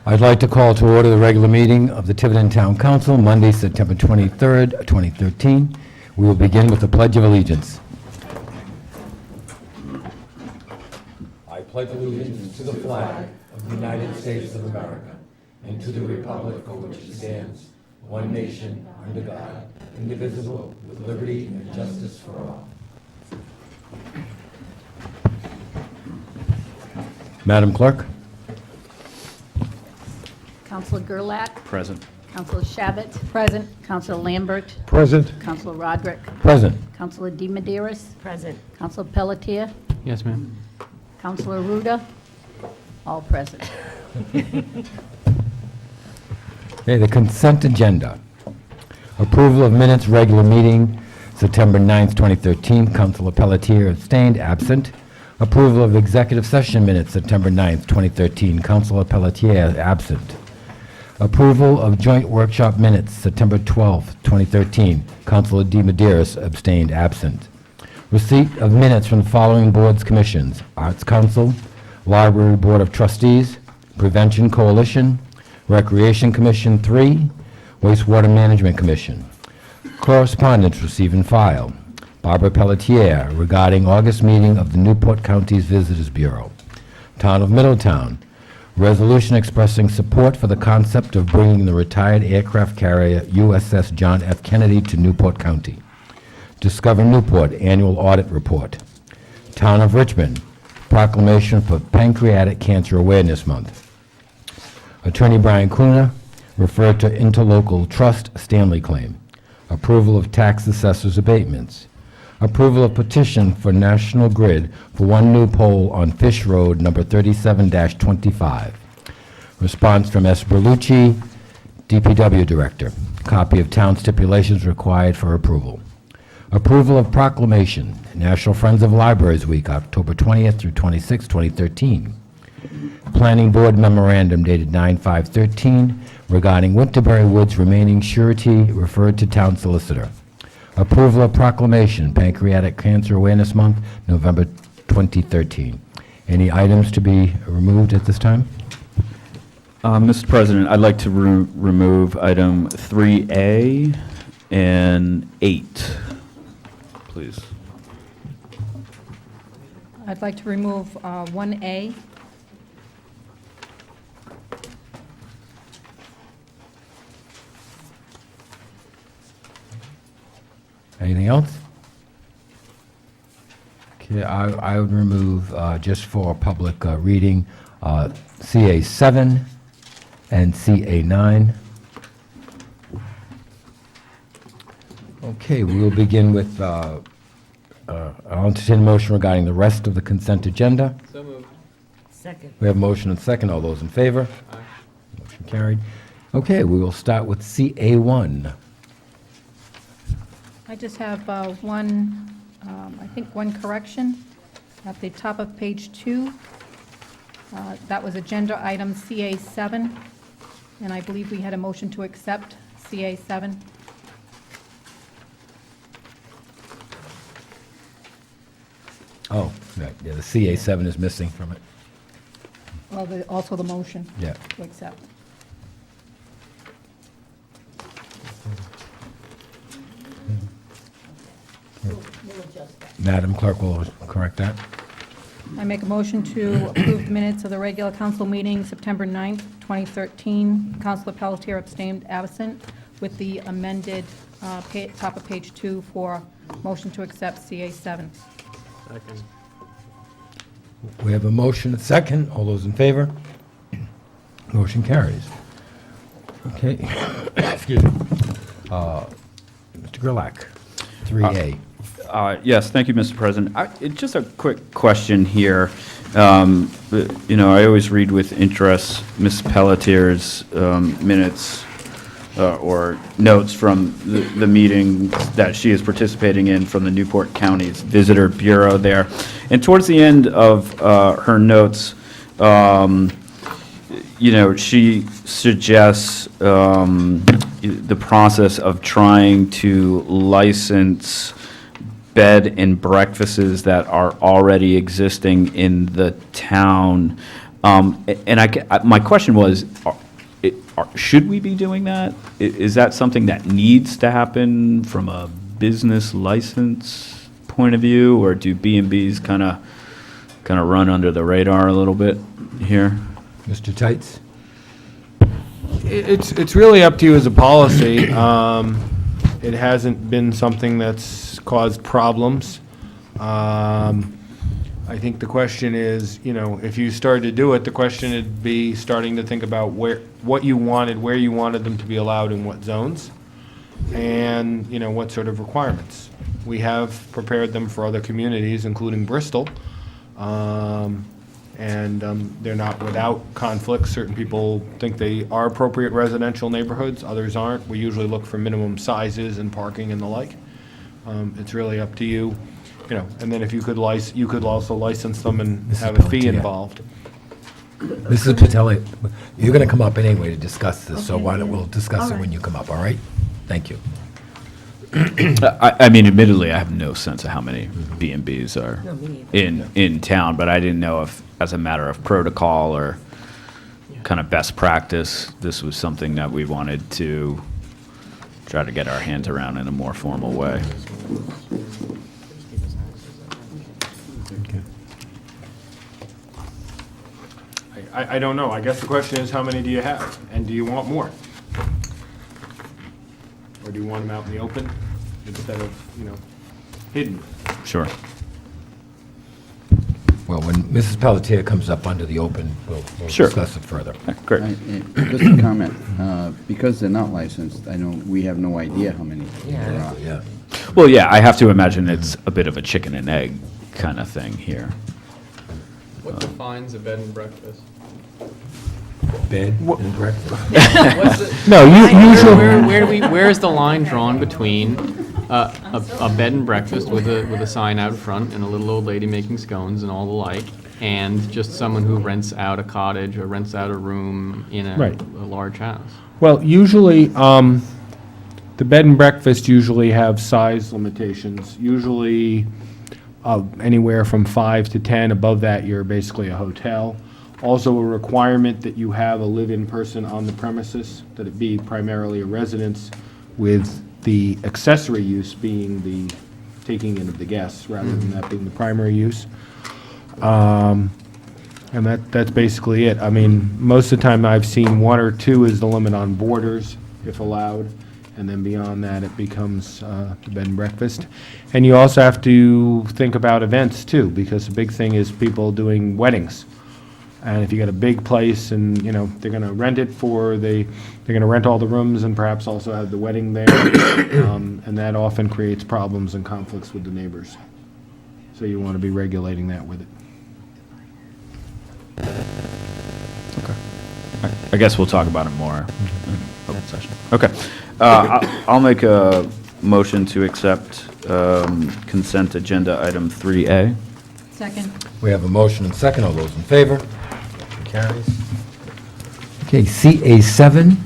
I'd like to call to order the regular meeting of the Tiverton Town Council, Monday, September 23rd, 2013. We will begin with the Pledge of Allegiance. I pledge allegiance to the flag of the United States of America and to the republic for which it stands, one nation, under God, indivisible, with liberty and justice for all. Madam Clerk. Councilor Gerlach. Present. Councilor Shabbat. Present. Councilor Lambert. Present. Councilor Roderick. Present. Councilor DiMederos. Present. Councilor Pelletier. Yes, ma'am. Councilor Ruda. All present. Okay, the consent agenda. Approval of minutes, regular meeting, September 9th, 2013. Councilor Pelletier abstained, absent. Approval of executive session minutes, September 9th, 2013. Councilor Pelletier absent. Approval of joint workshop minutes, September 12th, 2013. Councilor DiMederos abstained, absent. Receipt of minutes from the following boards, commissions: Arts Council, Library Board of Trustees, Prevention Coalition, Recreation Commission 3, Wastewater Management Commission. Correspondence received and filed. Barbara Pelletier regarding August meeting of the Newport County's Visitors Bureau. Town of Middletown, resolution expressing support for the concept of bringing the retired aircraft carrier USS John F. Kennedy to Newport County. Discover Newport annual audit report. Town of Richmond, proclamation for Pancreatic Cancer Awareness Month. Attorney Brian Kuna referred to interlocal trust Stanley claim. Approval of tax assessors abatements. Approval of petition for National Grid for one new pole on Fish Road, number 37-25. Response from S. Berlucci, DPW Director. Copy of town stipulations required for approval. Approval of proclamation, National Friends of Libraries Week, October 20th through 26, 2013. Planning Board memorandum dated 9/5/13 regarding Winterberry Woods remaining surety referred to town solicitor. Approval of proclamation, Pancreatic Cancer Awareness Month, November 2013. Any items to be removed at this time? Mr. President, I'd like to remove item 3A and 8, please. I'd like to remove 1A. Anything else? Okay, I would remove, just for public reading, CA 7 and CA 9. Okay, we will begin with, I'll entertain a motion regarding the rest of the consent agenda. So moved. Second. We have a motion and second. All those in favor? Aye. Motion carried. Okay, we will start with CA 1. I just have one, I think one correction at the top of page 2. That was agenda item CA7, and I believe we had a motion to accept CA7. Oh, right, yeah, the CA 7 is missing from it. Well, also the motion Yeah. to accept. We'll adjust that. Madam Clerk will correct that. I make a motion to approve the minutes of the regular council meeting, September 9th, 2013. Councilor Pelletier abstained, absent, with the amended top of page 2 for motion to accept CA7. Second. We have a motion and second. All those in favor? Motion carries. Okay. Excuse me. Mr. Gerlach, 3A. Yes, thank you, Mr. President. Just a quick question here. I always read with interest Ms. Pelletier's minutes or notes from the meeting that she is participating in from the Newport County's Visitor Bureau there. And towards the end of her notes, she suggests the process of trying to license bed and breakfasts that are already existing in the town. And my question was, should we be doing that? Is that something that needs to happen from a business license point of view, or do B&Bs kind of run under the radar a little bit here? Mr. Tights? It's really up to you as a policy. It hasn't been something that's caused problems. I think the question is, if you started to do it, the question would be starting to think about what you wanted, where you wanted them to be allowed in what zones, and, what sort of requirements. We have prepared them for other communities, including Bristol, and they're not without conflict. Certain people think they are appropriate residential neighborhoods, others aren't. We usually look for minimum sizes and parking and the like. It's really up to you. And then if you could also license them and Mrs. have a fee Pelletier. involved. Mrs. Patelli, you're going to come up anyway to discuss this, so why don't we'll discuss it when you come up, all right? Thank you. I mean, admittedly, I have no sense of how many B&Bs are in town, but I didn't know if, as a matter of protocol or kind of best practice, this was something that we wanted to try to get our hands around in a more formal way. I don't know. I guess the question is, how many do you have? And do you want more? Or do you want them out in the open instead of, hidden? Sure. Well, when Mrs. Pelletier comes up under the open, we'll Sure. discuss it further. Great. Just a comment, because they're not licensed, I know we have no idea how many there are. Yeah. Well, yeah, I have to imagine it's a bit of a chicken and egg kind of thing here. What defines a bed and breakfast? Bed and breakfast. What's the, No, where's the line drawn between a bed and breakfast with a sign out front and a little old lady making scones and all the like, and just someone who rents out a cottage or rents out a room in a Right. large house? Well, usually, the bed and breakfast usually have size limitations, usually anywhere from 5 to 10. Above that, you're basically a hotel. Also, a requirement that you have a live-in person on the premises, that it be primarily a residence, with the accessory use being the taking in of the guests, rather than that being the primary use. And that's basically it. I mean, most of the time I've seen 1 or 2 is the limit on boarders, if allowed, and then beyond that, it becomes the bed and breakfast. And you also have to think about events too, because the big thing is people doing weddings. And if you got a big place and, they're gonna rent it they're gonna rent all the rooms and perhaps also have the wedding there. And that often creates problems and conflicts with the neighbors. So you wanna be regulating that with it. I guess we'll talk about it more in open session. Okay. I'll make a motion to accept consent agenda item 3A. Second. We have a motion and second. All those in favor? Motion carries. Okay, CA7,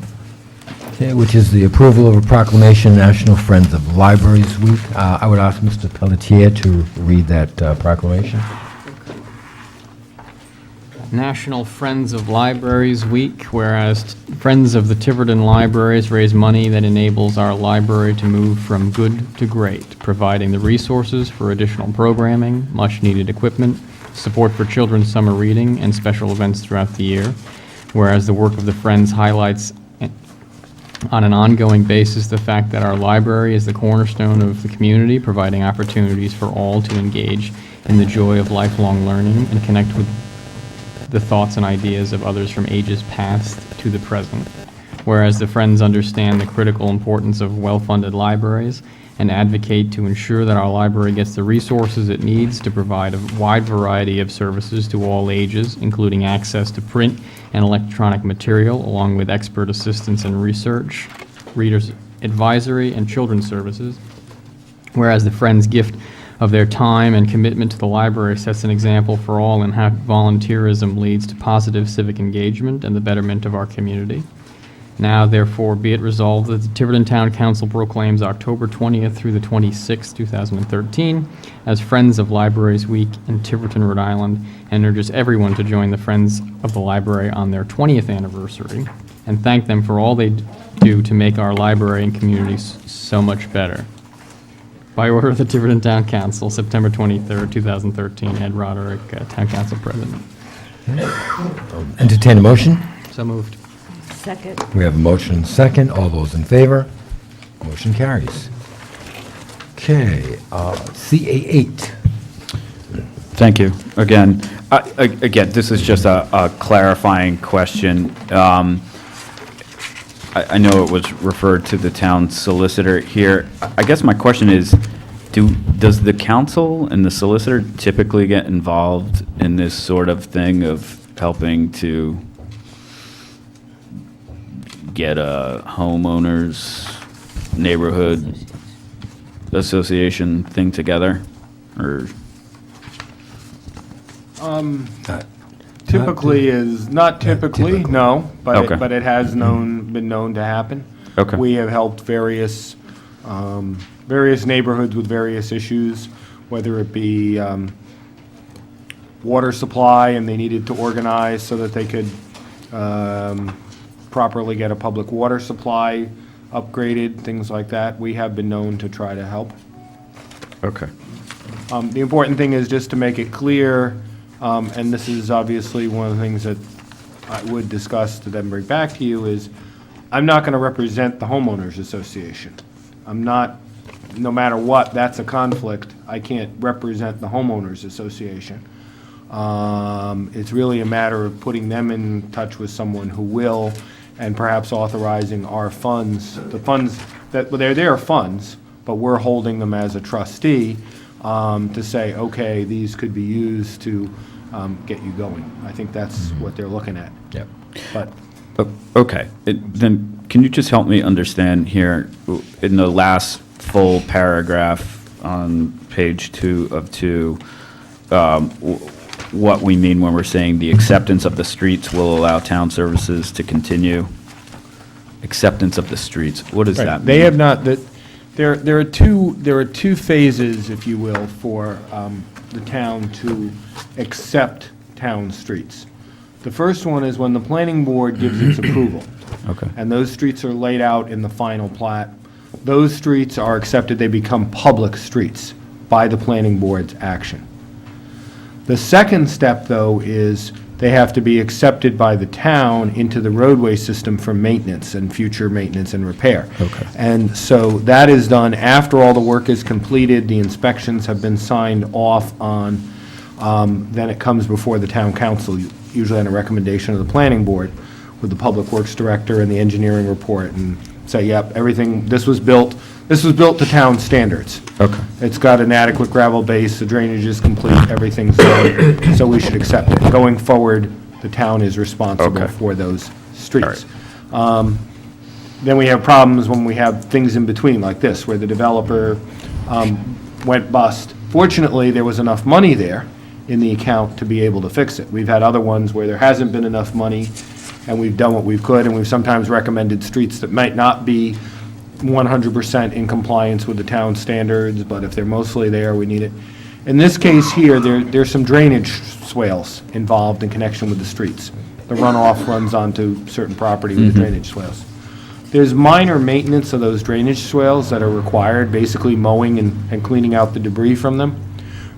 okay, which is the approval of a proclamation, National Friends of Libraries Week. I would ask Mr. Pelletier to read that proclamation. National Friends of Libraries Week, whereas Friends of the Tiverton Libraries raise money that enables our library to move from good to great, providing the resources for additional programming, much-needed equipment, support for children's summer reading, and special events throughout the year. Whereas the work of the Friends highlights on an ongoing basis the fact that our library is the cornerstone of the community, providing opportunities for all to engage in the joy of lifelong learning and connect with the thoughts and ideas of others from ages past to the present. Whereas the Friends understand the critical importance of well-funded libraries and advocate to ensure that our library gets the resources it needs to provide a wide variety of services to all ages, including access to print and electronic material, along with expert assistance in research, readers advisory, and children's services. Whereas the Friends' gift of their time and commitment to the library sets an example for all in how volunteerism leads to positive civic engagement and the betterment of our community. Now therefore be it resolved that the Tiverton Town Council proclaims October 20th through the 26th, 2013 as Friends of Libraries Week in Tiverton, Rhode Island, and urges everyone to join the Friends of the Library on their 20th anniversary and thank them for all they do to make our library and communities so much better. By order of the Tiverton Town Council, September 23rd, 2013, Ed Roderick, Town Council President. Entertain a motion? So moved. Second. We have a motion and second. All those in favor? Motion carries. Okay, CA8. Thank you. Again, this is just a clarifying question. I know it was referred to the town solicitor here. I guess my question is, does the council and the solicitor typically get involved in this sort of thing of helping to get a homeowners neighborhood association thing together? Or Typically not typically, no, Okay. but it has been known to happen. Okay. We have helped various neighborhoods with various issues, whether it be water supply, and they needed to organize so that they could properly get a public water supply upgraded, things like that. We have been known to try to help. Okay. The important thing is just to make it clear, and this is obviously one of the things that I would discuss to then bring back to you, is I'm not going to represent the homeowners association. I'm not, no matter what, that's a conflict. I can't represent the homeowners association. It's really a matter of putting them in touch with someone who will, and perhaps authorizing our funds, the funds that, well, they're funds, but we're holding them as a trustee, to say, okay, these could be used to get you going. I think that's what they're looking at. Yep. But Okay, then can you just help me understand here, in the last full paragraph on page 2 of 2, what we mean when we're saying the acceptance of the streets will allow town services to continue? Acceptance of the streets, what does that mean? they have not, there are two phases, if you will, for the town to accept town streets. The first one is when the planning board gives its approval. Okay. And those streets are laid out in the final plat. Those streets are accepted, they become public streets by the planning board's action. The second step, though, is they have to be accepted by the town into the roadway system for maintenance and future maintenance and repair. Okay. And so that is done after all the work is completed, the inspections have been signed off on, then it comes before the town council, usually on a recommendation of the planning board, with the public works director and the engineering report, and say, yep, everything, this was built to town standards. Okay. It's got an adequate gravel base, the drainage is complete, everything's done, so we should accept it. Going forward, the town is responsible Okay. for those streets. Then we have problems when we have things in between, like this, where the developer went bust. Fortunately, there was enough money there in the account to be able to fix it. We've had other ones where there hasn't been enough money, and we've done what we could, and we've sometimes recommended streets that might not be 100% in compliance with the town standards, but if they're mostly there, we need it. In this case here, there's some drainage swales involved in connection with the streets. The runoff runs onto certain property with the drainage swales. There's minor maintenance of those drainage swales that are required, basically mowing and cleaning out the debris from them,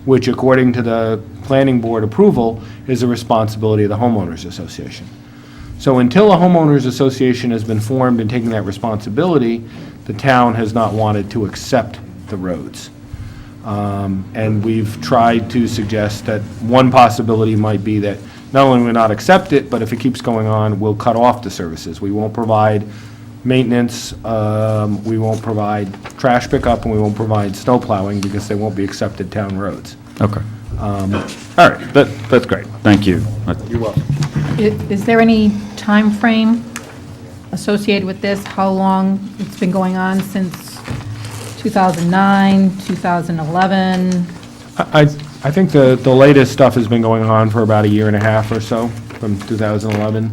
which according to the planning board approval is a responsibility of the homeowners association. So until a homeowners association has been formed and taking that responsibility, the town has not wanted to accept the roads. And we've tried to suggest that one possibility might be that not only will we not accept it, but if it keeps going on, we'll cut off the services. We won't provide maintenance, we won't provide trash pickup, and we won't provide snow plowing because they won't be accepted town roads. Okay. All right, that's great, thank you. You're welcome. Is there any time frame associated with this? How long it's been going on, since 2009, 2011? I think the latest stuff has been going on for about a year and a half or so, from 2011.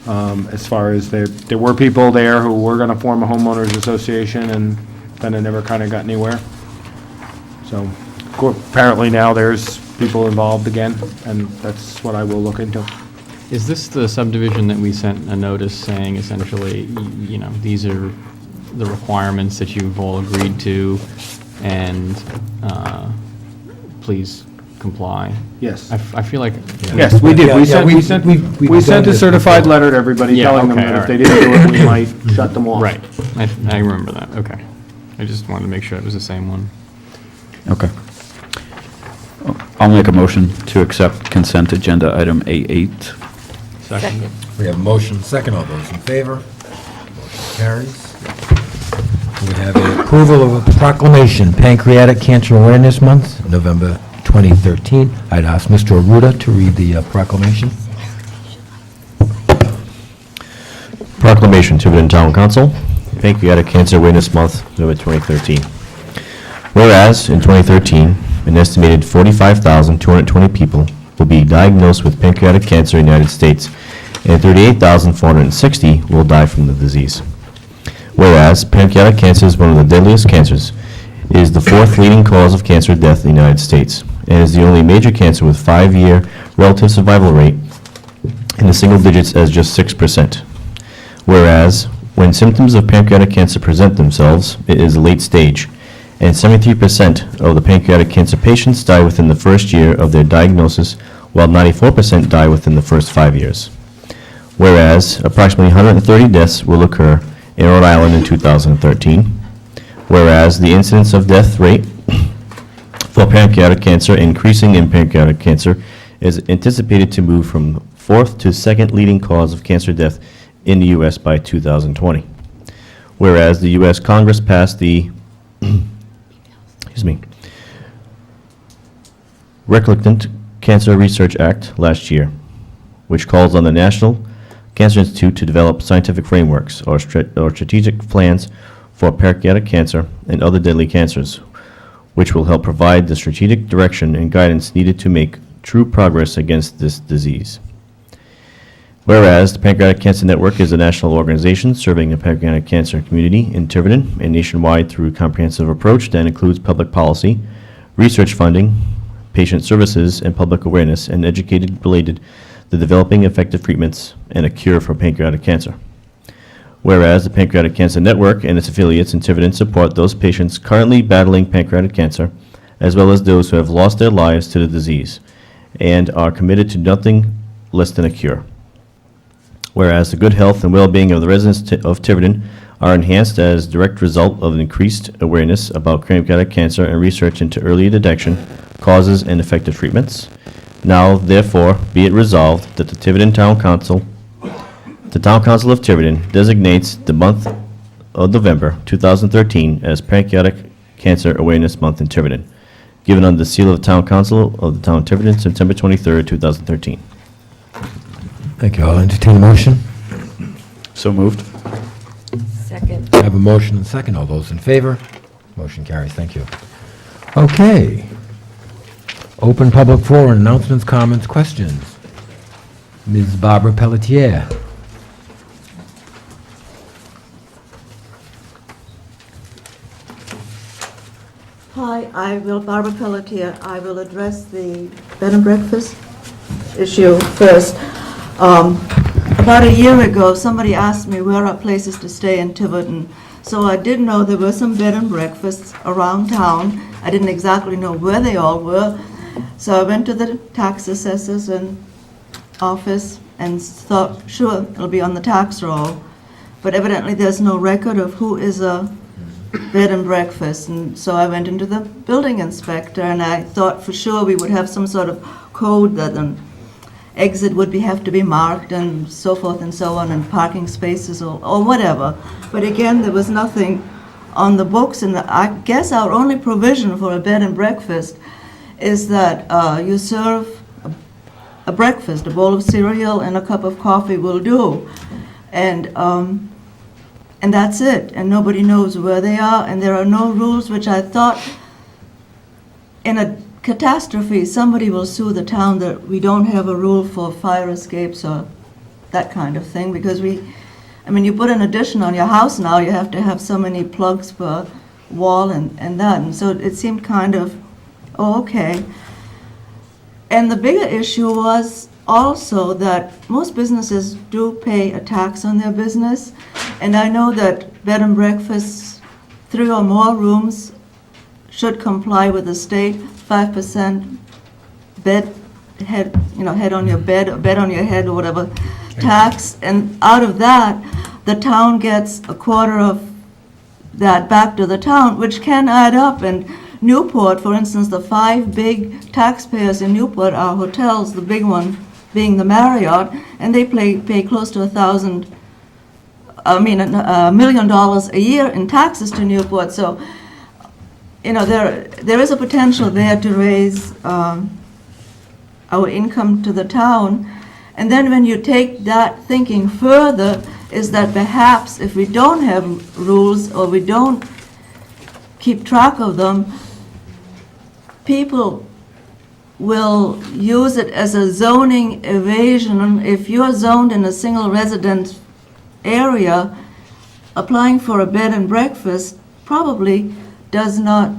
As far as there were people there who were going to form a homeowners association, and then it never kind of got anywhere. So apparently now there's people involved again, and that's what I will look into. Is this the subdivision that we sent a notice saying essentially, you know, these are the requirements that you've all agreed to, and please comply? Yes. I feel like. Yes, we did. Yeah, We yeah, we've sent done a this certified before. letter to everybody Yeah, telling them okay, that if all they right. didn't do it, we might shut them off. Right. I remember that. Okay. I just wanted to make sure it was the same one. Okay. I'll make a motion to accept consent agenda item A8. Second. We have a motion, second. All those in favor? Motion carries. We have an approval of a proclamation, Pancreatic Cancer Awareness Month, November 2013. I'd ask Mr. Aruda to read the proclamation. Proclamation, Tiverton Town Council, Pancreatic Cancer Awareness Month, November 2013. Whereas, in 2013, an estimated 45,220 people will be diagnosed with pancreatic cancer in the United States, and 38,460 will die from the disease. Whereas, pancreatic cancer is one of the deadliest cancers. It is the fourth leading cause of cancer death in the United States, and is the only major cancer with 5-year relative survival rate in the single digits as just 6%. Whereas, when symptoms of pancreatic cancer present themselves, it is a late stage, and 73% of the pancreatic cancer patients die within the first year of their diagnosis, while 94% die within the first 5 years. Whereas, approximately 130 deaths will occur in Rhode Island in 2013. Whereas, the incidence of death rate for pancreatic cancer increasing in pancreatic cancer is anticipated to move from fourth to second leading cause of cancer death in the U.S. by 2020. Whereas, the U.S. Congress passed the Recurrent Cancer Research Act last year, which calls on the National Cancer Institute to develop scientific frameworks or strategic plans for pancreatic cancer and other deadly cancers, which will help provide the strategic direction and guidance needed to make true progress against this disease. Whereas, the Pancreatic Cancer Network is a national organization serving the pancreatic cancer community in Tiverton and nationwide through a comprehensive approach that includes public policy, research funding, patient services, and public awareness, and educated related to developing effective treatments and a cure for pancreatic cancer. Whereas, the Pancreatic Cancer Network and its affiliates in Tiverton support those patients currently battling pancreatic cancer, as well as those who have lost their lives to the disease, and are committed to nothing less than a cure. Whereas, the good health and well-being of the residents of Tiverton are enhanced as a direct result of an increased awareness about pancreatic cancer and research into early detection, causes, and effective treatments. Now, therefore, be it resolved that the Tiverton Town Council of Tiverton designates the month of November 2013 as Pancreatic Cancer Awareness Month in Tiverton, given under the seal of the Town Council of the Town of Tiverton, September 23rd, 2013. Thank you. I'll entertain a motion. So moved. Second. I have a motion and second. All those in favor? Motion carries. Thank you. Okay. Open public forum, announcements, comments, questions. Ms. Barbara Pelletier. Hi, Barbara Pelletier. I will address the bed and breakfast issue first. About a year ago, somebody asked me where are places to stay in Tiverton. So I did know there were some bed and breakfasts around town. I didn't exactly know where they all were. So I went to the tax assessor's office and thought, sure, it'll be on the tax roll. But evidently there's no record of who is a bed and breakfast. And so I went into the building inspector and I thought for sure we would have some sort of code that an exit would have to be marked and so forth and so on, and parking spaces or whatever. But again, there was nothing on the books, and I guess our only provision for a bed and breakfast is that you serve a breakfast, a bowl of cereal and a cup of coffee will do. And that's it, and nobody knows where they are, and there are no rules, which I thought in a catastrophe, somebody will sue the town that we don't have a rule for fire escapes or that kind of thing, because you put an addition on your house now, you have to have so many plugs per wall and that, and so it seemed kind of, oh, okay. And the bigger issue was also that most businesses do pay a tax on their business, and I know that bed and breakfasts, 3 or more rooms, should comply with the state 5% head on your bed, or bed on your head, or whatever, tax, and out of that, the town gets a quarter of that back to the town, which can add up. And Newport, for instance, the 5 big taxpayers in Newport are hotels, the big one being the Marriott, and they pay close to $1 million a year in taxes to Newport. So, there is a potential there to raise our income to the town. And then when you take that thinking further, is that perhaps if we don't have rules or we don't keep track of them, people will use it as a zoning evasion. If you're zoned in a single residence area, applying for a bed and breakfast probably does not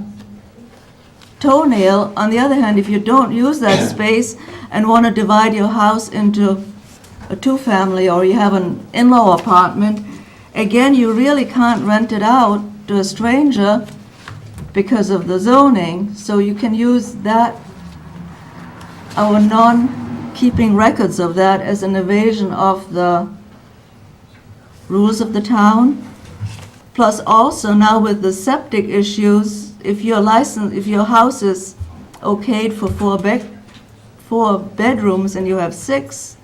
toenail. On the other hand, if you don't use that space and want to divide your house into a 2-family, or you have an in-law apartment, again, you really can't rent it out to a stranger because of the zoning. So you can use that, our non-keeping records of that, as an evasion of the rules of the town. Plus also now with the septic issues, if your house is okayed for 4 bedrooms and you have 6,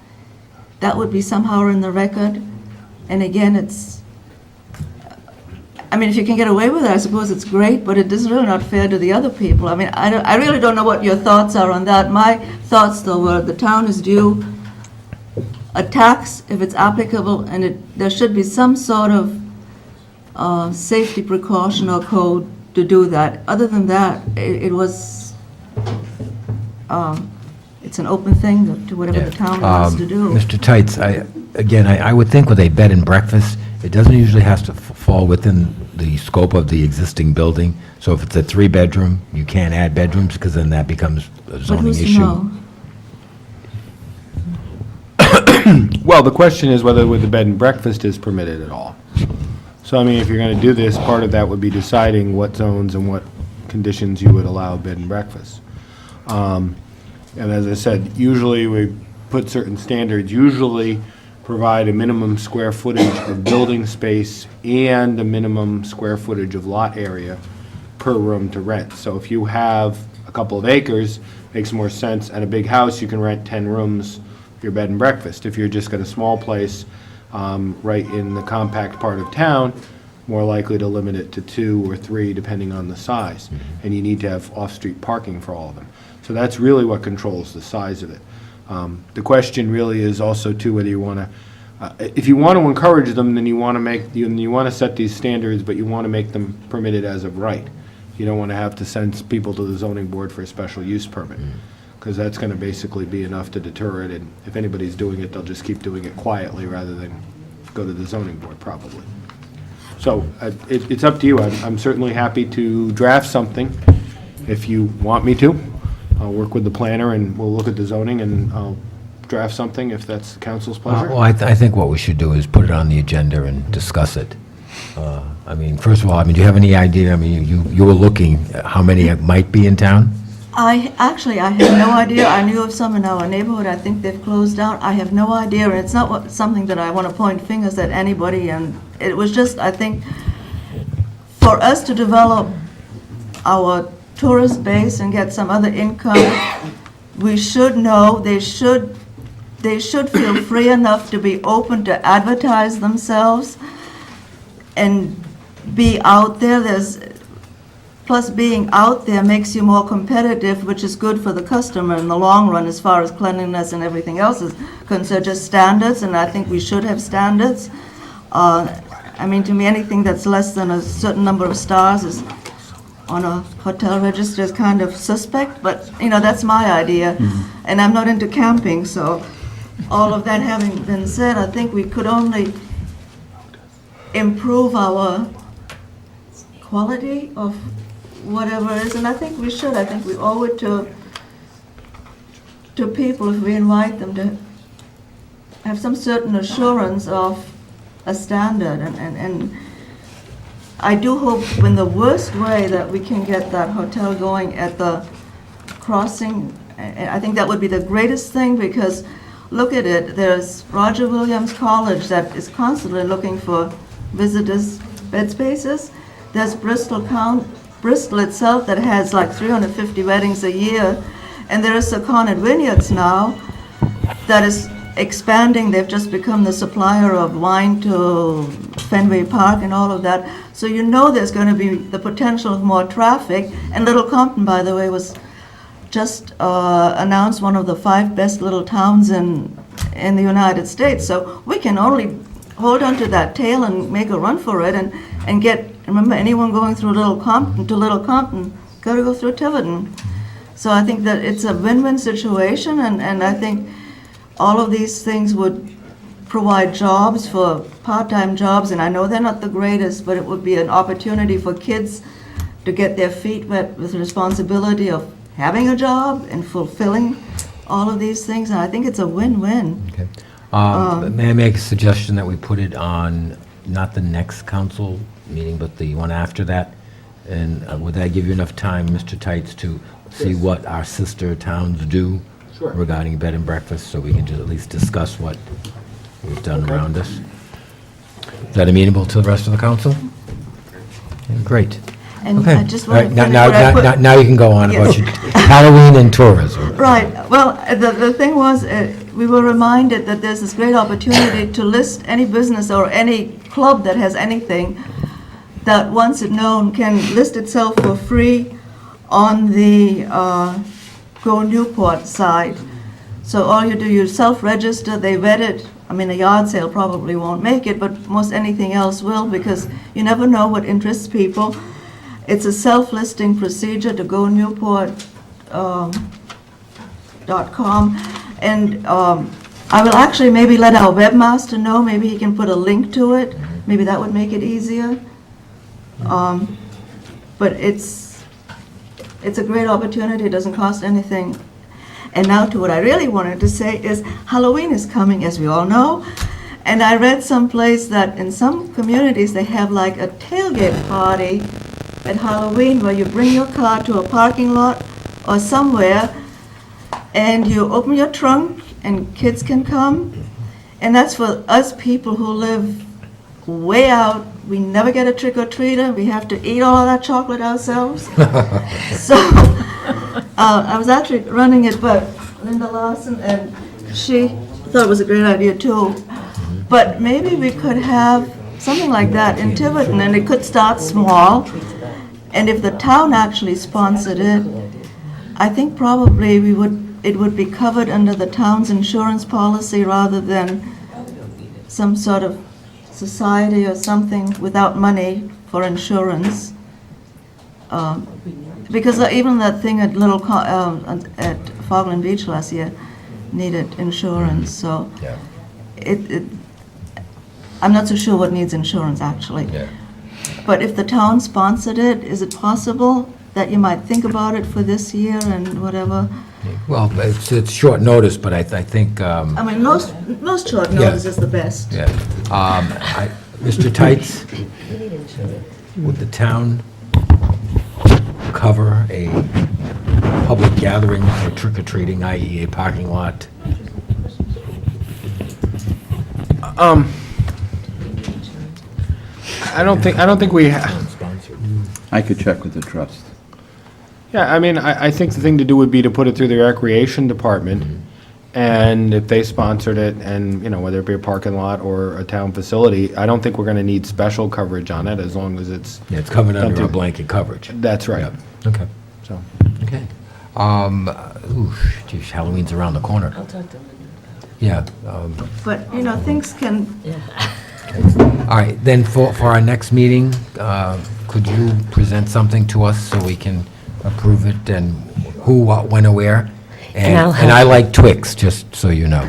that would be somehow in the record. And again, if you can get away with it, I suppose it's great, but it is really not fair to the other people. I really don't know what your thoughts are on that. My thoughts, though, were the town is due a tax if it's applicable, and there should be some sort of safety precaution or code to do that. Other than that, it's an open thing to whatever the town wants to do. Mr. Tights, I would think with a bed and breakfast, it doesn't usually have to fall within the scope of the existing building. So if it's a 3-bedroom, you can't add bedrooms, because then that becomes a But zoning who's to issue. know? Well, the question is whether the bed and breakfast is permitted at all. So, if you're going to do this, part of that would be deciding what zones and what conditions you would allow bed and breakfast. And as I said, usually we put certain standards, usually provide a minimum square footage of building space and a minimum square footage of lot area per room to rent. So if you have a couple of acres, makes more sense. At a big house, you can rent 10 rooms for your bed and breakfast. If you're just got a small place right in the compact part of town, more likely to limit it to 2 or 3 depending on the size. And you need to have off-street parking for all of them. So that's really what controls the size of it. The question really is also too whether you want to, if you want to encourage them, then you want to set these standards, but you want to make them permitted as of right. You don't want to have to send people to the zoning board for a special use permit, because that's going to basically be enough to deter it. And if anybody's doing it, they'll just keep doing it quietly rather than go to the zoning board probably. So it's up to you. I'm certainly happy to draft something if you want me to. I'll work with the planner and we'll look at the zoning, and I'll draft something if that's the council's pleasure. Well, I think what we should do is put it on the agenda and discuss it. First of all, do you have any idea, you were looking at how many might be in town? I had no idea. I knew of some in our neighborhood. I think they've closed down. I have no idea, and it's not something that I want to point fingers at anybody, and it was just, I think, for us to develop our tourist base and get some other income, we should know, they should feel free enough to be open to advertise themselves and be out there. Plus, being out there makes you more competitive, which is good for the customer in the long run as far as cleanliness and everything else is concerned, just standards, and I think we should have standards. To me, anything that's less than a certain number of stars is on a hotel register is kind of suspect, but, that's my idea. And I'm not into camping, so all of that having been said, I think we could only improve our quality of whatever it is, and I think we should. I think we owe it to people if we invite them to have some certain assurance of a standard, and I do hope in the worst way that we can get that hotel going at the crossing. I think that would be the greatest thing, because look at it, there's Roger Williams College that is constantly looking for visitors' bed spaces. There's Bristol itself that has like 350 weddings a year, and there is Saconnet Vineyards now that is expanding. They've just become the supplier of wine to Fenway Park and all of that. So you know there's going to be the potential of more traffic. And Little Compton, by the way, was just announced one of the 5 best little towns in the United States. So we can only hold on to that tail and make a run for it, and get, remember, anyone going through Little Compton, got to go through Tiverton. So I think that it's a win-win situation, and I think all of these things would provide jobs for part-time jobs, and I know they're not the greatest, but it would be an opportunity for kids to get their feet wet with the responsibility of having a job and fulfilling all of these things, and I think it's a win-win. Okay. May I make a suggestion that we put it on, not the next council meeting, but the one after that? And would that give you enough time, Mr. Tights, to see what our sister towns do Sure. regarding bed and breakfast, so we can just at least discuss what we've done around us? Is that amenable to the rest of the council? Yeah, great. And Okay. I just All want right, to now- finish now- what I put. now- Now you can go on about Yes. your Halloween and tourism. Right, well, the thing was, we were reminded that there's this great opportunity to list any business or any club that has anything that, once it known, can list itself for free on the Go Newport site. So all you do, you self-register, they vet it. I mean, a yard sale probably won't make it, but most anything else will, because you never know what interests people. It's a self-listing procedure to Go Newport.com, and I will actually maybe let our webmaster know, maybe he can put a link to it, maybe that would make it easier. But it's a great opportunity, it doesn't cost anything. And now to what I really wanted to say is Halloween is coming, as we all know, and I read someplace that in some communities they have like a tailgate party at Halloween, where you bring your car to a parking lot or somewhere, and you open your trunk and kids can come. And that's for us people who live way out. We never get a trick-or-treater. We have to eat all of that chocolate ourselves. So I was actually running it, but Linda Lawson, and she thought it was a great idea too. But maybe we could have something like that in Tiverton, and it could start small. And if the town actually sponsored it, I think probably it would be covered under the town's insurance policy rather than some sort of society or something without money for insurance. Because even that thing at at Fogland Beach last year needed insurance, so Yeah. I'm not so sure what needs insurance actually. Yeah. But if the town sponsored it, is it possible that you might think about it for this year and whatever? Well, it's short notice, but I think, I mean, most short notice is the best. yeah. Mr. Tights, would the town cover a public gathering for trick-or-treating, i.e. a parking lot? I don't think we, I could check with the trust. yeah, I mean, I think the thing to do would be to put it through the recreation department, and if they sponsored it, and, you know, whether it be a parking lot or a town facility, I don't think we're gonna need special coverage on it, as long as it's, Yeah, it's covered under a Something- blanket coverage. that's right, Yep. Okay. so. Okay. Geez, Halloween's around the corner. I'll talk to Linda Yeah. But, you know, things can, All right, then for our next meeting, could you present something to us so we can approve it, and who, what, when, or where? And I'll and I help. like Twix, just so you know.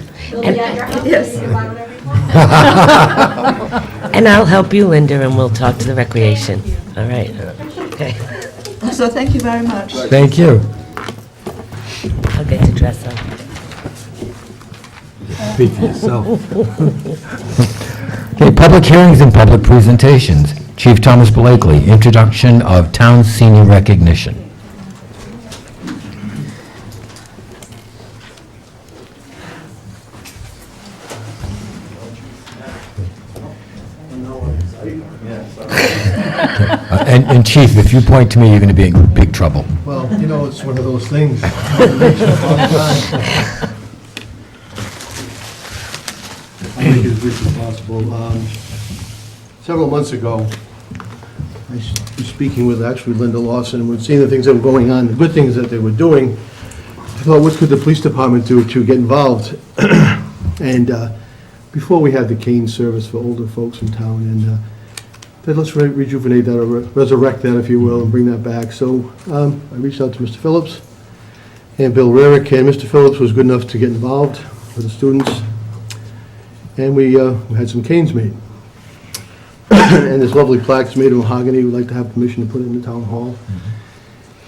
And I'll help you, Linda, and we'll talk to the recreation. All right. Okay. So thank you very much. Thank you. I'll get to dress up. Speak for yourself. Okay, public hearings and public presentations. Chief Thomas Blakely, introduction of town senior recognition. And Chief, if you point to me, you're going to be in big trouble. Well, you know, it's one of those things. I'll make it as brief as possible. Several months ago, I was speaking with actually Linda Lawson, and we're seeing the things that were going on, the good things that they were doing. I thought, what could the police department do to get involved? And before we had the cane service for older folks in town, and let's rejuvenate that, or resurrect that, if you will, and bring that back. So I reached out to Mr. Phillips and Bill Rarick, and Mr. Phillips was good enough to get involved with the students, and we had some canes made. And this lovely plaque's made of mahogany. We'd like to have permission to put it in the town hall.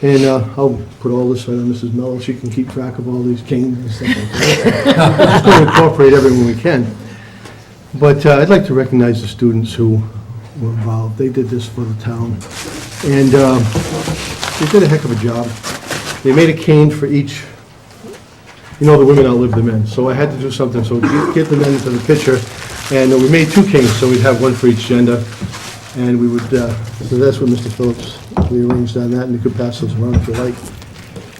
And I'll put all this right on Mrs. Mello. She can keep track of all these canes and stuff like that. Just going to incorporate everyone we can. But I'd like to recognize the students who were involved. They did this for the town. And they did a heck of a job. They made a cane for each. You know, the women outlived the men. So I had to do something. So get the men into the picture. And we made 2 canes, so we'd have one for each gender. And we would, so that's what Mr. Phillips rearranged on that, and you could pass those around if you like,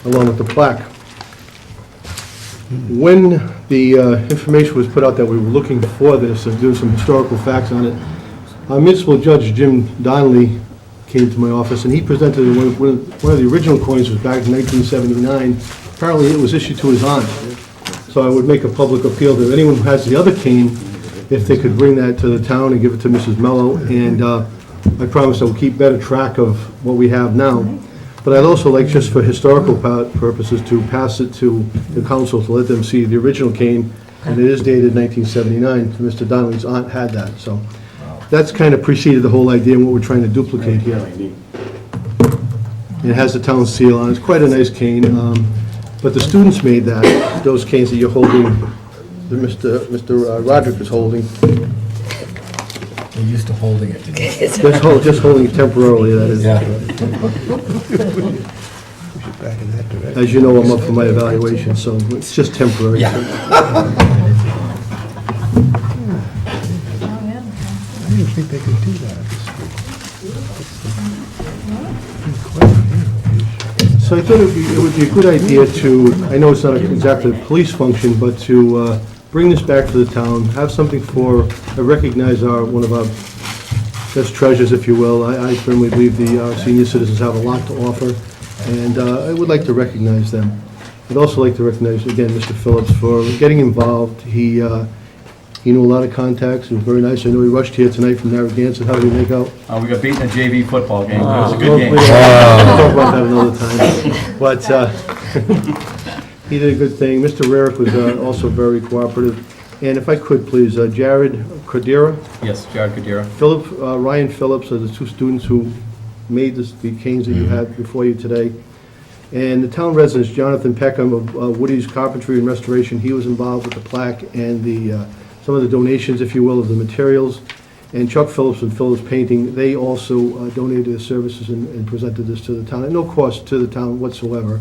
along with the plaque. When the information was put out that we were looking for this, and do some historical facts on it, Municipal Judge Jim Donnelly came to my office, and he presented one of the original coins was back in 1979. Apparently, it was issued to his aunt. So I would make a public appeal to anyone who has the other cane, if they could bring that to the town and give it to Mrs. Mello, and I promise I will keep better track of what we have now. But I'd also like, just for historical purposes, to pass it to the council to let them see the original cane, and it is dated 1979. Mr. Donnelly's aunt had that, so that's kind of preceded the whole idea and what we're trying to duplicate here. It has the town seal on it. It's quite a nice cane, but the students made that, those canes that you're holding, that Mr. Roderick is holding. We're used to holding it. Just holding it temporarily, that is. Yeah. As you know, I'm up for my evaluation, so it's just temporary. Yeah. I didn't think they could do that. So I thought it would be a good idea to, I know it's not exactly a police function, but to bring this back to the town, have something for, recognize one of our best treasures, if you will. I firmly believe our senior citizens have a lot to offer, and I would like to recognize them. I'd also like to recognize, again, Mr. Phillips for getting involved. He knew a lot of contacts. It was very nice. I know he rushed here tonight from Narragansett. How did he make out? We got beaten in a JV football game. It was a good game. We'll talk about that another time. But he did a good thing. Mr. Rarick was also very cooperative. And if I could, please, Jared Cordera, Yes, Jared Kadira. Ryan Phillips are the 2 students who made the canes that you had before you today. And the town residents, Jonathan Peckham of Woody's Carpentry and Restoration, he was involved with the plaque and some of the donations, if you will, of the materials. And Chuck Phillips and Phillips Painting, they also donated their services and presented this to the town at no cost to the town whatsoever.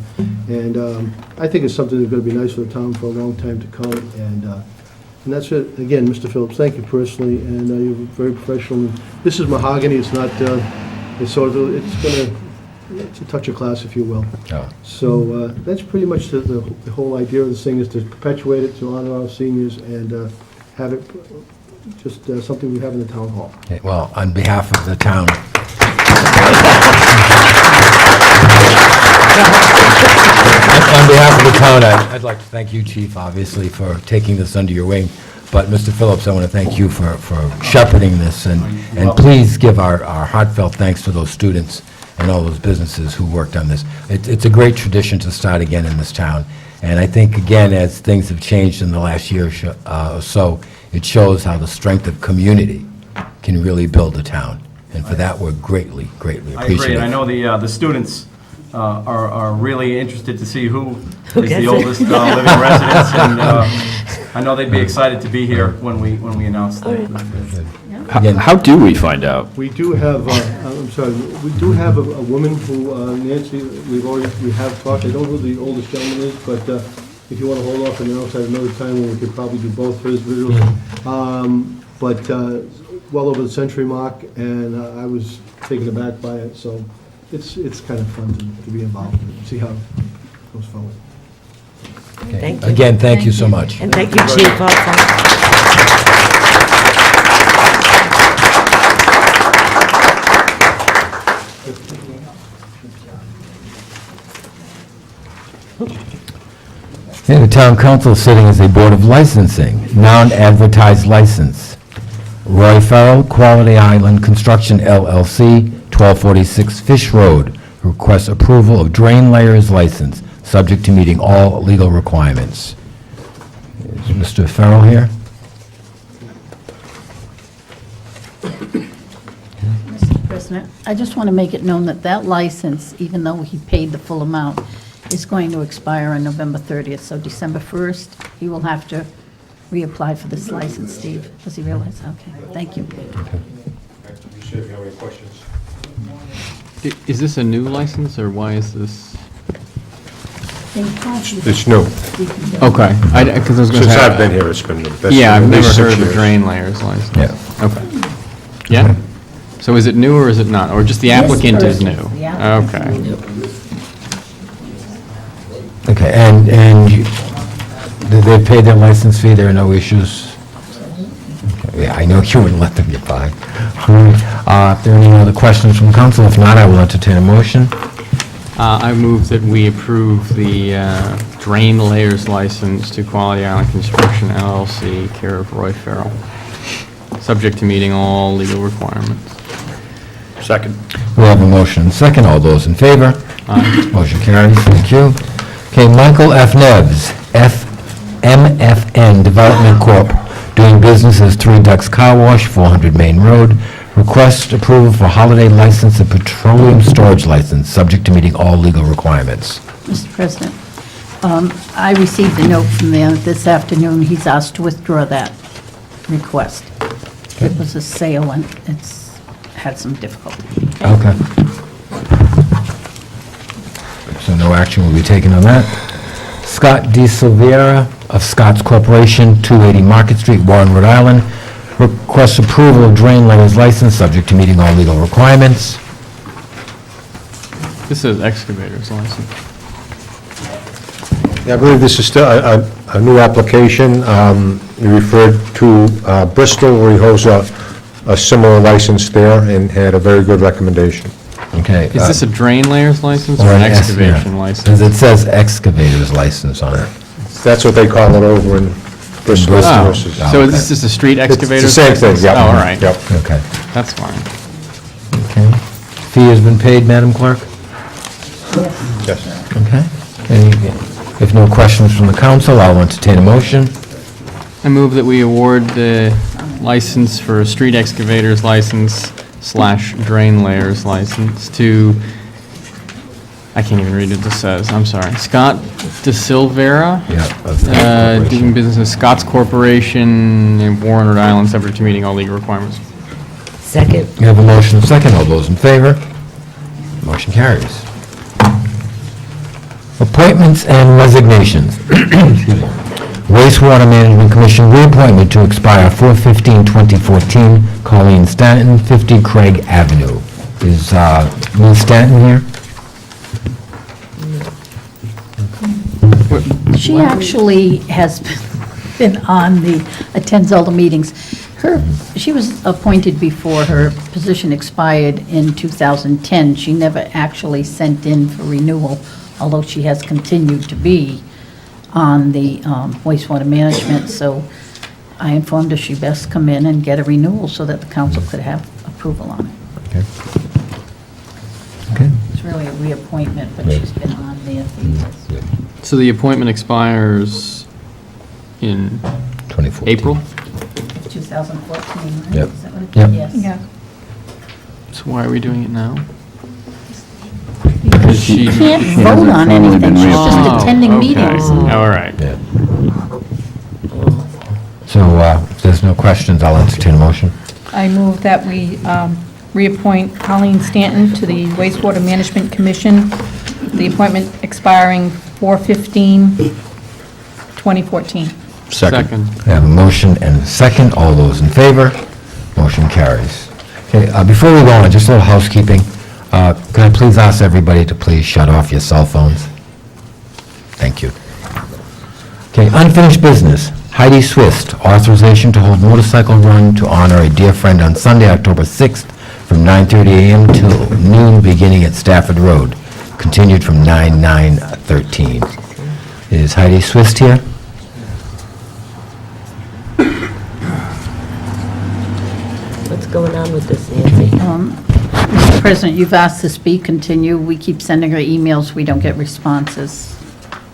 And I think it's something that's going to be nice for the town for a long time to come. And that's it. Again, Mr. Phillips, thank you personally, and you're very professional. This is mahogany. It's not. It's sort of. It's a touch of class, if you will. Oh. So that's pretty much the whole idea of this thing, is to perpetuate it, to honor our seniors, and have it just something we have in the town hall. Okay, well, on behalf of the town. On behalf of the town, I'd like to thank you, Chief, obviously, for taking this under your wing. But, Mr. Phillips, I want to thank you for shepherding this, and please give our heartfelt thanks to those students and all those businesses who worked on this. It's a great tradition to start again in this town, And I think, again, as things have changed in the last year or so, it shows how the strength of community can really build a town. And for that, we're greatly, greatly I agree, appreciative. and I know the students are really interested to see who Who is gets the it? oldest living residents, and I know they'd be excited to be here when we announce that. Again, How do we find out? We do have, I'm sorry, we do have a woman who, Nancy, we have talked, I don't know who the oldest gentleman is, but if you want to hold off and announce at another time when we could probably do both for his visuals. But well over the century mark, and I was taken aback by it, so it's kind of fun to be involved and see how it goes forward. Thank you. Again, thank you so much. And thank you, Chief, also. Okay, the town council is sitting as a board of licensing, non-advertised license. Roy Farrell, Quality Island Construction LLC, 1246 Fish Road, requests approval of drain layers license, subject to meeting all legal requirements. Is Mr. Farrell here? Mr. President, I just want to make it known that that license, even though he paid the full amount, is going to expire on November 30th. So December 1st, he will have to reapply for this license, Steve. Does he realize? Okay, thank you. Is this a new license, or why is this? It's new. Okay, because I was going to Since say. I've been here, it's been new. That's Yeah, I've at never least 6 heard of a years. drain layers license. Yeah. Okay. Yeah? So is it new or is it not? Or just the applicant is new? person, the applicant Okay. is new. Okay, and they paid their license fee, there are no issues? Okay, yeah, I know you wouldn't let them get by. All right, if there are any other questions from council, if not, I will entertain a motion. I move that we approve the drain layers license to Quality Island Construction LLC, care of Roy Farrell, subject to meeting all legal requirements. Second. We have a motion and second. All those in favor? Motion carries. Thank you. Okay, Michael F. Neves, MFN Development Corp., doing business as 3 Ducks Car Wash, 400 Main Road, request approval for holiday license and petroleum storage license, subject to meeting all legal requirements. Mr. President, I received a note from them this afternoon. He's asked to withdraw that request. It was a sale, and it's had some difficulty. Okay. So no action will be taken on that. Scott D. Silveira of Scott's Corporation, 280 Market Street, Warren, Rhode Island, requests approval of drain layers license, subject to meeting all legal requirements. This is excavator's license. Yeah, I believe this is still a new application. We referred to Bristol, where he holds a similar license there and had a very good recommendation. Okay. Is this a drain layers license or or an an S, excavation yeah. license? Because it says excavator's license on it. That's what they call it over in Bristol. Oh, versus- so is this just a street It's excavator's the same license? thing, yeah. Oh, all right. Yep. Okay. That's fine. Okay. Fee has been paid, Madam Clerk? Yes. Okay. If no questions from the council, I'll entertain a motion. I move that we award the license for street excavators license / drain layers license to, I can't even read what this says, I'm sorry, Scott De Silveira, Yeah. of the doing corporation. business as Scott's Corporation in Warren, Rhode Island, subject to meeting all legal requirements. Second. We have a motion and second. All those in favor? Motion carries. Appointments and resignations. Excuse me. Wastewater Management Commission reappointment to expire 4/15/2014. Colleen Stanton, 50 Craig Avenue. Is Ms. Stanton here? She actually has been on attends all the meetings. She was appointed before her position expired in 2010. She never actually sent in for renewal, although she has continued to be on the wastewater management. So I informed her she best come in and get a renewal so that the council could have approval on it. Okay. Okay. It's really a reappointment, but she's been on there for years. So the appointment expires in 2014. April? 2014, right? Yep. Is that what it Yep. is? Yes. Yeah. So why are we doing it now? Because she can't vote on anything, she's just Oh, attending okay. meetings. All right. Yeah. So, if there's no questions, I'll entertain a motion. I move that we reappoint Colleen Stanton to the Wastewater Management Commission, the appointment expiring 4/15/2014. Second. I have a motion and a second. All those in favor? Motion carries. Okay, before we go on, just a little housekeeping. Could I please ask everybody to please shut off your cell phones? Thank you. Okay, unfinished business. Heidi Swist, authorization to hold motorcycle run to honor a dear friend on Sunday, October 6th, from 9:30 a.m. till noon, beginning at Stafford Road, continued from 9/9/13. Is Heidi Swist here? What's going on with this, Nancy? Mr. President, you've asked this be continued. We keep sending her emails, we don't get responses.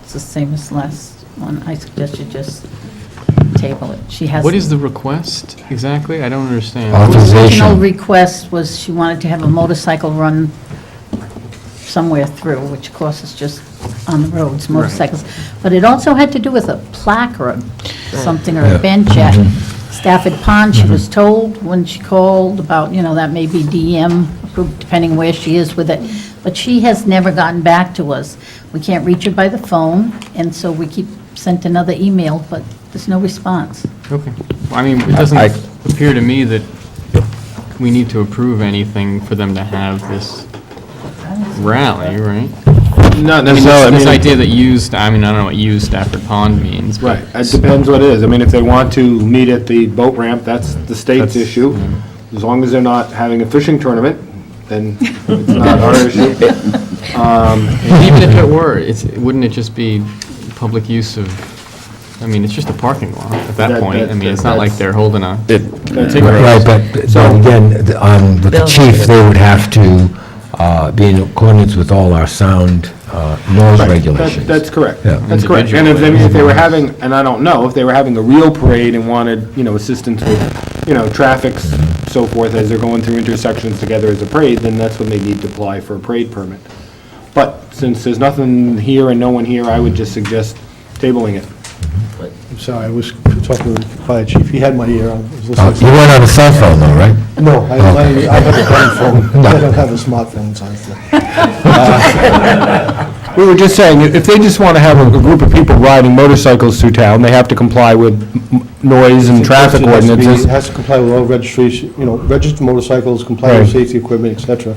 It's the same as last one. I suggest you just table it. She has. What is the request exactly? I don't understand. The original Authorization. request was she wanted to have a motorcycle run somewhere through, which of course is just on the roads, motorcycles. But it also had to do with a plaque or something, or Yeah. a bench at Stafford Pond. She was told when she called about, that may be DM approved, depending where she is with it. But she has never gotten back to us. We can't reach her by the phone, and so we keep sent another email, but there's no response. Okay. I mean, it doesn't appear to me that we need to approve anything for them to have this rally, right? Not I mean, necessarily. this idea that I don't know what used Stafford Pond means. but- Right, it depends what it is. I mean, if they want to meet at the boat ramp, that's the state's That's- issue. As long as they're not having a fishing tournament, then it's not our issue. Even if it were, wouldn't it just be public use of, it's just a parking lot at that point. I mean, it's not like they're holding a. That's Right, incorrect. but again, with the Bill. chief, they would have to be in accordance with all our sound noise Right, regulations. That's correct. Yeah. That's correct. And if they were having, and I don't know, if they were having a real parade and wanted, assistance with, traffic, so forth, as they're going through intersections together as a parade, then that's when they need to apply for a parade permit. But since there's nothing here and no one here, I would just suggest tabling it. I'm sorry, I was talking to the fire chief, he had my ear on. I was You listening. weren't on a cell phone though, right? No, I have a phone. I don't have a smartphone, so We were just saying, if they just want to have a group of people riding motorcycles through town, they have to comply with noise and traffic It has to be- ordinances. It has to comply with all registration, registered motorcycles, comply with Right. safety equipment, et cetera.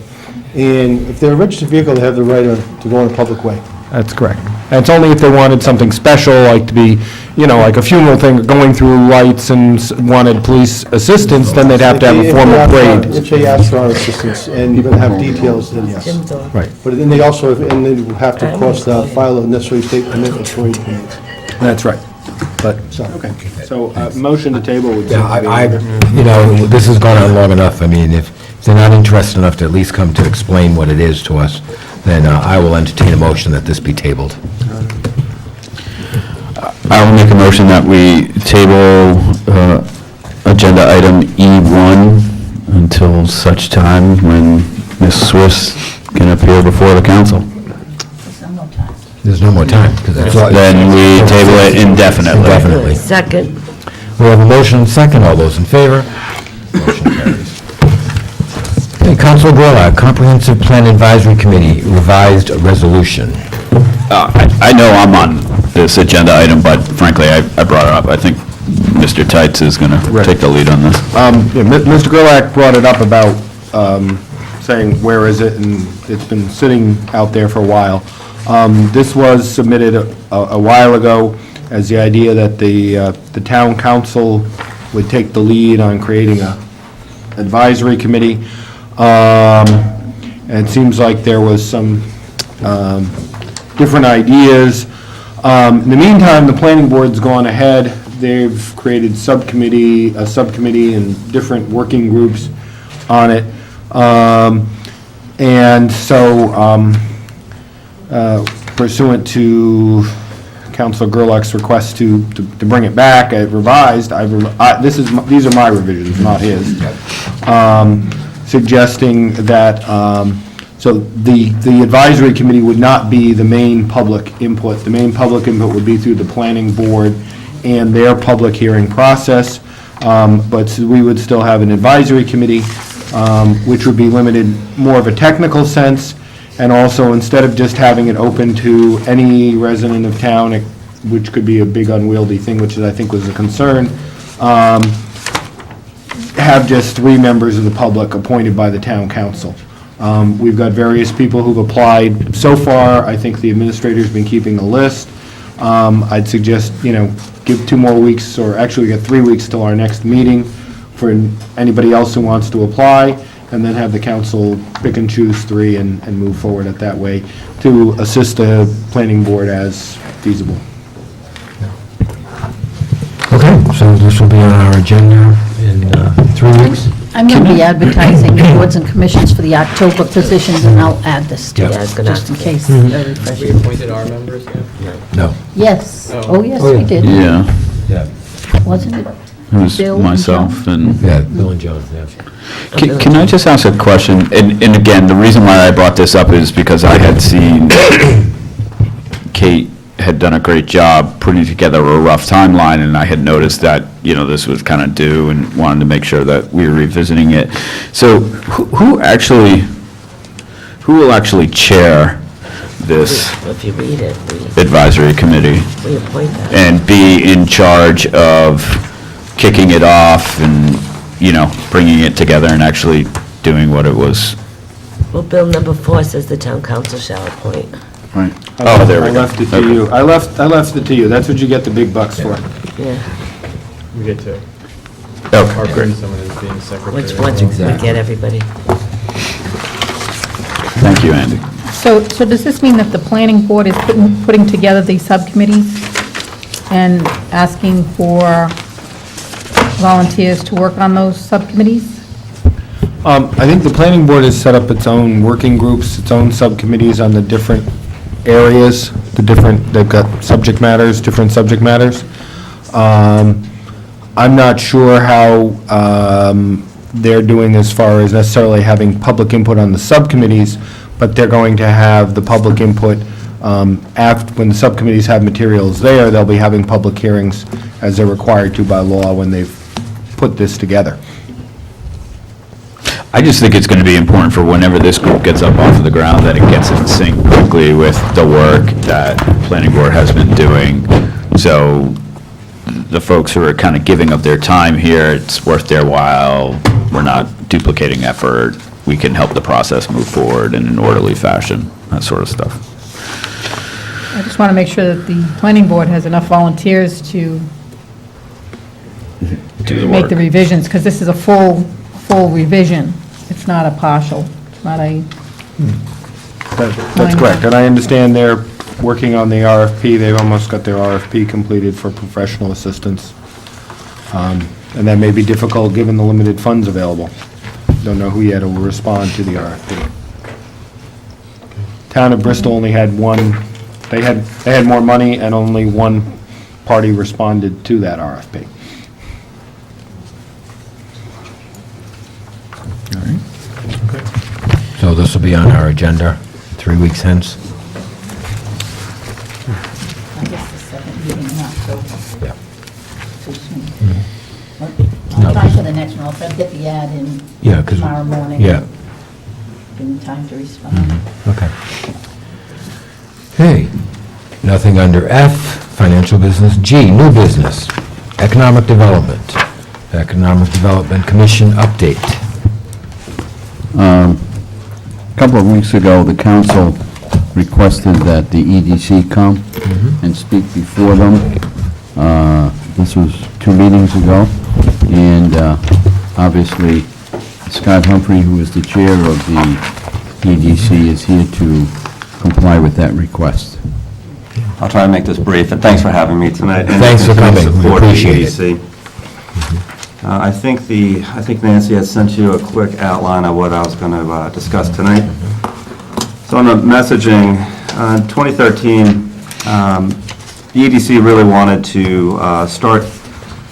And if they're a registered vehicle, they have the right to go on a public way. That's correct. And it's only if they wanted something special, like to be, like a funeral thing, going through lights and wanted police assistance, then they'd have to have a formal parade. If they ask for our assistance and you're gonna have details, then yes. Jim's on. Right. But then they also, and they have to, of course, file a necessary state permit or parade permit. That's right. But, So, okay, so, motion to table would. Yeah, this has gone on long enough. I mean, if they're not interested enough to at least come to explain what it is to us, then I will entertain a motion that this be tabled. I will make a motion that we table agenda item E1 until such time when Ms. Swiss can appear before the council. There's no more time. There's no more time. 'Cause it's all- Then we table it indefinitely. Indefinitely. Second. We have a motion and second. All those in favor? Motion carries. Okay, Council Gorlak, Comprehensive Plan Advisory Committee, revised resolution. I know I'm on this agenda item, but frankly, I brought it up. I think Mr. Tights is going to take the lead on this. Mr. Gerlach brought it up about, saying, where is it, and it's been sitting out there for a while. This was submitted a while ago as the idea that the town council would take the lead on creating a advisory committee. And it seems like there was some different ideas. In the meantime, the planning board's gone ahead. They've created a subcommittee and different working groups on it. And so pursuant to Councilor Gerlach's request to bring it back, revised, these are my revisions, not his, suggesting that, so the advisory committee would not be the main public input. The main public input would be through the planning board and their public hearing process, but we would still have an advisory committee, which would be limited more of a technical sense, and also instead of just having it open to any resident of town, which could be a big unwieldy thing, which I think was a concern, have just 3 members of the public appointed by the town council. We've got various people who've applied so far. I think the administrator's been keeping a list. I'd suggest, give 2 more weeks, or actually we got 3 weeks till our next meeting for anybody else who wants to apply, and then have the council pick and choose 3 and move forward at that way to assist the planning board as feasible. Okay, so this will be on our agenda in 3 weeks? I'm going to be advertising boards and commissions for the October positions, and I'll add this to Yeah, I was it, gonna just in ask. case. Mhm. they're refreshed. We appointed our members yet? No. Yes, Oh. oh, yes, Oh, yeah. we did. Yeah, Yeah. Wasn't it? it was Bill and myself John? and... Yeah, Bill and John, yeah. Can I just ask a question? And again, the reason why I brought this up is because I had seen Kate had done a great job putting together a rough timeline, and I had noticed that, this was kind of due and wanted to make sure that we were revisiting it. So who will actually chair this If you read it, we advisory committee appoint them. and be in charge of kicking it off and, bringing it together and actually doing what it was? Well, Bill number 4 says the town council shall appoint. Right. Oh, there we go. I left it to you. I left it to you. That's what you get the big bucks for. Yeah, We get to Okay, great. someone as being secretary. once we get everybody. Thank you, Andy. So does this mean that the planning board is putting together these subcommittees and asking for volunteers to work on those subcommittees? I think the planning board has set up its own working groups, its own subcommittees on the different areas, they've got different subject matters. I'm not sure how they're doing as far as necessarily having public input on the subcommittees, but they're going to have the public input when the subcommittees have materials there, they'll be having public hearings as they're required to by law when they've put this together. I just think it's going to be important for whenever this group gets up off of the ground, that it gets in sync quickly with the work that planning board has been doing. So the folks who are kind of giving up their time here, it's worth their while. We're not duplicating effort. We can help the process move forward in an orderly fashion, that sort of stuff. I just want to make sure that the planning board has enough volunteers to Do the make work. the revisions, because this is a full revision. It's not a partial, it's not a, That's correct, and I understand they're working on the RFP, they've almost got their RFP completed for professional assistance. And that may be difficult given the limited funds available. Don't know who yet will respond to the RFP. Town of Bristol only had one, they had more money and only one party responded to that RFP. So this will be on our agenda 3 weeks hence? I guess the second meeting in October. Yeah. Too soon. No, I'll try 'cause- for the next one, I'll try to get the ad in Yeah, 'cause- tomorrow morning. Yeah. Give them time to respond. Okay. Okay, nothing under F, financial business. G, new business, economic development. Economic Development Commission update. A couple of weeks ago, the council requested that the EDC come and speak before them. This was 2 meetings ago, and obviously Scott Humphrey, who is the chair of the EDC, is here to comply with that request. I'll try and make this brief, and thanks for having me tonight. and Thanks for coming. We support of the appreciate it. EDC. I think Nancy has sent you a quick outline of what I was going to discuss tonight. So on the messaging, in 2013, the EDC really wanted to start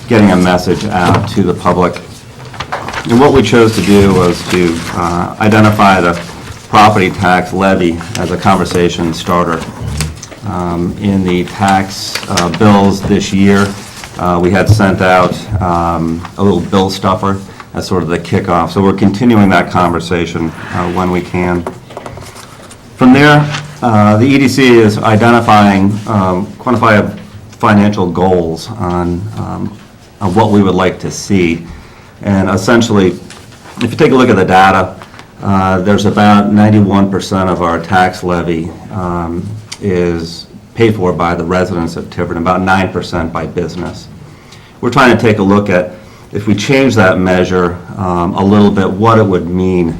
getting a message out to the public. And what we chose to do was to identify the property tax levy as a conversation starter. In the tax bills this year, we had sent out a little bill stuffer as sort of the kickoff. So we're continuing that conversation when we can. From there, the EDC is identifying quantifiable financial goals on what we would like to see. And essentially, if you take a look at the data, there's about 91% of our tax levy is paid for by the residents of Tiverton, about 9% by business. We're trying to take a look at, if we change that measure a little bit, what it would mean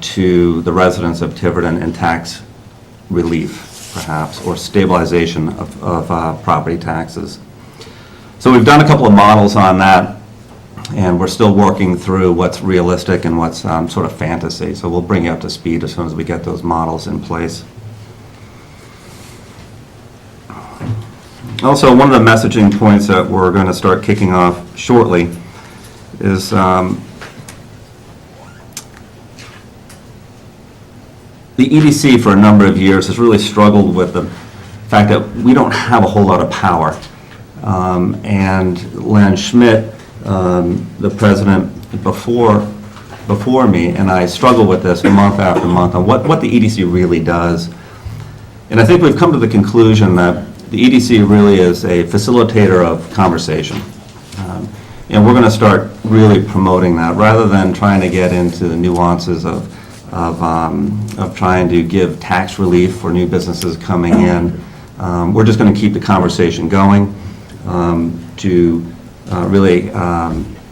to the residents of Tiverton in tax relief, perhaps, or stabilization of property taxes. So we've done a couple of models on that, and we're still working through what's realistic and what's sort of fantasy. So we'll bring you up to speed as soon as we get those models in place. Also, one of the messaging points that we're going to start kicking off shortly is the EDC for a number of years has really struggled with the fact that we don't have a whole lot of power. And Len Schmidt, the president before me, and I struggle with this month after month on what the EDC really does. And I think we've come to the conclusion that the EDC really is a facilitator of conversation. And we're going to start really promoting that rather than trying to get into the nuances of trying to give tax relief for new businesses coming in. We're just going to keep the conversation going to really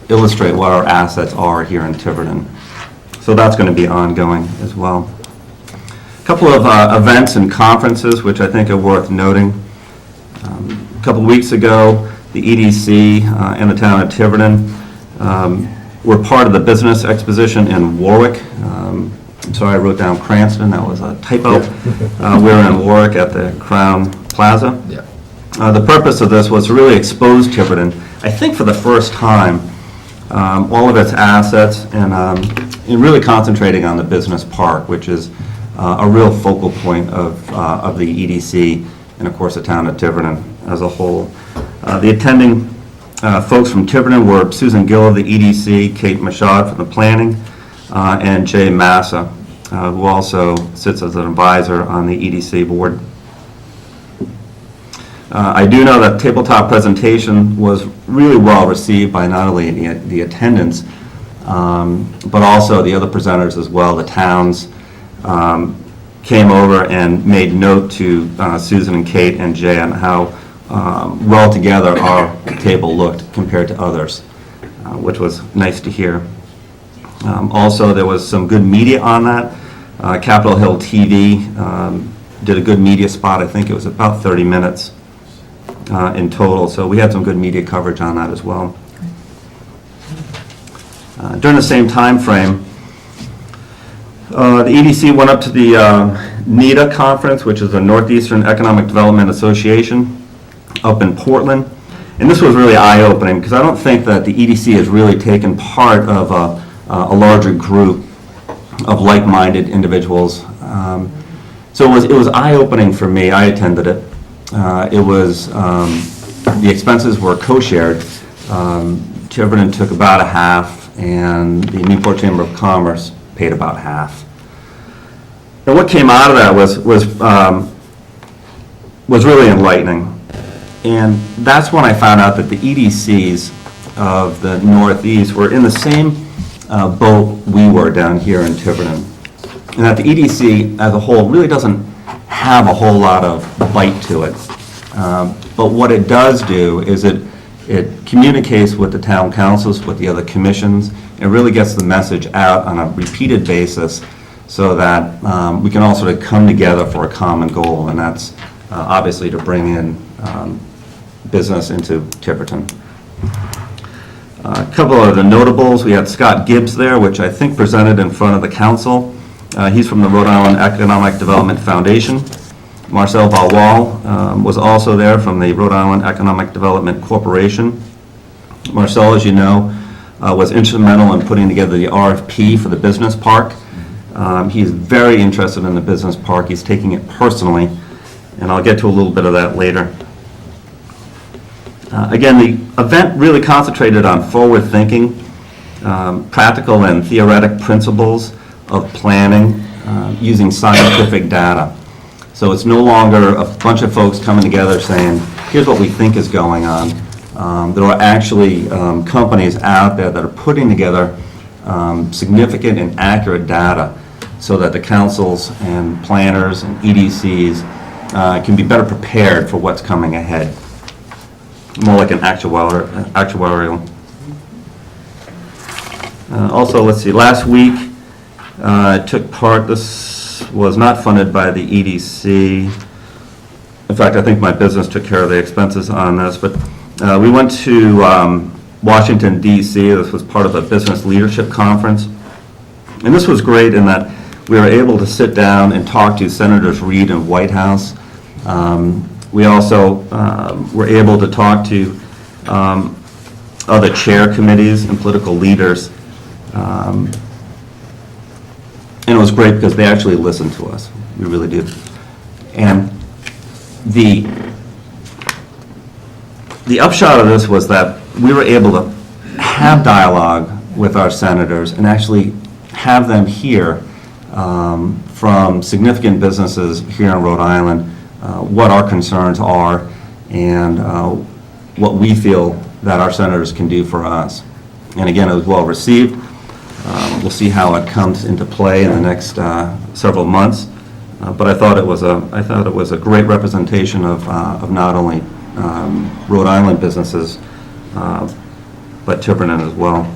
illustrate what our assets are here in Tiverton. So that's going to be ongoing as well. A couple of events and conferences which I think are worth noting. A couple of weeks ago, the EDC and the town of Tiverton were part of the business exposition in Warwick. I'm sorry, I wrote down Cranston, that was a typo. We were in Warwick at the Crown Plaza. Yeah. The purpose of this was to really expose Tiverton, I think for the first time, all of its assets and really concentrating on the business park, which is a real focal point of the EDC and of course the town of Tiverton as a whole. The attending folks from Tiverton were Susan Gill of the EDC, Kate Machad from the planning, and Jay Massa, who also sits as an advisor on the EDC board. I do know that tabletop presentation was really well received by not only the attendants, but also the other presenters as well. The towns came over and made note to Susan and Kate and Jay on how well together our table looked compared to others, which was nice to hear. Also, there was some good media on that. Capitol Hill TV did a good media spot. I think it was about 30 minutes in total, so we had some good media coverage on that as well. During the same time frame, the EDC went up to the NEDA conference, which is the Northeastern Economic Development Association, up in Portland. And this was really eye-opening because I don't think that the EDC has really taken part of a larger group of like-minded individuals. So it was eye-opening for me. I attended it. The expenses were co-shared. Tiverton took about a half, and the Newport Chamber of Commerce paid about half. And what came out of that was really enlightening. And that's when I found out that the EDCs of the Northeast were in the same boat we were down here in Tiverton. And that the EDC as a whole really doesn't have a whole lot of bite to it. But what it does do is it communicates with the town councils, with the other commissions, and really gets the message out on a repeated basis so that we can all sort of come together for a common goal, and that's obviously to bring in business into Tiverton. A couple of the notables, we had Scott Gibbs there, which I think presented in front of the council. He's from the Rhode Island Economic Development Foundation. Marcel Valwal was also there from the Rhode Island Economic Development Corporation. Marcel, as you know, was instrumental in putting together the RFP for the business park. He's very interested in the business park. He's taking it personally, and I'll get to a little bit of that later. Again, the event really concentrated on forward-thinking, practical and theoretic principles of planning using scientific data. So it's no longer a bunch of folks coming together saying, here's what we think is going on. There are actually companies out there that are putting together significant and accurate data so that the councils and planners and EDCs can be better prepared for what's coming ahead. More like an actuarial. Also, let's see, last week I took part, this was not funded by the EDC. In fact, I think my business took care of the expenses on this, but we went to Washington, D.C. This was part of a business leadership conference. And this was great in that we were able to sit down and talk to Senators Reid and Whitehouse. We also were able to talk to other chair committees and political leaders. And it was great because they actually listened to us. We really did. And the upshot of this was that we were able to have dialogue with our senators and actually have them hear from significant businesses here in Rhode Island what our concerns are and what we feel that our senators can do for us. And again, it was well received. We'll see how it comes into play in the next several months. But I thought it was a great representation of not only Rhode Island businesses, but Tiverton as well.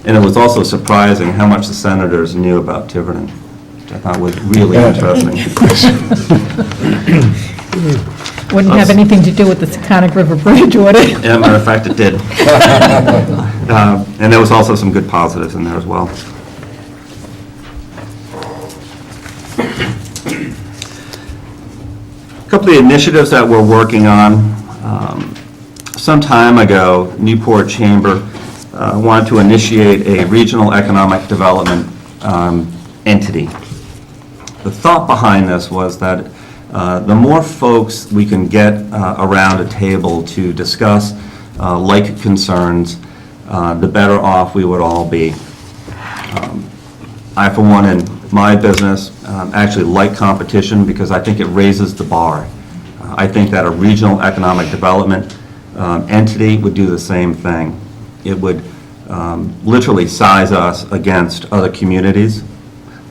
And it was also surprising how much the senators knew about Tiverton, which I thought was really interesting. Wouldn't have anything to do with the Seconic River Bridge, would it? As a matter of fact, it did. And there was also some good positives in there as well. A couple of the initiatives that we're working on. Some time ago, Newport Chamber wanted to initiate a regional economic development entity. The thought behind this was that the more folks we can get around a table to discuss like concerns, the better off we would all be. I, for one, in my business, actually like competition because I think it raises the bar. I think that a regional economic development entity would do the same thing. It would literally size us against other communities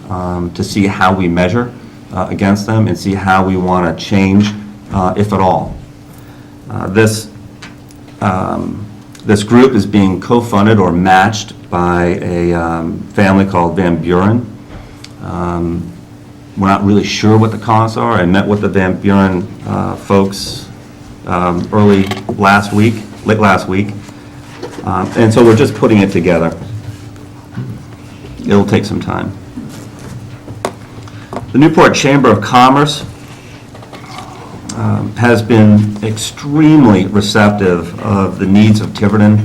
to see how we measure against them and see how we want to change, if at all. This group is being co-funded or matched by a family called Van Buren. We're not really sure what the costs are. I met with the Van Buren folks late last week. And so we're just putting it together. It'll take some time. The Newport Chamber of Commerce has been extremely receptive of the needs of Tiverton.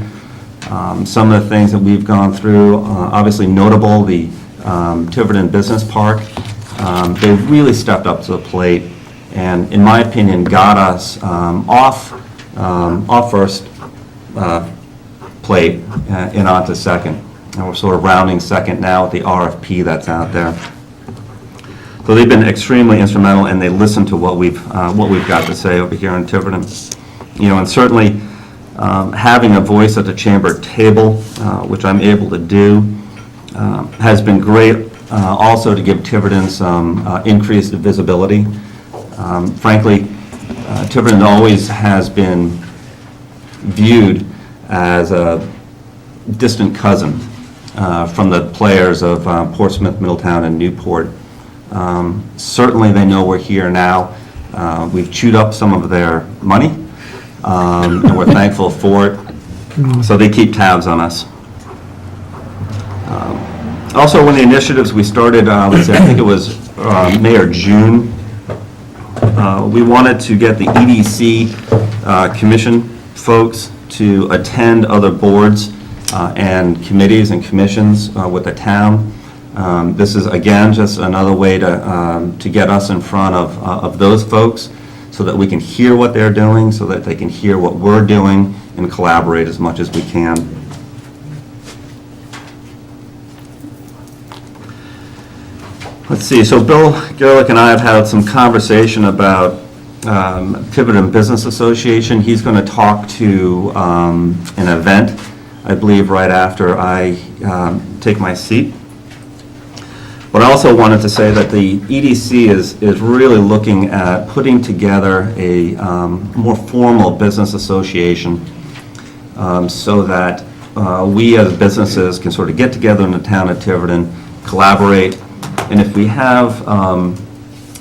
Some of the things that we've gone through, obviously notable, the Tiverton Business Park. They really stepped up to the plate and, in my opinion, got us off first plate and onto second. And we're sort of rounding second now with the RFP that's out there. So they've been extremely instrumental, and they listen to what we've got to say over here in Tiverton. You know, and certainly having a voice at the chamber table, which I'm able to do, has been great. Also to give Tiverton some increased visibility. Frankly, Tiverton always has been viewed as a distant cousin from the players of Portsmouth, Middletown, and Newport. Certainly they know we're here now. We've chewed up some of their money, and we're thankful for it. So they keep tabs on us. Also, one of the initiatives we started, let's see, I think it was May or June, we wanted to get the EDC commission folks to attend other boards and committees and commissions with the town. This is, again, just another way to get us in front of those folks so that we can hear what they're doing, so that they can hear what we're doing and collaborate as much as we can. Let's see, so Bill Gerlich and I have had some conversation about Tiverton Business Association. He's going to talk to an event, I believe, right after I take my seat. But I also wanted to say that the EDC is really looking at putting together a more formal business association so that we as businesses can sort of get together in the town of Tiverton, collaborate, and if we have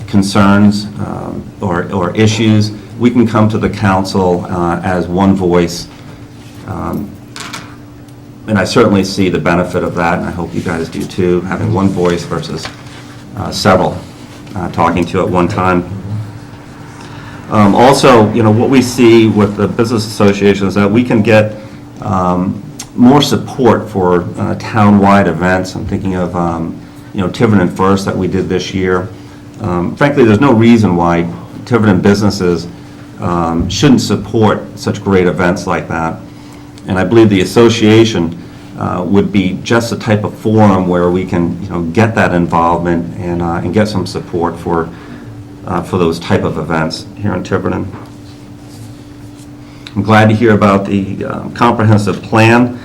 concerns or issues, we can come to the council as one voice. And I certainly see the benefit of that, and I hope you guys do too, having one voice versus several talking to at one time. Also, you know, what we see with the business association is that we can get more support for town-wide events. I'm thinking of you know, Tiverton First that we did this year. Frankly, there's no reason why Tiverton businesses shouldn't support such great events like that. And I believe the association would be just the type of forum where we can, you know, get that involvement and get some support for those type of events here in Tiverton. I'm glad to hear about the comprehensive plan.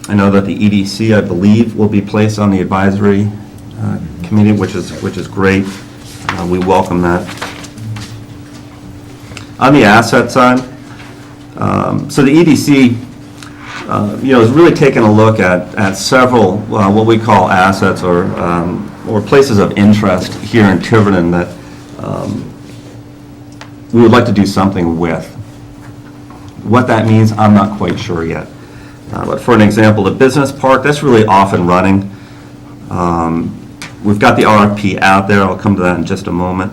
I know that the EDC, I believe, will be placed on the advisory committee, which is great. We welcome that. On the asset side, so the EDC, you know, is really taking a look at several what we call assets or places of interest here in Tiverton that we would like to do something with. What that means, I'm not quite sure yet. But for an example, the business park, that's really off and running. We've got the RFP out there. I'll come to that in just a moment.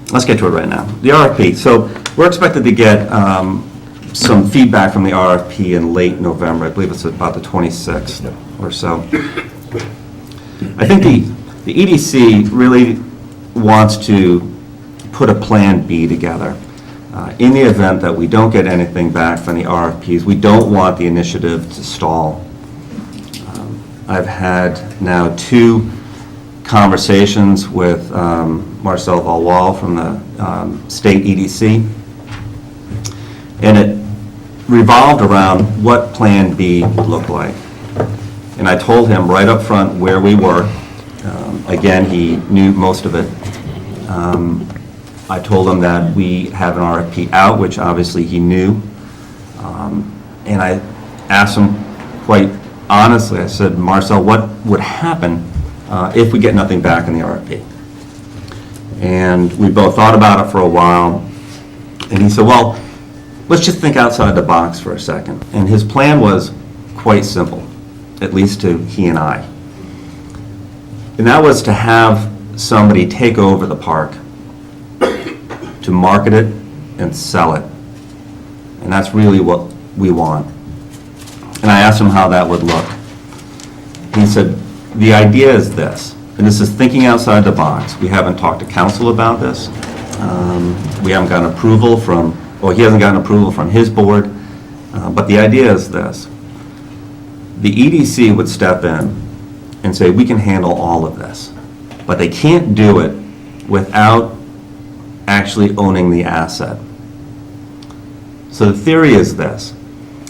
Let's get to it right now. The RFP. So we're expected to get some feedback from the RFP in late November. I believe it's about the 26th or so. I think the EDC really wants to put a plan B together. In the event that we don't get anything back from the RFPs, we don't want the initiative to stall. I've had now 2 conversations with Marcel Valwal from the state EDC, and it revolved around what Plan B would look like. And I told him right up front where we were. Again, he knew most of it. I told him that we have an RFP out, which obviously he knew. And I asked him quite honestly, I said, Marcel, what would happen if we get nothing back in the RFP? And we both thought about it for a while. And he said, well, let's just think outside the box for a second. And his plan was quite simple, at least to he and I. And that was to have somebody take over the park, to market it and sell it. And that's really what we want. And I asked him how that would look. He said, the idea is this, and this is thinking outside the box. We haven't talked to council about this. We haven't gotten approval from, or he hasn't gotten approval from his board. But the idea is this. The EDC would step in and say, we can handle all of this. But they can't do it without actually owning the asset. So the theory is this.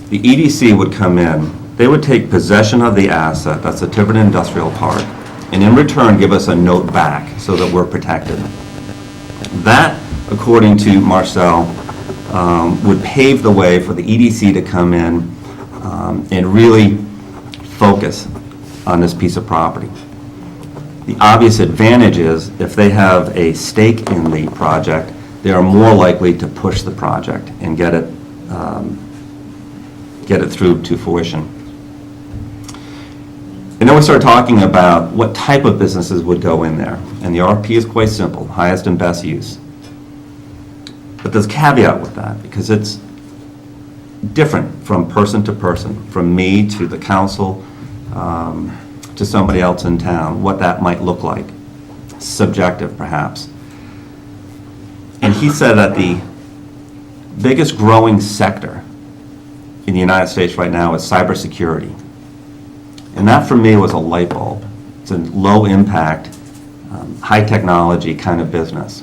The EDC would come in, they would take possession of the asset, that's the Tiverton Industrial Park, and in return give us a note back so that we're protected. That, according to Marcel, would pave the way for the EDC to come in and really focus on this piece of property. The obvious advantage is if they have a stake in the project, they are more likely to push the project and get it through to fruition. And then we started talking about what type of businesses would go in there. And the RFP is quite simple, highest and best use. But there's a caveat with that, because it's different from person to person, from me to the council, to somebody else in town, what that might look like. Subjective, perhaps. And he said that the biggest growing sector in the United States right now is cybersecurity. And that, for me, was a light bulb. It's a low-impact, high-technology kind of business.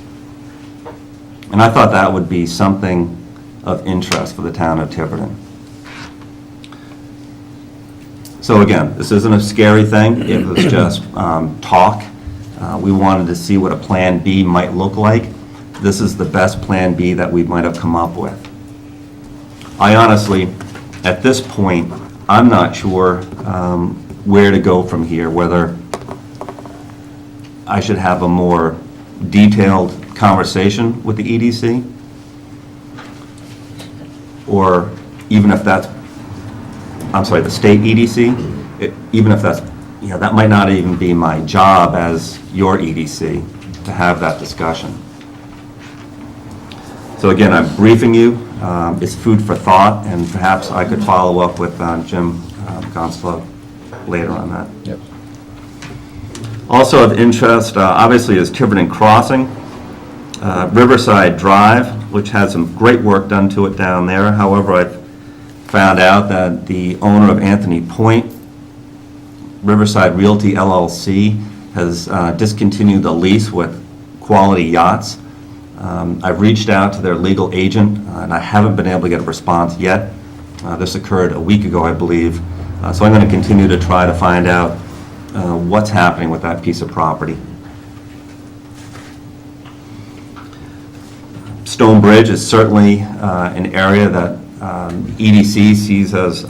And I thought that would be something of interest for the town of Tiverton. So again, this isn't a scary thing. It was just talk. We wanted to see what a Plan B might look like. This is the best Plan B that we might have come up with. I honestly, at this point, I'm not sure where to go from here, whether I should have a more detailed conversation with the EDC, or even if that's, I'm sorry, the state EDC, even if that's, you know, that might not even be my job as your EDC to have that discussion. So again, I'm briefing you. It's food for thought, and perhaps I could follow up with Jim Gonsalvo later on that. Yep. Also of interest, obviously, is Tiverton Crossing. Riverside Drive, which has some great work done to it down there. However, I've found out that the owner of Anthony Point, Riverside Realty LLC, has discontinued the lease with Quality Yachts. I've reached out to their legal agent, and I haven't been able to get a response yet. This occurred a week ago, I believe. So I'm going to continue to try to find out what's happening with that piece of property. Stone Bridge is certainly an area that EDC sees as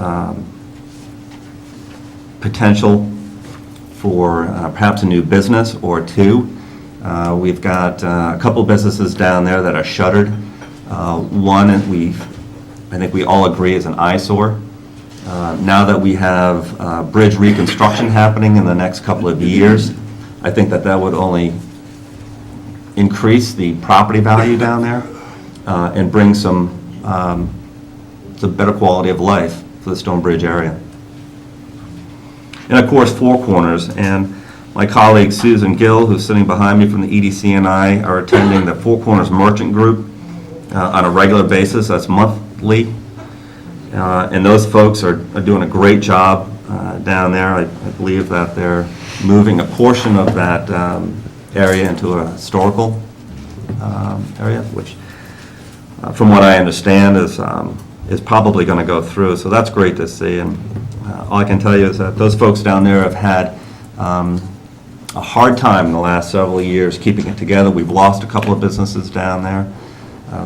potential for perhaps a new business or two. We've got a couple businesses down there that are shuttered. One, I think we all agree, is an eyesore. Now that we have bridge reconstruction happening in the next couple of years, I think that that would only increase the property value down there and bring some better quality of life for the Stonebridge area. And of course, Four Corners, and my colleague Susan Gill, who's sitting behind me from the EDC, and I are attending the Four Corners Merchant Group on a regular basis. That's monthly. And those folks are doing a great job down there. I believe that they're moving a portion of that area into a historical area, which, from what I understand, is probably going to go through. So that's great to see. And all I can tell you is that those folks down there have had a hard time in the last several years keeping it together. We've lost a couple of businesses down there.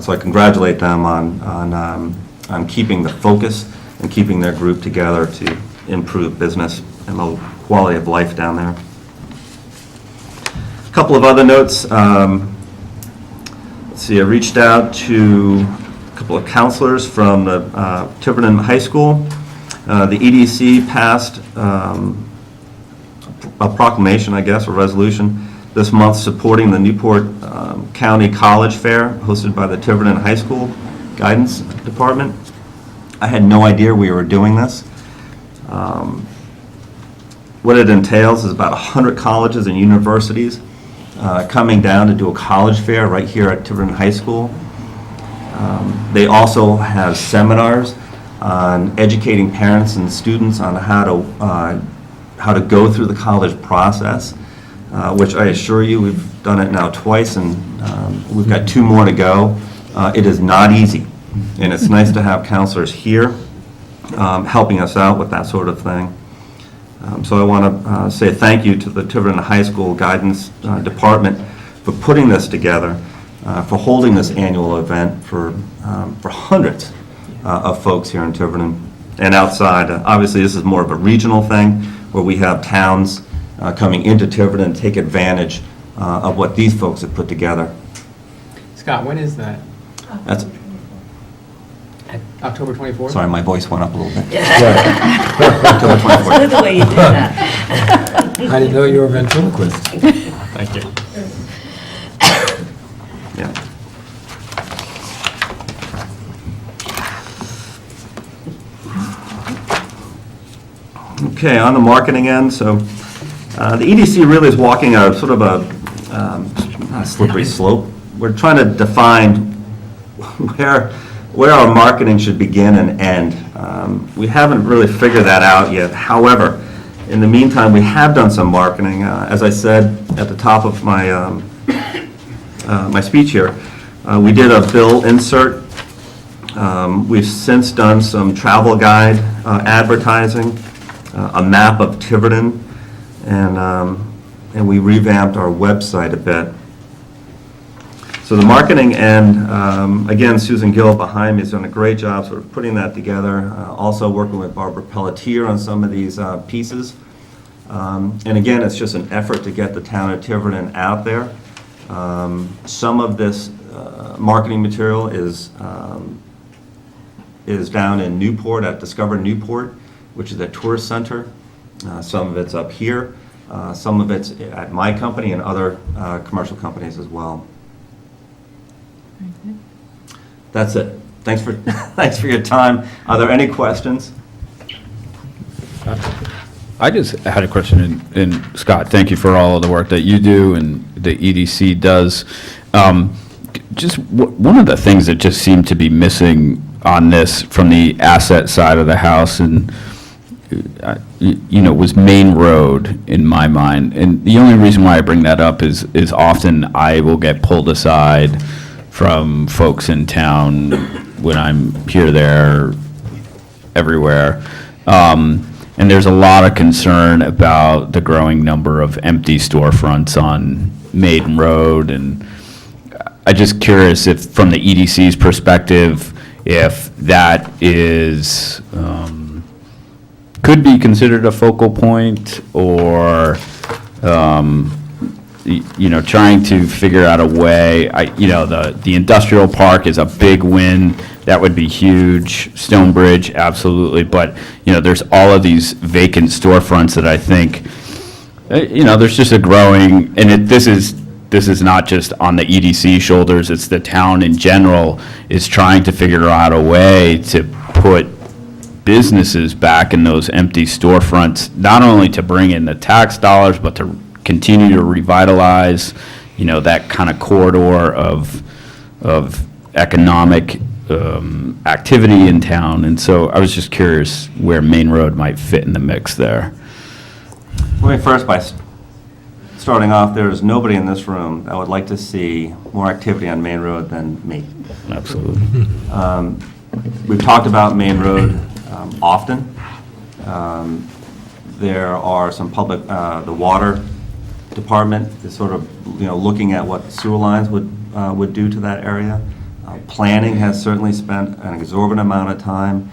So I congratulate them on keeping the focus and keeping their group together to improve business and the quality of life down there. A couple of other notes. Let's see, I reached out to a couple of counselors from the Tiverton High School. The EDC passed a proclamation, I guess, a resolution this month supporting the Newport County College Fair hosted by the Tiverton High School Guidance Department. I had no idea we were doing this. What it entails is about 100 colleges and universities coming down to do a college fair right here at Tiverton High School. They also have seminars on educating parents and students on how to go through the college process, which I assure you we've done it now twice, and we've got 2 more to go. It is not easy, and it's nice to have counselors here helping us out with that sort of thing. So I want to say thank you to the Tiverton High School Guidance Department for putting this together, for holding this annual event for hundreds of folks here in Tiverton and outside. Obviously, this is more of a regional thing where we have towns coming into Tiverton, take advantage of what these folks have put together. Scott, when is that? That's, October 24th? sorry, my voice went up a little bit. I love the way you did that. I didn't know you were a ventriloquist. Thank you. Yeah. Okay, on the marketing end, so the EDC really is walking a sort of a slippery slope. We're trying to define where our marketing should begin and end. We haven't really figured that out yet. However, in the meantime, we have done some marketing. As I said at the top of my my speech here, we did a bill insert. We've since done some travel guide advertising, a map of Tiverton, and we revamped our website a bit. So the marketing end, again, Susan Gill behind me has done a great job sort of putting that together, also working with Barbara Pelletier on some of these pieces. And again, it's just an effort to get the town of Tiverton out there. Some of this marketing material is down in Newport at Discover Newport, which is a tourist center. Some of it's up here. Some of it's at my company and other commercial companies as well. That's it. Thanks for thanks for your time. Are there any questions? I just had a question, and Scott, thank you for all of the work that you do and the EDC does. Just one of the things that just seemed to be missing on this from the asset side of the house, and was Main Road in my mind. And the only reason why I bring that up is often I will get pulled aside from folks in town when I'm here, there, everywhere. And there's a lot of concern about the growing number of empty storefronts on Maiden Road. And I'm just curious if, from the EDC's perspective, if that is, could be considered a focal point, or, trying to figure out a way. The industrial park is a big win. That would be huge. Stonebridge, absolutely. But, there's all of these vacant storefronts that I think, there's just a growing, and this is not just on the EDC shoulders, it's the town in general is trying to figure out a way to put businesses back in those empty storefronts, not only to bring in the tax dollars, but to continue to revitalize, that kind of corridor of economic activity in town. And so I was just curious where Main Road might fit in the mix there. Let me first, by starting off, there is nobody in this room that would like to see more activity on Main Road than me. Absolutely. We've talked about Main Road often. There are some public, the water department is sort of, looking at what sewer lines would do to that area. Planning has certainly spent an exorbitant amount of time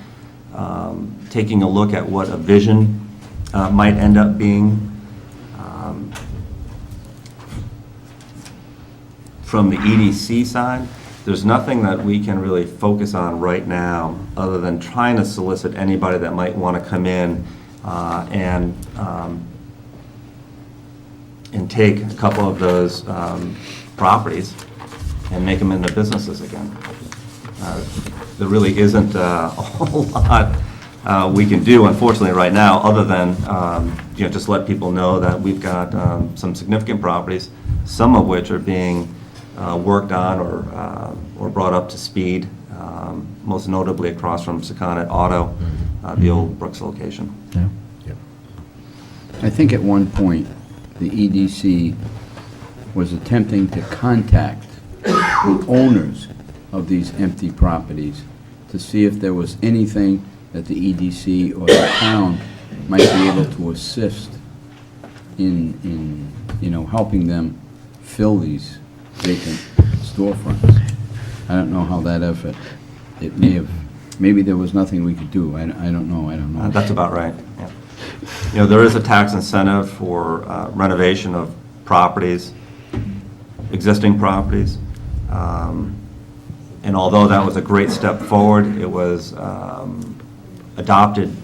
taking a look at what a vision might end up being. From the EDC side, there's nothing that we can really focus on right now other than trying to solicit anybody that might want to come in and take a couple of those properties and make them into businesses again. There really isn't a whole lot we can do, unfortunately, right now, other than just let people know that we've got some significant properties, some of which are being worked on or brought up to speed, most notably across from Secana Auto, the old Brooks location. Yeah. I think at one point, the EDC was attempting to contact the owners of these empty properties to see if there was anything that the EDC or the town might be able to assist in helping them fill these vacant storefronts. I don't know how that effort, maybe there was nothing we could do. I don't know. That's about right, yeah. there is a tax incentive for renovation of properties, existing properties. And although that was a great step forward, it was adopted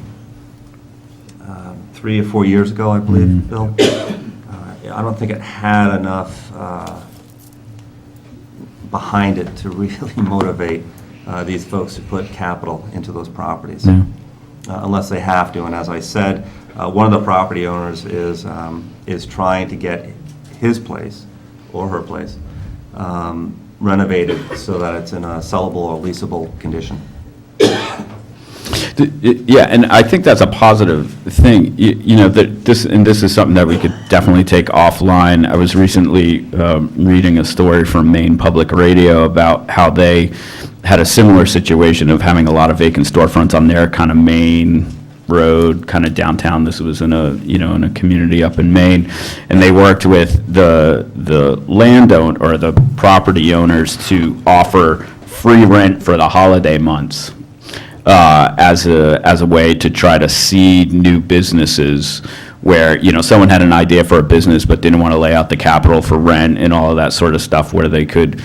3 or 4 years ago, I believe, Bill. I don't think it had enough behind it to really motivate these folks to put capital into those properties, unless they have to. And as I said, one of the property owners is trying to get his place or her place renovated so that it's in a sellable or leasable condition. Yeah, and I think that's a positive thing, that this is something that we could definitely take offline. I was recently reading a story from Maine Public Radio about how they had a similar situation of having a lot of vacant storefronts on their kind of main road, kind of downtown. This was in a community up in Maine, and they worked with the landowner or the property owners to offer free rent for the holiday months. As a way to try to seed new businesses where, someone had an idea for a business but didn't want to lay out the capital for rent and all of that sort of stuff, where they could,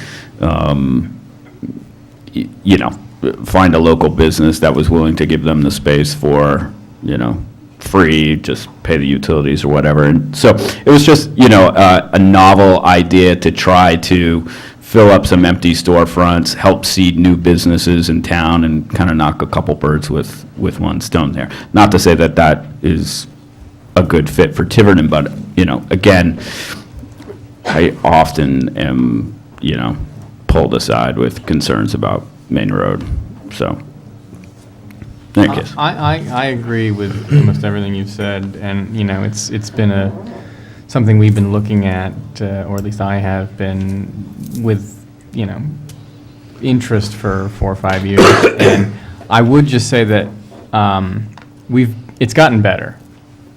find a local business that was willing to give them the space for, free, just pay the utilities or whatever. And so it was just, a novel idea to try to fill up some empty storefronts, help seed new businesses in town, and kind of knock a couple birds with one stone there. Not to say that that is a good fit for Tiverton, but, again, I often am, pulled aside with concerns about Main Road, so. Thank you. I agree with almost everything you've said, and, it's been something we've been looking at, or at least I have been, with, interest for 4 or 5 years. And I would just say that it's gotten better.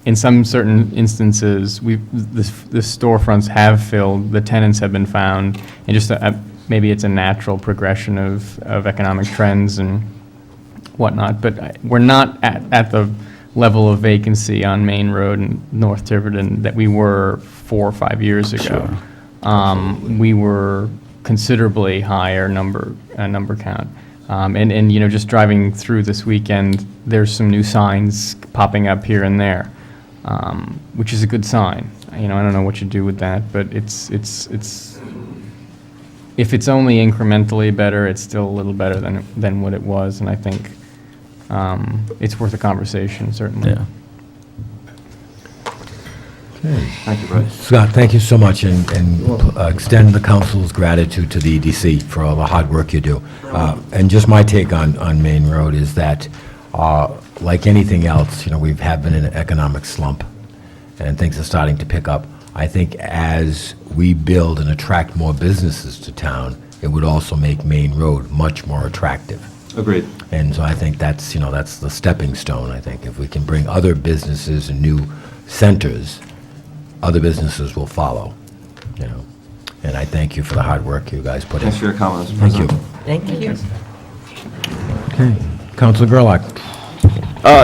In some certain instances, the storefronts have filled, the tenants have been found, and just maybe it's a natural progression of economic trends and whatnot, but we're not at the level of vacancy on Main Road in North Tiverton that we were 4 or 5 years ago. Sure. We were considerably higher number count. And just driving through this weekend, there's some new signs popping up here and there, which is a good sign. I don't know what you do with that, but it's if it's only incrementally better, it's still a little better than what it was, and I think it's worth a conversation, certainly. Yeah. Thank you, Brett. Scott, thank you so much, and extend the council's gratitude to the EDC for all the hard work you do. And just my take on Main Road is that, like anything else, we have been in an economic slump, and things are starting to pick up. I think as we build and attract more businesses to town, it would also make Main Road much more attractive. Agreed. And so I think that's the stepping stone. I think if we can bring other businesses and new centers, other businesses will follow, And I thank you for the hard work you guys put in. Thanks for your comments, Thank you. President. Thank you. Okay. Councilor Gerlach.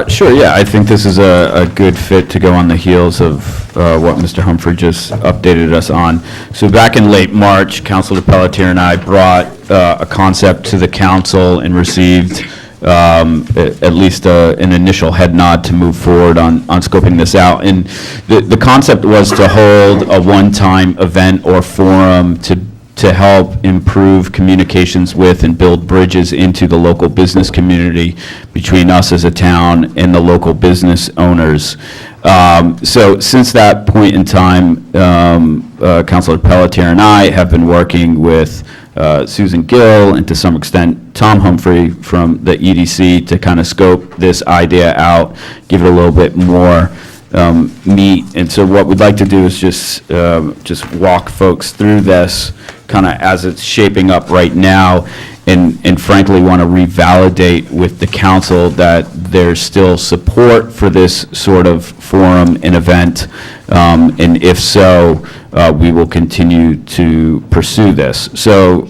Sure, yeah, I think this is a good fit to go on the heels of what Mr. Humphrey just updated us on. So back in late March, Councilor Pelletier and I brought a concept to the council and received at least an initial head nod to move forward on scoping this out. And the concept was to hold a one-time event or forum to help improve communications with and build bridges into the local business community between us as a town and the local business owners. So since that point in time, Councilor Pelletier and I have been working with Susan Gill and to some extent Tom Humphrey from the EDC to kind of scope this idea out, give it a little bit more meat. And so what we'd like to do is just walk folks through this kind of as it's shaping up right now, and frankly want to revalidate with the council that there's still support for this sort of forum and event, and if so, we will continue to pursue this. So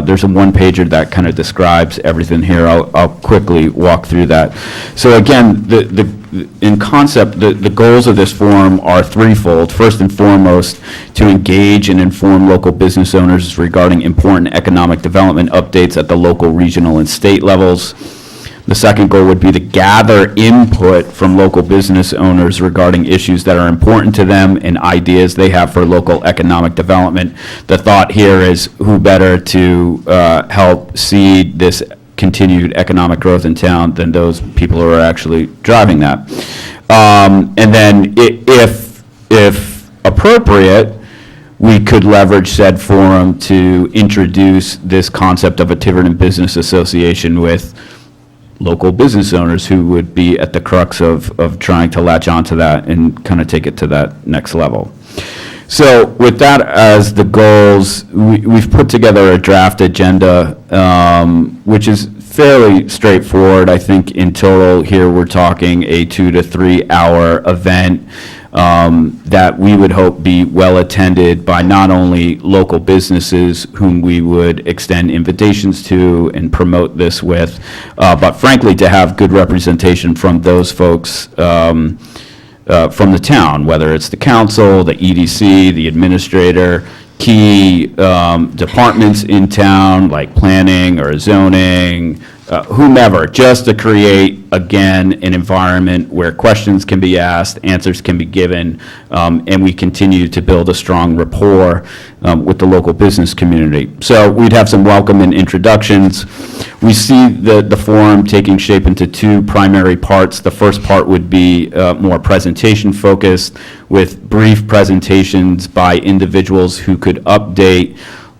there's a one-pager that kind of describes everything here. I'll quickly walk through that. So again, the in concept, the goals of this forum are threefold. First and foremost, to engage and inform local business owners regarding important economic development updates at the local, regional, and state levels. The second goal would be to gather input from local business owners regarding issues that are important to them and ideas they have for local economic development. The thought here is who better to help seed this continued economic growth in town than those people who are actually driving that. And then if appropriate, we could leverage said forum to introduce this concept of a Tiverton Business Association with local business owners who would be at the crux of trying to latch onto that and kind of take it to that next level. So with that as the goals, we've put together a draft agenda, which is fairly straightforward. I think in total here, we're talking a 2 to 3 hour event that we would hope be well attended by not only local businesses whom we would extend invitations to and promote this with, but frankly, to have good representation from those folks from the town, whether it's the council, the EDC, the administrator, key departments in town like planning or zoning, whomever, just to create, again, an environment where questions can be asked, answers can be given, and we continue to build a strong rapport with the local business community. So we'd have some welcome and introductions. We see the forum taking shape into two primary parts. The first part would be more presentation focused, with brief presentations by individuals who could update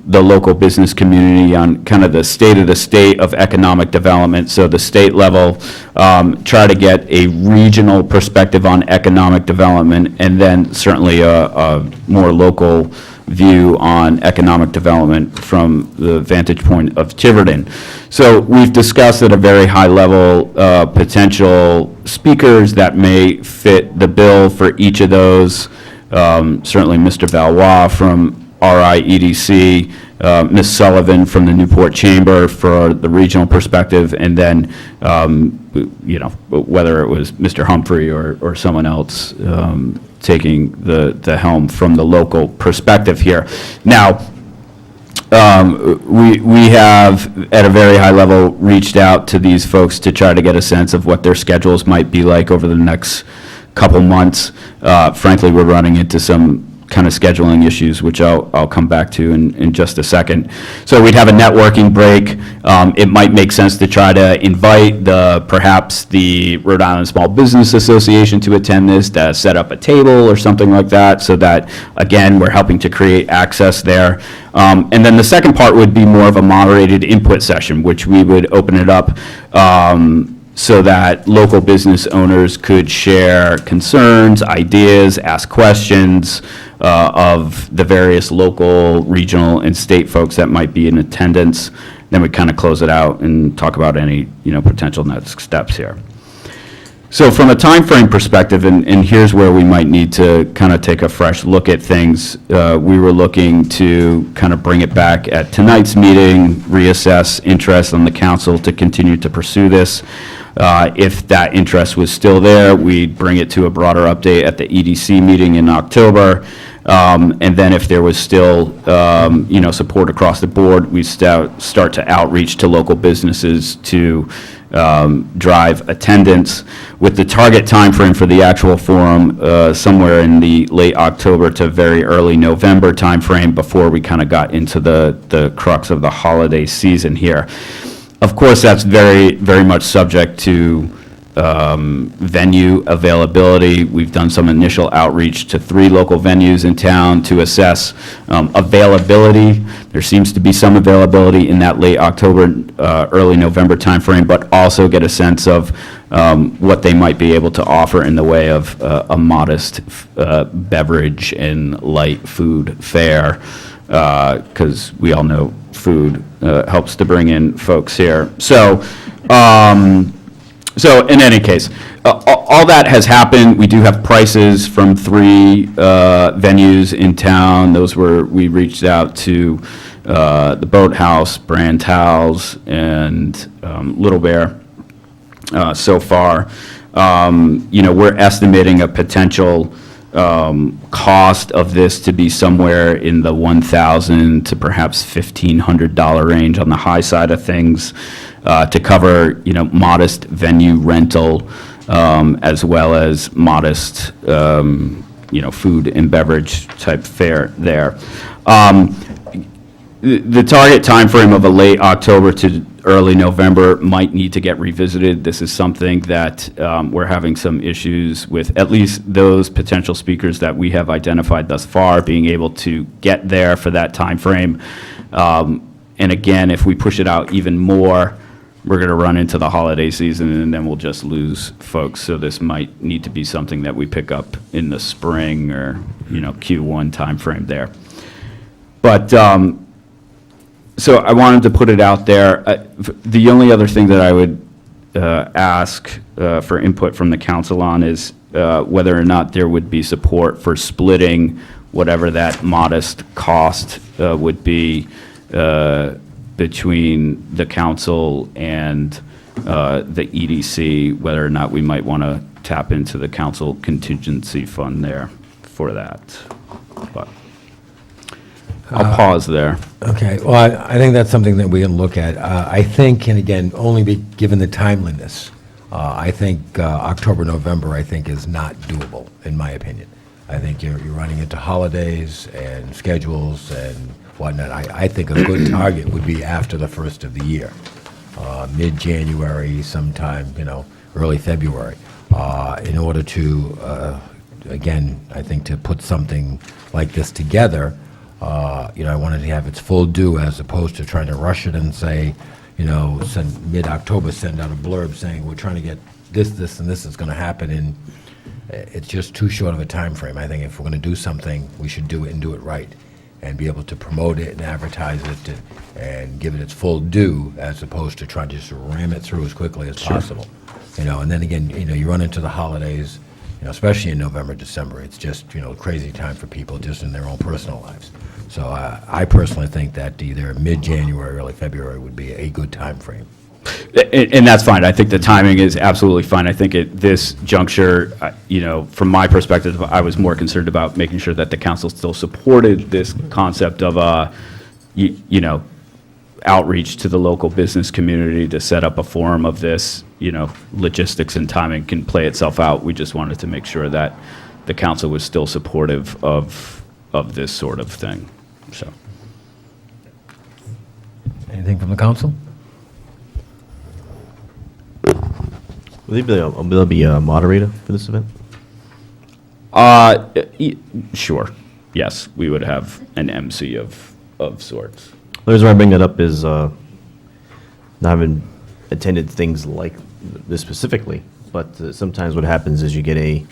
the local business community on kind of the state of economic development. So the state level, try to get a regional perspective on economic development, and then certainly a more local view on economic development from the vantage point of Tiverton. So we've discussed at a very high level potential speakers that may fit the bill for each of those. Certainly Mr. Valois from RIEDC, Ms. Sullivan from the Newport Chamber for the regional perspective, and then, whether it was Mr. Humphrey or someone else taking the helm from the local perspective here. Now, we have, at a very high level, reached out to these folks to try to get a sense of what their schedules might be like over the next couple months. Frankly, we're running into some kind of scheduling issues, which I'll come back to in just a second. So we'd have a networking break. It might make sense to try to invite perhaps the Rhode Island Small Business Association to attend this, to set up a table or something like that, so that, again, we're helping to create access there. And then the second part would be more of a moderated input session, which we would open it up so that local business owners could share concerns, ideas, ask questions of the various local, regional, and state folks that might be in attendance. Then we kind of close it out and talk about any, potential next steps here. So from a time frame perspective, and here's where we might need to kind of take a fresh look at things, we were looking to kind of bring it back at tonight's meeting, reassess interest on the council to continue to pursue this. If that interest was still there, we'd bring it to a broader update at the EDC meeting in October. And then if there was still, support across the board, we start to outreach to local businesses to drive attendance, with the target timeframe for the actual forum somewhere in the late October to very early November timeframe, before we kind of got into the crux of the holiday season here. Of course, that's very, very much subject to venue availability. We've done some initial outreach to 3 local venues in town to assess availability. There seems to be some availability in that late October, early November timeframe, but also get a sense of what they might be able to offer in the way of a modest beverage and light food fare, because we all know food helps to bring in folks here. So in any case, all that has happened. We do have prices from 3 venues in town. We reached out to the Boathouse, Brand Towels, and Little Bear so far. We're estimating a potential cost of this to be somewhere in the $1,000 to perhaps $1,500 range on the high side of things, to cover, modest venue rental, as well as modest, food and beverage type fare there. The target timeframe of a late October to early November might need to get revisited. This is something that we're having some issues with, at least those potential speakers that we have identified thus far, being able to get there for that timeframe. And again, if we push it out even more, we're going to run into the holiday season, and then we'll just lose folks. So this might need to be something that we pick up in the spring or, Q1 timeframe there. But so I wanted to put it out there. The only other thing that I would ask for input from the council on is whether or not there would be support for splitting whatever that modest cost would be between the council and the EDC, whether or not we might want to tap into the council contingency fund there for that. But I'll pause there. Okay, well, I think that's something that we can look at. I think, and again, only given the timeliness, I think October, November, I think is not doable, in my opinion. I think you're running into holidays and schedules and whatnot. I think a good target would be after the first of the year, mid-January, sometime, early February, in order to, again, I think to put something like this together. I wanted to have its full due as opposed to trying to rush it and say, send mid-October, send out a blurb saying we're trying to get this, and this is going to happen. And it's just too short of a time frame. I think if we're going to do something, we should do it and do it right and be able to promote it and advertise it and give it its full due as opposed to trying to just ram it through as quickly as possible. And then again, you run into the holidays, especially in November, December. It's just, crazy time for people just in their own personal lives. So I personally think that either mid-January, early February would be a good time frame. And that's fine. I think the timing is absolutely fine. I think at this juncture, from my perspective, I was more concerned about making sure that the council still supported this concept of, outreach to the local business community to set up a forum of this. Logistics and timing can play itself out. We just wanted to make sure that the council was still supportive of this sort of thing. So, Anything from the council? Will there be a moderator for this event? Sure. Yes, we would have an MC of sorts. The reason why I bring that up is not having attended things like this specifically, but sometimes what happens is you get a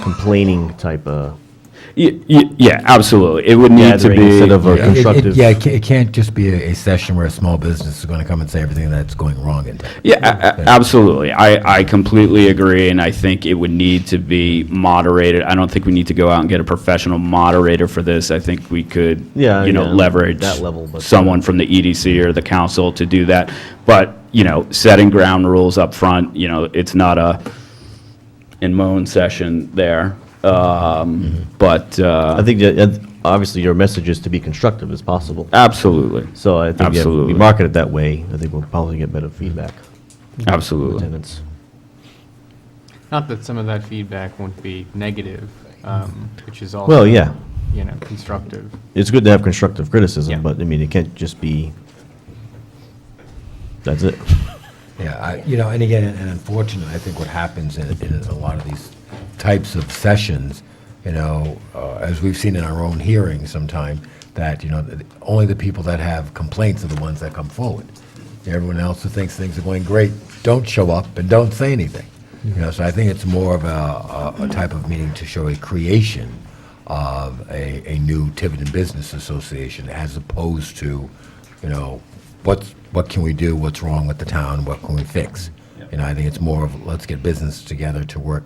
complaining type of Yeah, absolutely. It would need to gathering be. instead of a constructive. It can't just be a session where a small business is going to come and say everything that's going wrong in town. Absolutely. I completely agree, and I think it would need to be moderated. I don't think we need to go out and get a professional moderator for this. I think we could, leverage that level, but someone from the EDC or the council to do that. But, setting ground rules up front, it's not a in Moan session there. But I think that obviously your message is to be constructive as possible. Absolutely. So I think if Absolutely. we market it that way, I think we'll probably get better feedback. Absolutely. From tenants. Not that some of that feedback won't be negative, which is also. Well, yeah. Constructive. It's good to have constructive criticism, Yeah. but I mean, it can't just be, that's it. Yeah, and again, and unfortunately, I think what happens in a lot of these types of sessions, as we've seen in our own hearings sometime, that, only the people that have complaints are the ones that come forward. Everyone else who thinks things are going great don't show up and don't say anything. So I think it's more of a type of meeting to show a creation of a new Tiverton Business Association as opposed to, what can we do, what's wrong with the town, what can we fix? I think it's more of let's get business together to work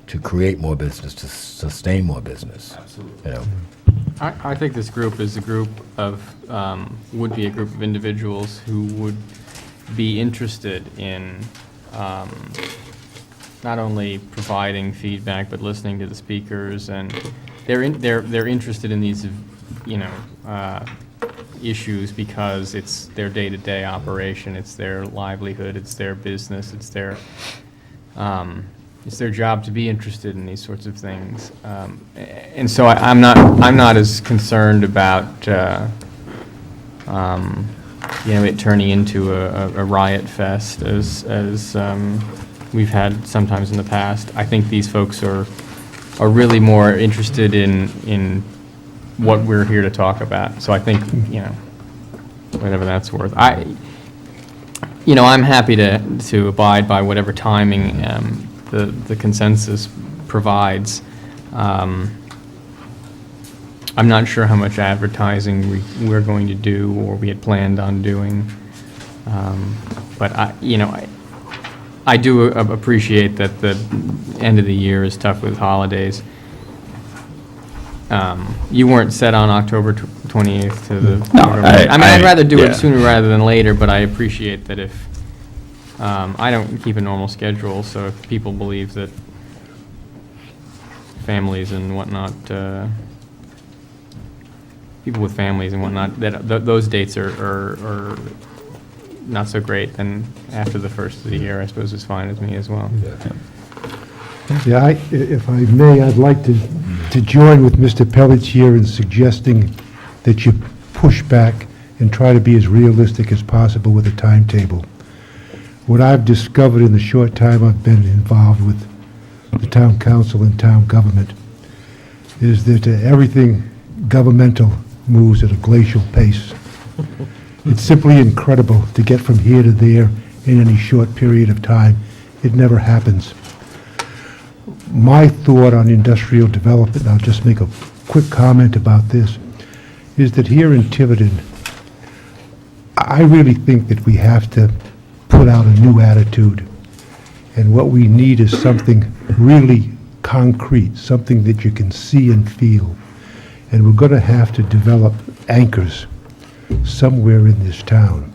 to create more business, to sustain more business. Absolutely. I think this group is a group of, would be a group of individuals who would be interested in not only providing feedback, but listening to the speakers, and they're interested in these, issues because it's their day-to-day operation, it's their livelihood, it's their business, it's their job to be interested in these sorts of things. And so I'm not as concerned about, it turning into a riot fest as we've had sometimes in the past. I think these folks are really more interested in what we're here to talk about. So I think, whatever that's worth. I'm happy to abide by whatever timing the consensus provides. I'm not sure how much advertising we're going to do or we had planned on doing. But I do appreciate that the end of the year is tough with holidays. You weren't set on October 28th to the... No, I'd rather do yeah. it sooner rather than later, but I appreciate that if... I don't keep a normal schedule, so if people believe that families and whatnot, people with families and whatnot, that those dates are not so great, then after the first of the year, I suppose is fine with me as well. Yeah, if I may, I'd like to join with Mr. Pelletier in suggesting that you push back and try to be as realistic as possible with a timetable. What I've discovered in the short time I've been involved with the town council and town government is that everything governmental moves at a glacial pace. It's simply incredible to get from here to there in any short period of time. It never happens. My thought on industrial development, and I'll just make a quick comment about this, is that here in Tiverton, I really think that we have to put out a new attitude. And what we need is something really concrete, something that you can see and feel. And we're going to have to develop anchors somewhere in this town.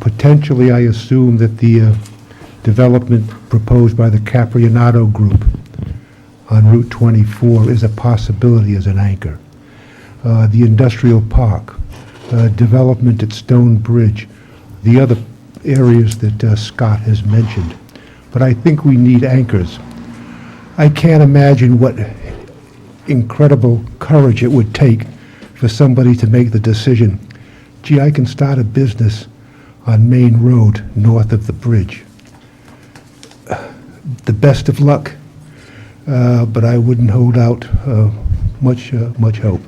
Potentially, I assume that the development proposed by the Caprianato Group on Route 24 is a possibility as an anchor. The industrial park, development at Stone Bridge, the other areas that Scott has mentioned. But I think we need anchors. I can't imagine what incredible courage it would take for somebody to make the decision, gee, I can start a business on Main Road north of the bridge. The best of luck, but I wouldn't hold out much hope.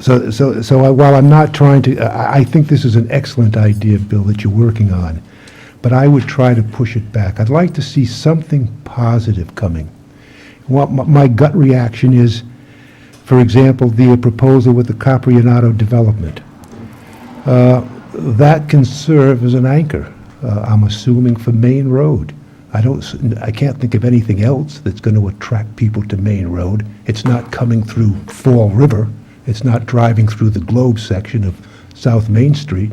So while I'm not trying to, I think this is an excellent idea, Bill, that you're working on, but I would try to push it back. I'd like to see something positive coming. What my gut reaction is, for example, the proposal with the Caprianato development. That can serve as an anchor, I'm assuming, for Main Road. I can't think of anything else that's going to attract people to Main Road. It's not coming through Fall River. It's not driving through the Globe section of South Main Street.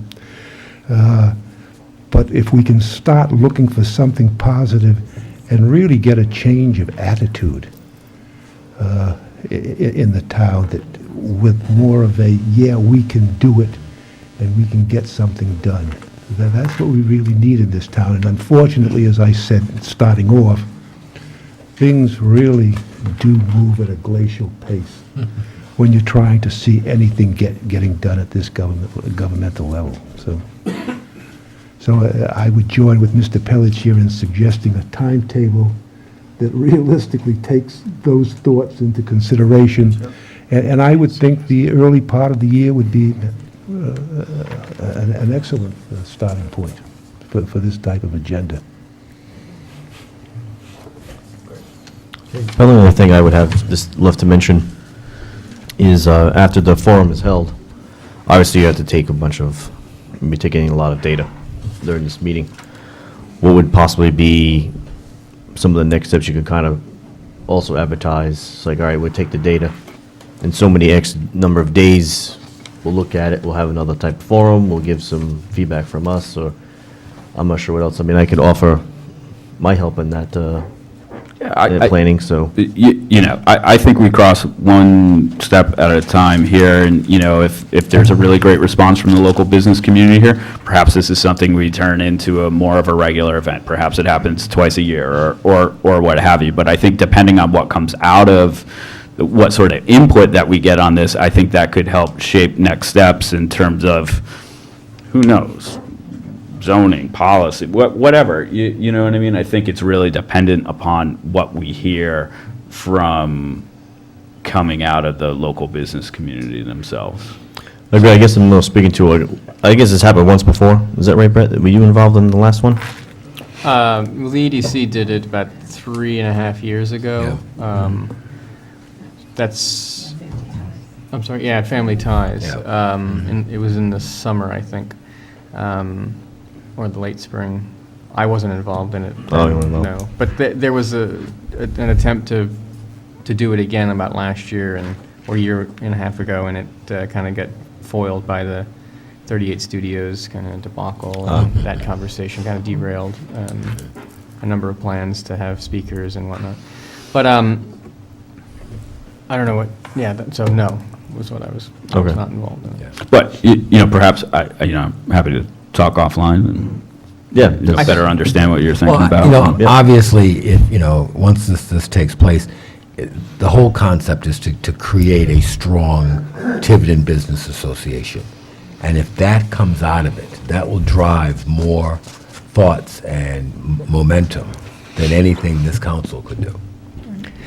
But if we can start looking for something positive and really get a change of attitude in the town, that with more of a, yeah, we can do it and we can get something done. That's what we really need in this town. And unfortunately, as I said, starting off, things really do move at a glacial pace when you're trying to see anything getting done at this governmental level. So I would join with Mr. Pelletier in suggesting a timetable that realistically takes those thoughts into consideration. Sure. And I would think the early part of the year would be an excellent starting point for this type of agenda. The only other thing I would have just love to mention is after the forum is held, obviously you have to take be taking a lot of data during this meeting. What would possibly be some of the next steps you could kind of also advertise? It's like, all right, we'll take the data, in so many X number of days, we'll look at it, we'll have another type of forum, we'll give some feedback from us, or I'm not sure what else. I mean, I could offer my help in that planning, so. I think we cross one step at a time here, and, if there's a really great response from the local business community here, perhaps this is something we turn into more of a regular event. Perhaps it happens twice a year or what have you. But I think depending on what comes out of what sort of input that we get on this, I think that could help shape next steps in terms of, who knows, zoning, policy, whatever, you know what I mean? I think it's really dependent upon what we hear from coming out of the local business community themselves. I agree. I guess I'm speaking to, I guess this happened once before. Is that right, Brett? Were you involved in the last one? Well, the EDC did it about 3.5 years ago. That's, I'm sorry, yeah, Family Ties. And it was in the summer, I think, or the late spring. I wasn't involved in it. Oh, you weren't involved. No, but there was an attempt to do it again about last year or a year and a half ago, and it kind of got foiled by the 38 Studios kind of debacle, and that conversation kind of derailed a number of plans to have speakers and whatnot. But I don't know what. Yeah. So no, was what I was not involved in. Yeah. But perhaps I'm happy to talk offline and better understand what you're thinking about. Obviously, if once this takes place, the whole concept is to create a strong Tiverton Business Association. And if that comes out of it, that will drive more thoughts and momentum than anything this council could do.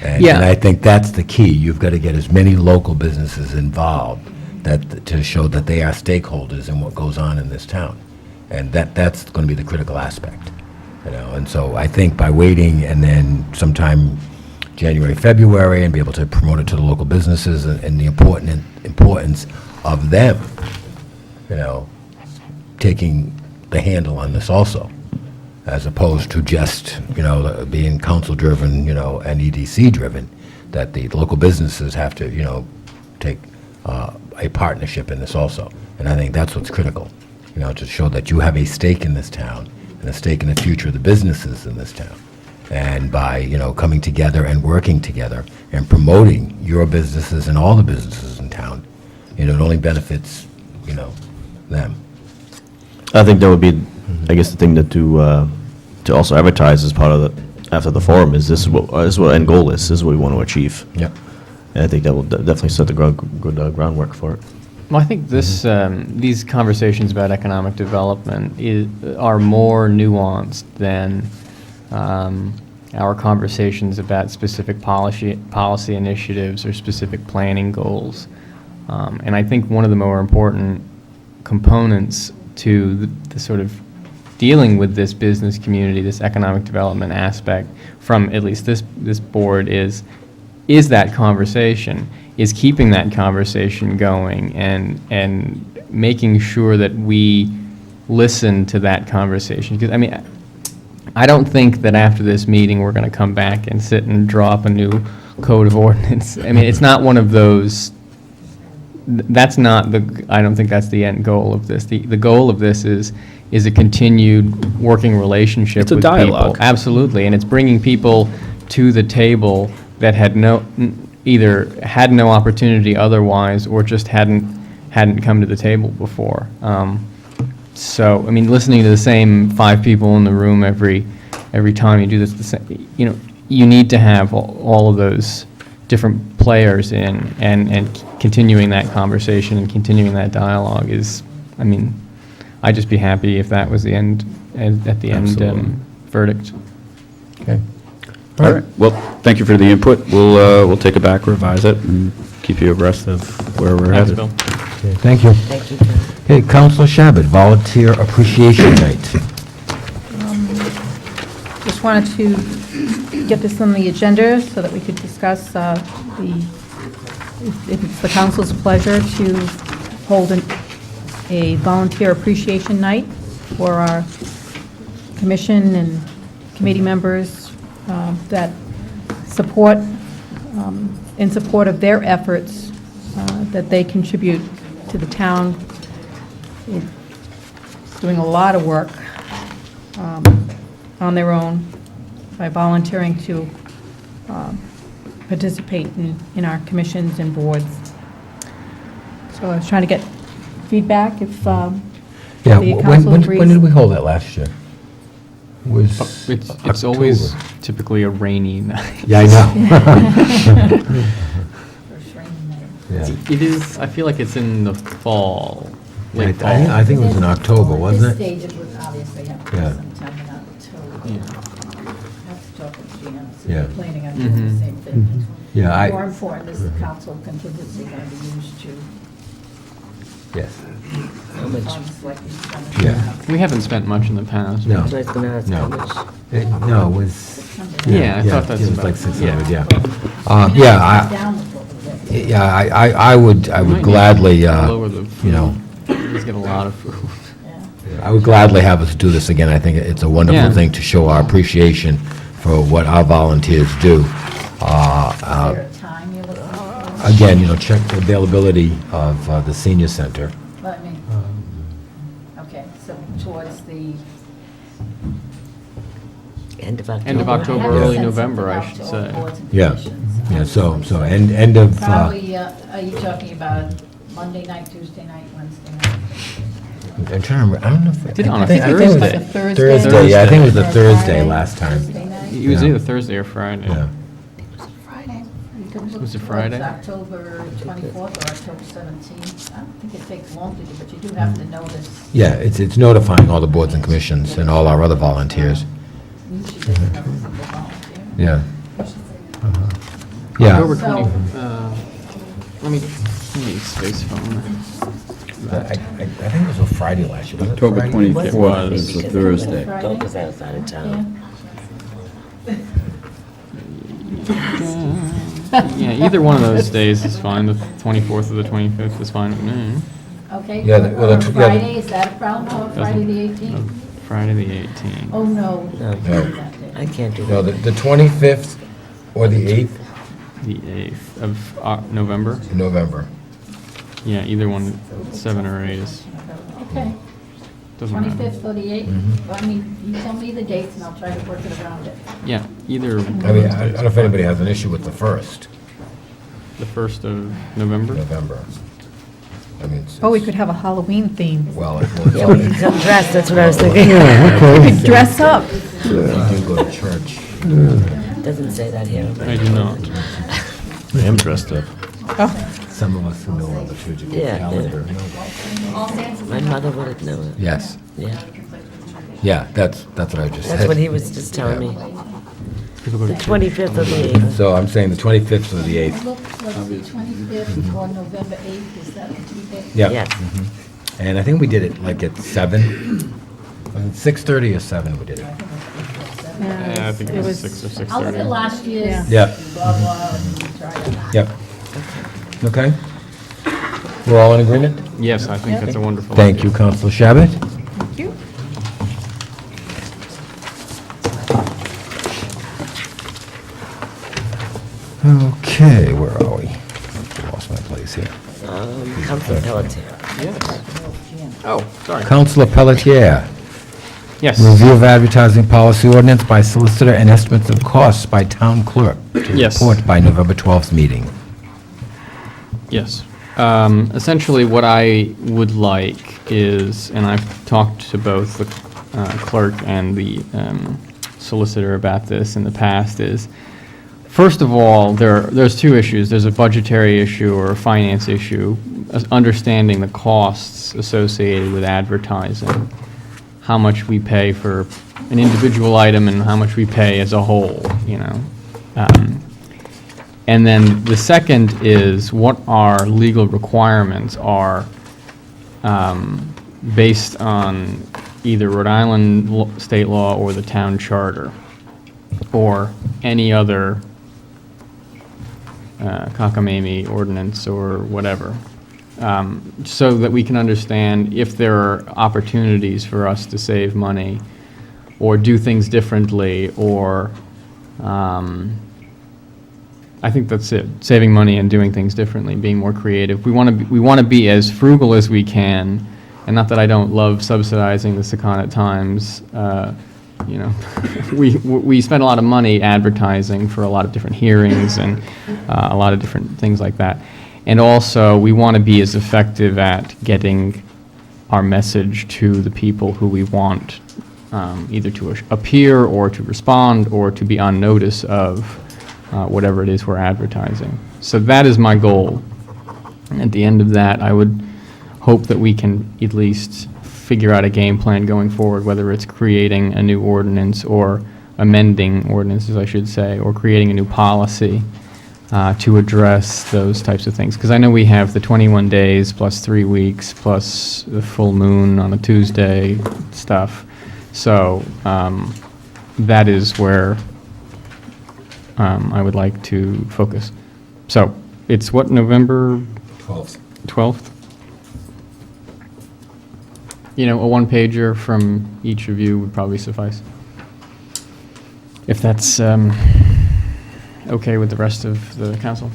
And I think that's the key. You've got to get as many local businesses involved to show that they are stakeholders in what goes on in this town. And that's going to be the critical aspect. And so I think by waiting and then sometime January, February, and be able to promote it to the local businesses and the importance of them, taking the handle on this also, as opposed to just, being council-driven, and EDC-driven, that the local businesses have to, take a partnership in this also. And I think that's what's critical, to show that you have a stake in this town and a stake in the future of the businesses in this town. And by, coming together and working together and promoting your businesses and all the businesses in town, it only benefits, them. I think that would be, I guess, the thing to also advertise as part of after the forum is this is what end goal is. This is what we want to achieve. Yep. And I think that will definitely set the good groundwork for it. Well, I think these conversations about economic development are more nuanced than our conversations about specific policy initiatives or specific planning goals. And I think one of the more important components to the sort of dealing with this business community, this economic development aspect, from at least this board is that conversation, is keeping that conversation going and making sure that we listen to that conversation. Because, I don't think that after this meeting we're going to come back and sit and draw up a new code of ordinance. It's not one of those. That's not I don't think that's the end goal of this. The goal of this is a continued working relationship with people. It's a dialogue. Absolutely, and it's bringing people to the table that had either had no opportunity otherwise or just hadn't come to the table before. So, listening to the same 5 people in the room every time you do this, you need to have all of those different players in, and continuing that conversation and continuing that dialogue is, I'd just be happy if that was the end, at the end verdict. Okay. All right. Well, thank you for the input. We'll take it back, revise it, and keep you abreast of where we're Thanks, headed. Bill. Okay, thank you. Thank you, Bill. Okay, Councilor Shabbat, Volunteer Appreciation Night. Just wanted to get this on the agenda so that we could discuss if it's the council's pleasure to hold a volunteer appreciation night for our commission and committee members that support, in support of their efforts that they contribute to the town. It's doing a lot of work on their own by volunteering to participate in our commissions and boards. So I was trying to get feedback if Yeah, the council agrees. when did we hold that last year? Was It's always October. typically a rainy night. Yeah, I know. First rain night. Yeah. It is, I feel like it's in the fall, late fall. I think it was in October, wasn't At this it? stage, it would obviously have to Yeah. be sometime in October. Yeah. I have to talk with Jan, so Yeah. we're planning on doing the same thing. Yeah, More important is the council contingency going to be used to Yes. funds like we spent. Yeah. We haven't spent much in the past. No. So I was gonna ask No. how much. No, it was. Yeah, I thought that's It was about- like 600, yeah. yeah. Down with what we did. Yeah, I would Might need gladly, to lower the food. you know, We just get a lot of food. I would gladly have us do this again. I think it's a wonderful Yeah. thing to show our appreciation for what our volunteers do. Is there a time you're looking for? Again, you know, check the availability of the senior center. Well, I mean, okay, so towards the. End of October. End of October, I have to early send November, something I out should to all say. boards and Yeah. commissions. Yeah, so end of, Probably, are you talking about Monday night, Tuesday night, Wednesday night? I'm trying to remember, I don't know if. Did it on a I think it was Thursday. the Thursday. Thursday, yeah, I think it was the Or Thursday Friday? last time. Thursday night? It was Yeah. either Thursday or Friday. Yeah. Friday. You can look Was it towards Friday? October 24th or October 17th. I don't think it takes long to do, but you do have to notice. Yeah, it's notifying all the boards and commissions and all our other volunteers. Usually there's another single volunteer. Yeah. Yeah. October So- 20, let me space phone. I think it was a Friday last year, wasn't it? October Friday? 24th is a Thursday. Go, 'cause I was out of town. Yeah, either one of those days is fine. The 24th or the 25th is fine with me. Okay, Yeah, or well, the- yeah, Friday, is that a problem, or Friday the 18th? Friday the 18th. Oh, no. No. that day. I can't do No, that. the 25th or the 8th The 8th of November. of November. Yeah, either one, 7 or 8 is, Okay, doesn't matter. 25th or the 8th? Mm-hmm. Well, I mean, you tell me the dates, and I'll try to work it around it. Yeah, either. I mean, I don't know if anybody has an issue with the 1st The 1st of November? November. I mean, it's. Oh, we could have a Halloween theme. Well, Yeah, we could come dressed, that's what I was thinking. We could dress up. I do go to church. Doesn't say that here. but- I do not. I am dressed up. Some of us who know our liturgical Yeah, calendar know that. My mother would know it. Yes, Yeah, yeah, that's what I just said. that's what he was just telling me. People go The to 25th or the 8th. So I'm saying the 25th or the 8th. Look, let's see, 25th or November 8th, is that the two days? Yeah. Yes. And I think we did it like at 7. 6:30 or 7 we did it. Yeah, I think it was 6 or I'll look 6:30. at last year's. Yeah. Blah, blah, and try it. Yep. Okay? We're all in agreement? Yes, I think that's a wonderful. Thank idea. you, Councilor Shabbat. Thank you. Okay, where are we? Lost my place here. Councilor Pelletier. Yes. Oh, sorry. Councilor Pelletier. Yes. Review of advertising policy ordinance by solicitor and estimates of costs by town clerk. To Yes. report by November 12th meeting. Yes. Essentially, what I would like is, and I've talked to both the clerk and the solicitor about this in the past, is, first of all, there's two issues. There's a budgetary issue or a finance issue, understanding the costs associated with advertising, how much we pay for an individual item and how much we pay as a whole, you know. And then the second is what our legal requirements are based on either Rhode Island state law or the town charter or any other cockamamie ordinance or whatever, so that we can understand if there are opportunities for us to save money or do things differently or I think that's it. Saving money and doing things differently, being more creative. We want to be as frugal as we can And not that I don't love subsidizing the Secana Times, you know, we spend a lot of money advertising for a lot of different hearings and a lot of different things like that. And also, we want to be as effective at getting our message to the people who we want either to appear or to respond or to be on notice of whatever it is we're advertising. So that is my goal. At the end of that, I would hope that we can at least figure out a game plan going forward, whether it's creating a new ordinance or amending ordinances, I should say, or creating a new policy to address those types of things. Because I know we have the 21 days plus 3 weeks plus the full moon on a Tuesday stuff. So that is where I would like to focus. So it's what, November 12th? You know, a one-pager from each of you would probably suffice. If that's okay with the rest of the council?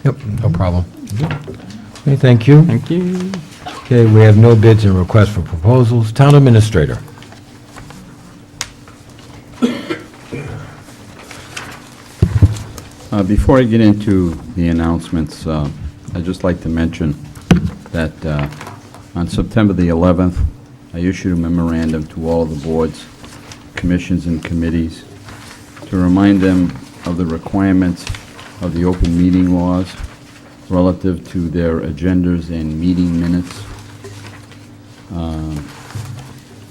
Yep, no problem. Okay, thank you. Thank you. Okay, we have no bids and requests for proposals. Town Administrator. Before I get into the announcements, I'd just like to mention that on September the 11th, I issued a memorandum to all of the boards, commissions, and committees to remind them of the requirements of the open meeting laws relative to their agendas and meeting minutes.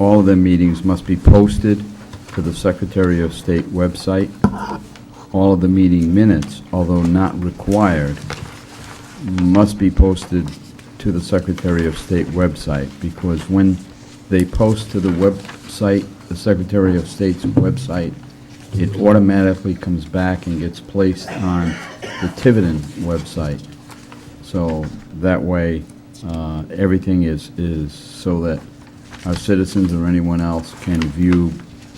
All of their meetings must be posted to the Secretary of State website. All of the meeting minutes, although not required, must be posted to the Secretary of State website, because when they post to the website, the Secretary of State's website, it automatically comes back and gets placed on the Tiverton website. So that way, everything is so that our citizens or anyone else can view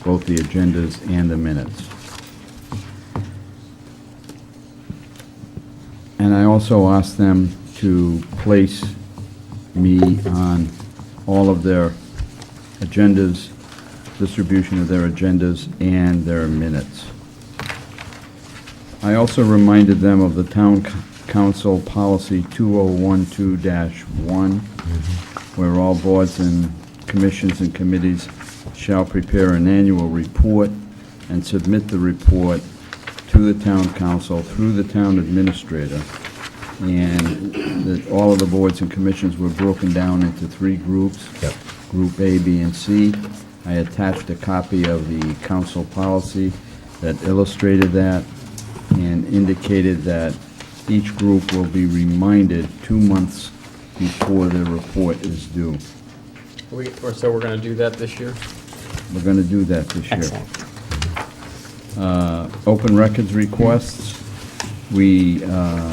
both the agendas and the minutes. And I also asked them to place me on all of their agendas, distribution of their agendas and their minutes. I also reminded them of the Town Council Policy 2012-1, where all boards and commissions and committees shall prepare an annual report and submit the report to the Town Council through the Town Administrator. And that all of the boards and commissions were broken down into 3 groups. Yep. Group A, B, and C. I attached a copy of the council policy that illustrated that and indicated that each group will be reminded 2 months before their report is due. So we're going to do that this year? We're going to do that this year. Excellent. Open records requests. We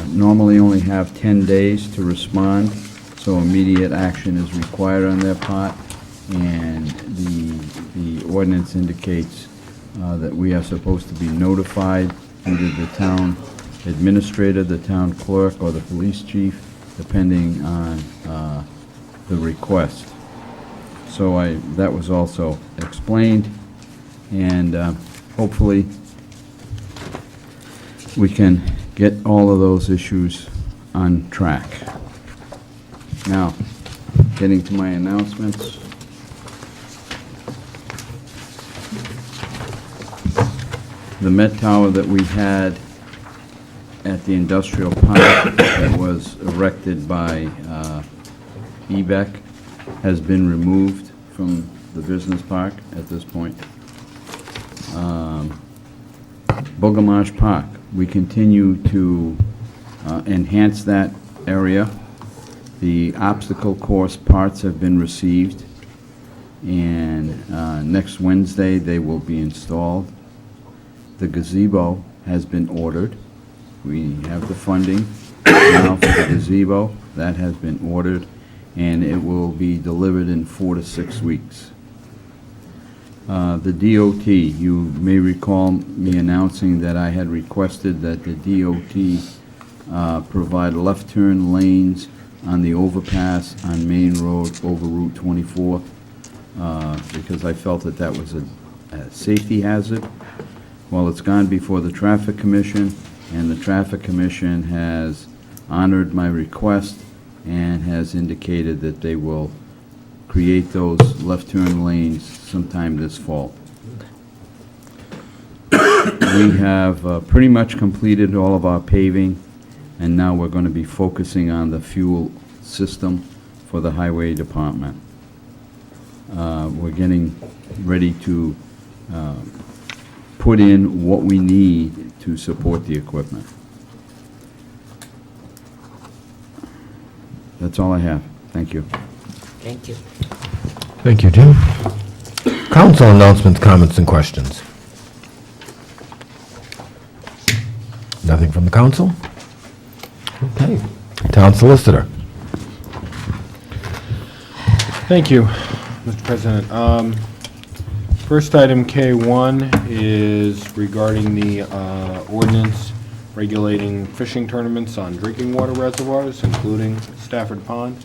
normally only have 10 days to respond, so immediate action is required on their part, and the ordinance indicates that we are supposed to be notified, either the town administrator, the town clerk, or the police chief, depending on the request. So that was also explained, and hopefully we can get all of those issues on track. Now, getting to my announcements. The Met Tower that we had at the industrial park that was erected by EBEC has been removed from the business park at this point. Bogamash Park, we continue to enhance that area. The obstacle course parts have been received, and next Wednesday they will be installed. The gazebo has been ordered. We have the funding now for the gazebo. That has been ordered, and it will be delivered in 4 to 6 weeks. The DOT, you may recall me announcing that I had requested that the DOT provide left turn lanes on the overpass on Main Road over Route 24, because I felt that that was a safety hazard. Well, it's gone before the Traffic Commission, and the Traffic Commission has honored my request and has indicated that they will create those left turn lanes sometime this fall. We have pretty much completed all of our paving, and now we're going to be focusing on the fuel system for the highway department. We're getting ready to put in what we need to support the equipment. That's all I have. Thank you. Thank you. Thank you, Jim. Council announcements, comments, and questions. Nothing from the council? Okay. Town solicitor. Thank you, Mr. President. First item, K1, is regarding the ordinance regulating fishing tournaments on drinking water reservoirs, including Stafford Pond.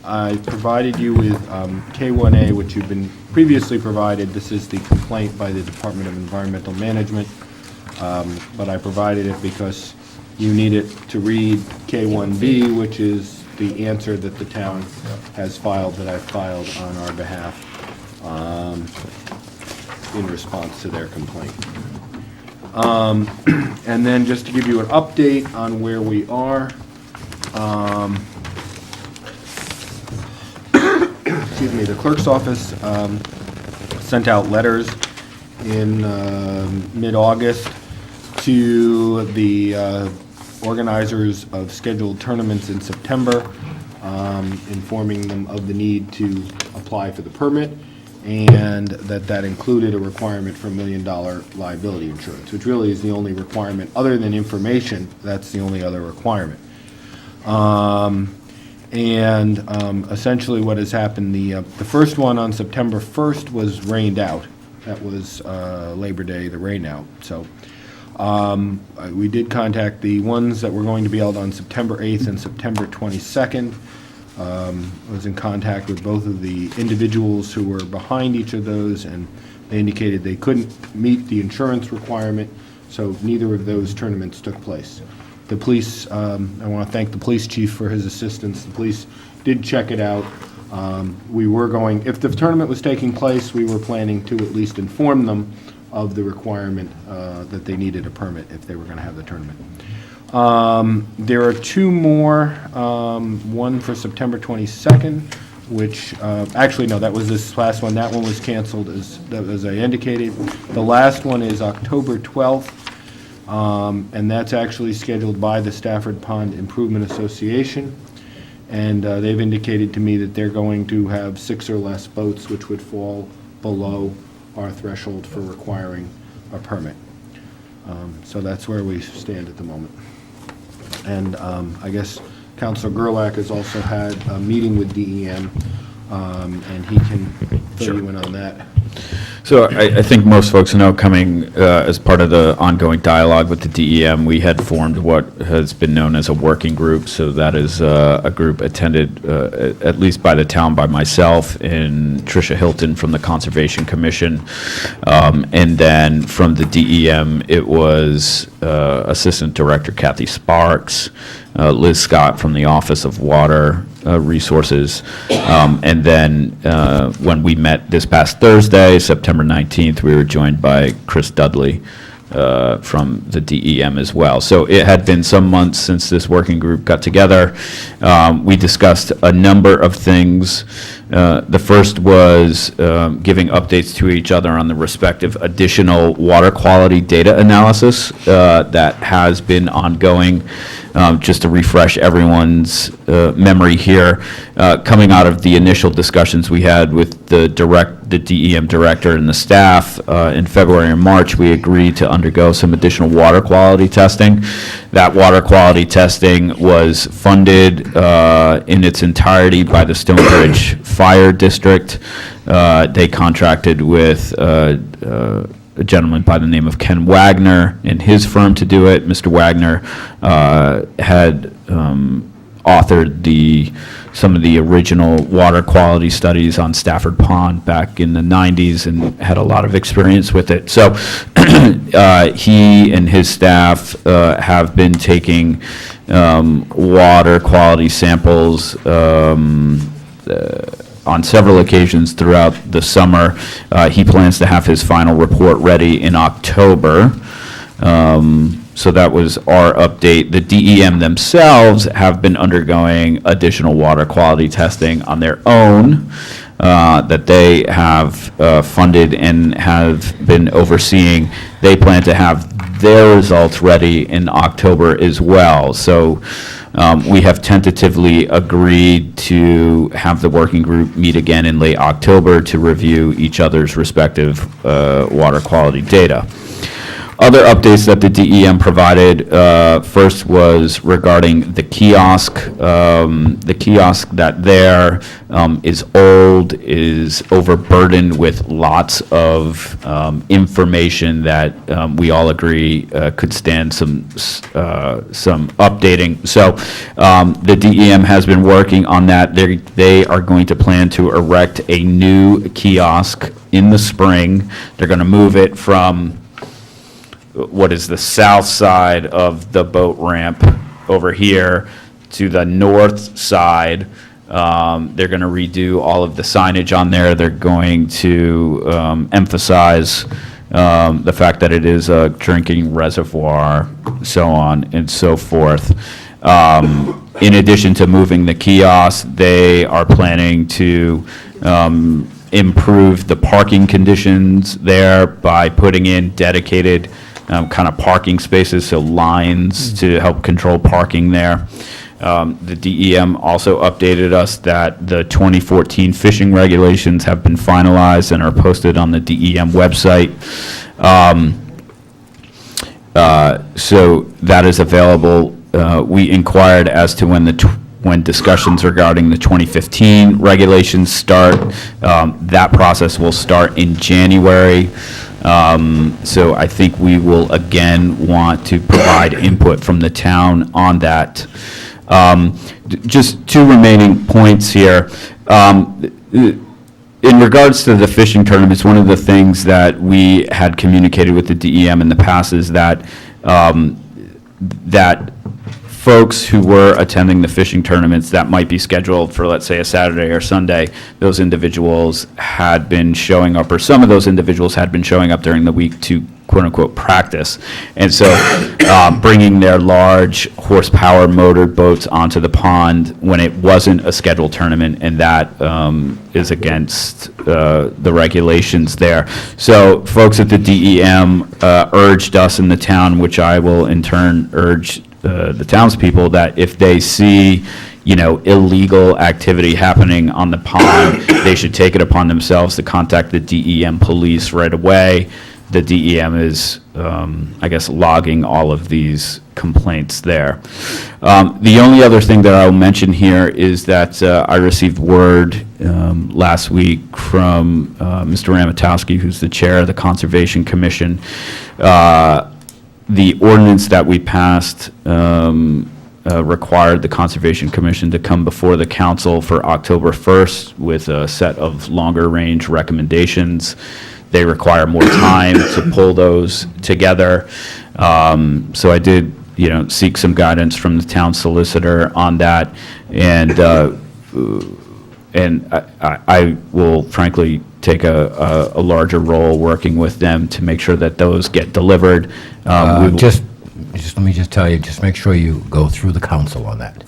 I provided you with K1A, which you've been previously provided. This is the complaint by the Department of Environmental Management, but I provided it because you need it to read K1B, which is the answer that the town has filed, that I filed on our behalf in response to their complaint. And then just to give you an update on where we are, excuse me, the clerk's office sent out letters in mid-August to the organizers of scheduled tournaments in September, informing them of the need to apply for the permit, and that included a requirement for $1 million liability insurance, which really is the only requirement, other than information, that's the only other requirement. Essentially what has happened, the first one on September 1st was rained out. That was Labor Day, the rain out. So we did contact the ones that were going to be held on September 8th and September 22nd. I was in contact with both of the individuals who were behind each of those, and they indicated they couldn't meet the insurance requirement, so neither of those tournaments took place. The police, I want to thank the police chief for his assistance. The police did check it out. We were going, if the tournament was taking place, we were planning to at least inform them of the requirement that they needed a permit if they were going to have the tournament. There are two more, one for September 22nd, which, actually, no, that was this last one. That one was canceled, as I indicated. The last one is October 12th, and that's actually scheduled by the Stafford Pond Improvement Association. And they've indicated to me that they're going to have 6 or less boats, which would fall below our threshold for requiring a permit. So that's where we stand at the moment. And I guess Councilor Gerlach has also had a meeting with DEM, and he can fill you in on that. So I think most folks know, coming as part of the ongoing dialogue with the DEM, we had formed what has been known as a working group. So that is a group attended, at least by the town, by myself and Tricia Hilton from the Conservation Commission. And then from the DEM, it was Assistant Director Kathy Sparks, Liz Scott from the Office of Water Resources. And then when we met this past Thursday, September 19th, we were joined by Chris Dudley from the DEM as well. So it had been some months since this working group got together. We discussed a number of things. The first was giving updates to each other on the respective additional water quality data analysis that has been ongoing. Just to refresh everyone's memory here, coming out of the initial discussions we had with the DEM director and the staff in February and March, we agreed to undergo some additional water quality testing. That water quality testing was funded in its entirety by the Stonebridge Fire District. They contracted with a gentleman by the name of Ken Wagner and his firm to do it. Mr. Wagner had authored some of the original water quality studies on Stafford Pond back in the 90s and had a lot of experience with it. So he and his staff have been taking water quality samples on several occasions throughout the summer. He plans to have his final report ready in October. So that was our update. The DEM themselves have been undergoing additional water quality testing on their own that they have funded and have been overseeing. They plan to have their results ready in October as well. So we have tentatively agreed to have the working group meet again in late October to review each other's respective water quality data. Other updates that the DEM provided, first was regarding the kiosk. The kiosk that there is old, is overburdened with lots of information that we all agree could stand some updating. So the DEM has been working on that. They are going to plan to erect a new kiosk in the spring. They're going to move it from what is the south side of the boat ramp over here to the north side. They're going to redo all of the signage on there. They're going to emphasize the fact that it is a drinking reservoir, so on and so forth. In addition to moving the kiosk, they are planning to improve the parking conditions there by putting in dedicated kind of parking spaces, so lines to help control parking there. The DEM also updated us that the 2014 fishing regulations have been finalized and are posted on the DEM website. So that is available. We inquired as to when discussions regarding the 2015 regulations start. That process will start in January. So I think we will again want to provide input from the town on that. Just two remaining points here. In regards to the fishing tournaments, one of the things that we had communicated with the DEM in the past is that folks who were attending the fishing tournaments that might be scheduled for, let's say, a Saturday or Sunday, those individuals had been showing up, or some of those individuals had been showing up during the week to quote-unquote practice. And so bringing their large horsepower motored boats onto the pond when it wasn't a scheduled tournament, and that is against the regulations there. So folks at the DEM urged us in the town, which I will in turn urge the townspeople, that if they see, illegal activity happening on the pond, they should take it upon themselves to contact the DEM police right away. The DEM is, logging all of these complaints there. The only other thing that I'll mention here is that I received word last week from Mr. Ramatowski, who's the chair of the Conservation Commission. The ordinance that we passed required the Conservation Commission to come before the council for October 1st with a set of longer-range recommendations. They require more time to pull those together. So I did, seek some guidance from the town solicitor on that, and I will frankly take a larger role working with them to make sure that those get delivered. Just let me just tell you, just make sure you go through the council on that,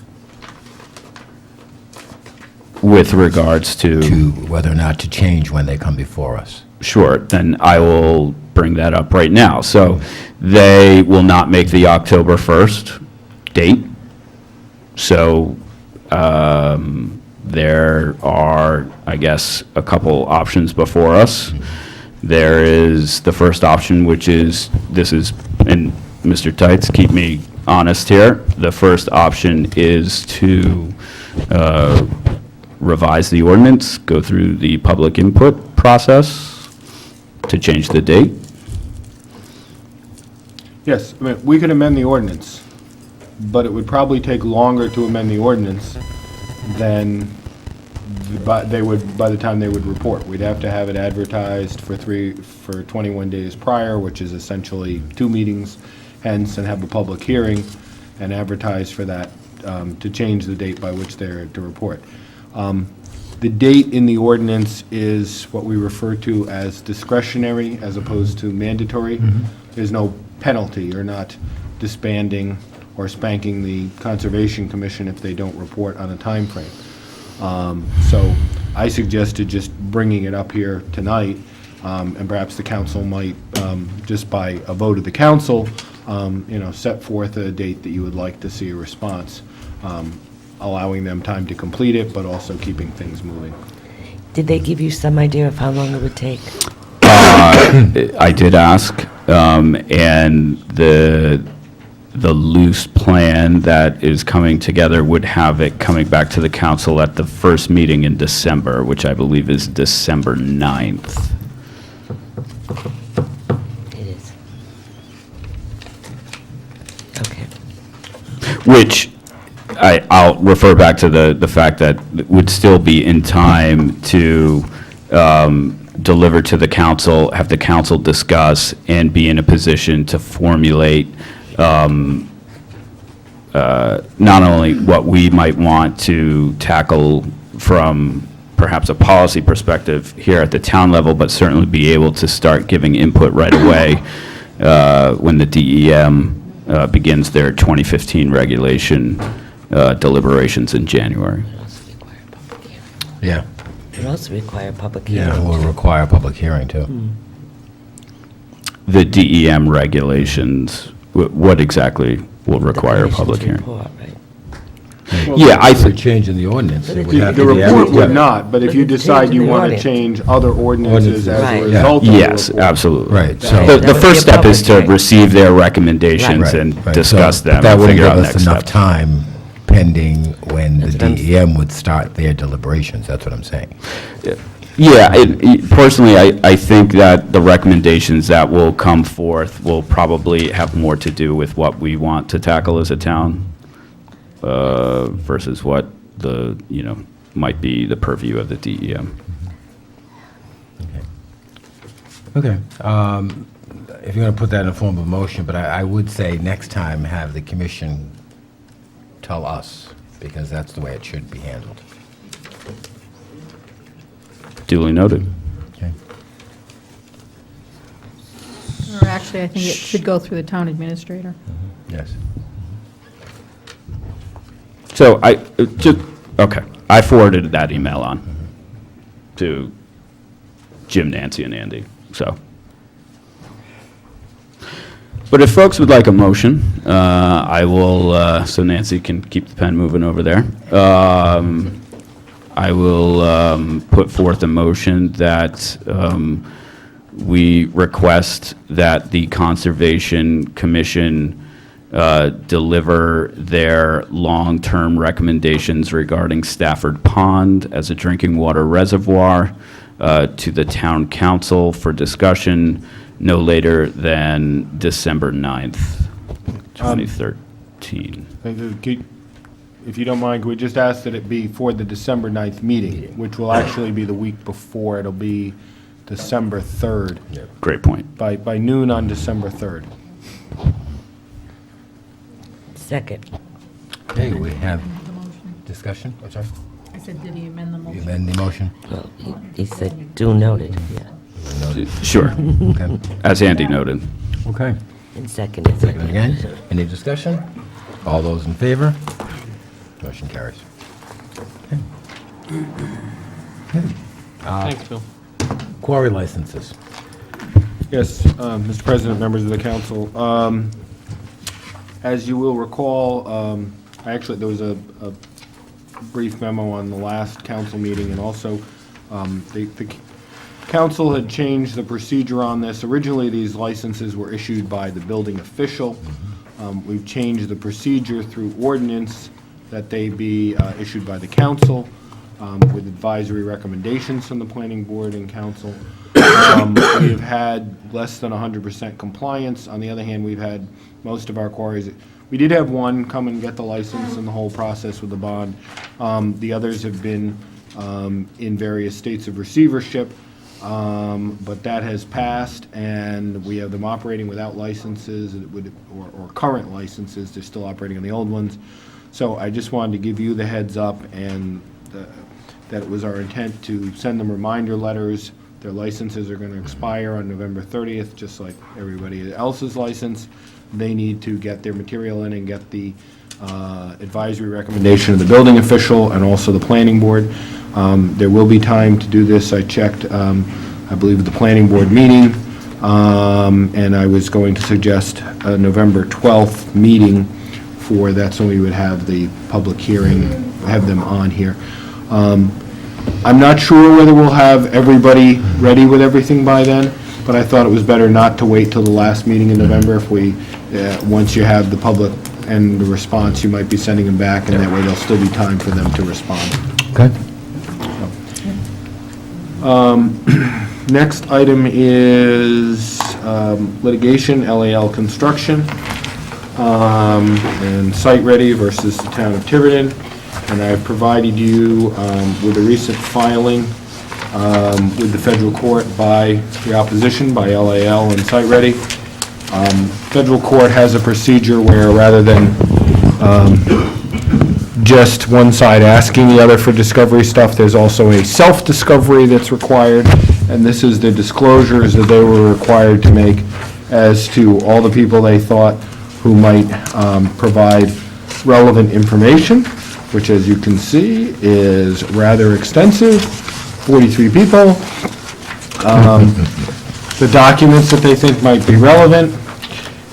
With regards to, whether or not to change when they come before us. sure, then I will bring that up right now. So they will not make the October 1st date. So there are, I guess, a couple options before us. There is the first option, which is, and Mr. Tights, keep me honest here, the first option is to revise the ordinance, go through the public input process to change the date. Yes, we could amend the ordinance. but it would probably take longer to amend the ordinance than by the time they would report. We'd have to have it advertised for 21 days prior, which is essentially 2 meetings hence, and have a public hearing and advertise for that to change the date by which they're to report. The date in the ordinance is what we refer to as discretionary as opposed to mandatory. There's no penalty. You're not disbanding or spanking the Conservation Commission if they don't report on a time frame. So I suggested just bringing it up here tonight, and perhaps the council might, just by a vote of the council, set forth a date that you would like to see a response, allowing them time to complete it, but also keeping things moving. Did they give you some idea of how long it would take? I did ask, and the loose plan that is coming together would have it coming back to the council at the first meeting in December, which I believe is December 9th. It is. Okay. Which I'll refer back to the fact that it would still be in time to deliver to the council, have the council discuss, and be in a position to formulate not only what we might want to tackle from perhaps a policy perspective here at the town level, but certainly be able to start giving input right away when the DEM begins their 2015 regulation deliberations in January. Yeah. It also require public hearing. Yeah, it will require a public hearing, too. The DEM regulations, what exactly will require a public hearing? Report, right? Yeah, I If think, we're changing the ordinance, it would have The to be... report would yeah. not, but if But you it's decide you changing the want to ordinance. change other ordinances as Right. a result of the yes, report. absolutely. Right, so... The That would first be a step is public to hearing. receive their recommendations Right, and right. discuss So, them but that and wouldn't figure give out us next enough steps. time pending when the That's what I'm s- DEM would start their deliberations, that's what I'm saying. Yeah, personally, I think that the recommendations that will come forth will probably have more to do with what we want to tackle as a town versus what might be the purview of the DEM. Okay. If you're going to put that in a form of motion, but I would say next time have the commission tell us, because that's the way it should be handled. Duly noted. Okay. Or actually, I think it should go through the town administrator. Yes. So okay, I forwarded that email on to Jim, Nancy, and Andy, so. But if folks would like a motion, I will, so Nancy can keep the pen moving over there. I will put forth a motion that we request that the Conservation Commission deliver their long-term recommendations regarding Stafford Pond as a drinking water reservoir to the town council for discussion no later than December 9th, 2013. If you don't mind, could we just ask that it be for the December 9th meeting, which will actually be the week before. It'll be December 3rd, Great point. by noon on December 3rd. Second. Okay, we have discussion? I'm sorry? I said, did he amend the You motion? amend the motion? Well, he said, duly noted, yeah. Sure, Okay. as Andy noted. Okay. And seconded. Second again. Any discussion? All those in favor? Motion carries. Thanks, Bill. Quarry licenses. Yes, Mr. President, members of the council. As you will recall, actually, there was a brief memo on the last council meeting, and also the council had changed the procedure on this. Originally, these licenses were issued by the building official. We've changed the procedure through ordinance that they be issued by the council with advisory recommendations from the planning board and council. We have had less than 100% compliance. On the other hand, we've had most of our quarries, We did have one come and get the license and the whole process with the bond. The others have been in various states of receivership, but that has passed, and we have them operating without licenses, or current licenses. They're still operating on the old ones. So I just wanted to give you the heads up, and that it was our intent to send them reminder letters. Their licenses are going to expire on November 30th, just like everybody else's license. They need to get their material in and get the advisory recommendation of the building official and also the planning board. There will be time to do this. I checked, I believe, at the planning board meeting, and I was going to suggest a November 12th meeting for, that's when we would have the public hearing, have them on here. I'm not sure whether we'll have everybody ready with everything by then, but I thought it was better not to wait till the last meeting in November. If we, once you have the public and the response, you might be sending them back, and that way there'll still be time for them to respond. Okay. Next item is litigation, LAL Construction, and Site Ready versus the Town of Tiverton. And I've provided you with a recent filing with the federal court by the opposition, by LAL and Site Ready. Federal court has a procedure where, rather than just one side asking the other for discovery stuff, there's also a self-discovery that's required, and this is the disclosures that they were required to make as to all the people they thought who might provide relevant information, which, as you can see, is rather extensive, 43 people. The documents that they think might be relevant,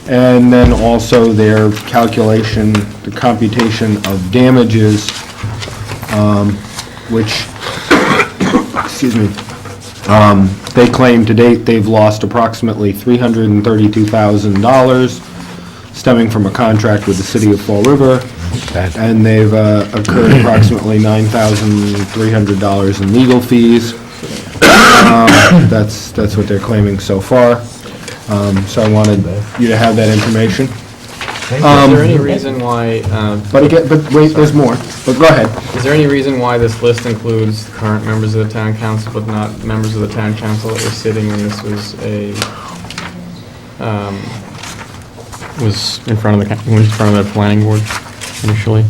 and then also their calculation, the computation of damages, which, excuse me, they claim to date they've lost approximately $332,000 stemming from a contract with the city of Fall River, and they've incurred approximately $9,300 in legal fees. That's what they're claiming so far. So I wanted you to have that information. Is there any reason why, But wait, there's more, but go ahead. is there any reason why this list includes current members of the town council, but not members of the town council that were sitting when this was was in front of the planning board initially?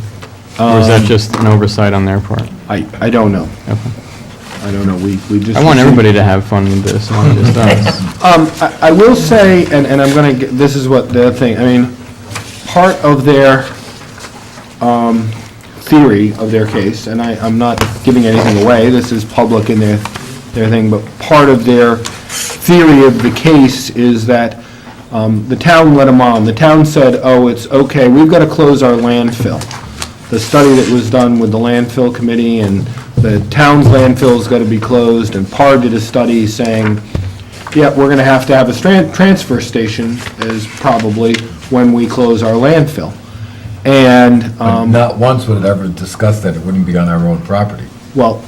Or is that just an oversight on their part? I don't know. Okay. I don't know, we just... I want everybody to have fun with this, not just us. I will say, and I'm going to, this is what the thing, I mean, part of their theory of their case, and I'm not giving anything away, this is public in their thing, but part of their theory of the case is that the town let them on. The town said, oh, it's okay, we've got to close our landfill. The study that was done with the landfill committee, and the town's landfill's got to be closed, and PAR did a study saying, yeah, we're going to have a transfer station as probably when we close our landfill. And Not once would it ever discuss that it wouldn't be on our own property. well,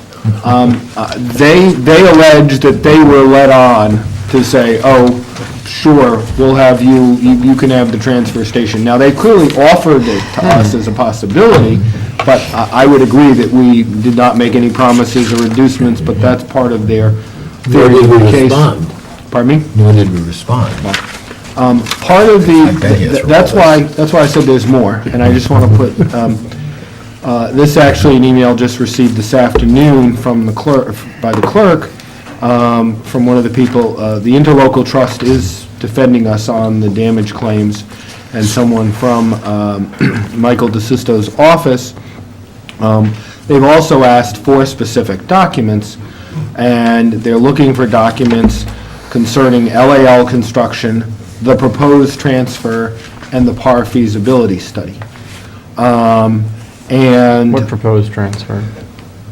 they allege that they were let on to say, oh, sure, we'll have you can have the transfer station. Now, they clearly offered it to us as a possibility, but I would agree that we did not make any promises or inducements, but that's part of their theory of the case. Pardon me? Nor did we respond. Part of I bet he has the, that's why I said there's more, and I just want to put, this actually an email just received this afternoon from the clerk, by the clerk, from one of the people, the interlocal trust is defending us on the damage claims, and someone from Michael DeSisto's office, they've also asked for specific documents, and they're looking for documents concerning LAL construction, the proposed transfer, and the PAR feasibility study. And What proposed transfer?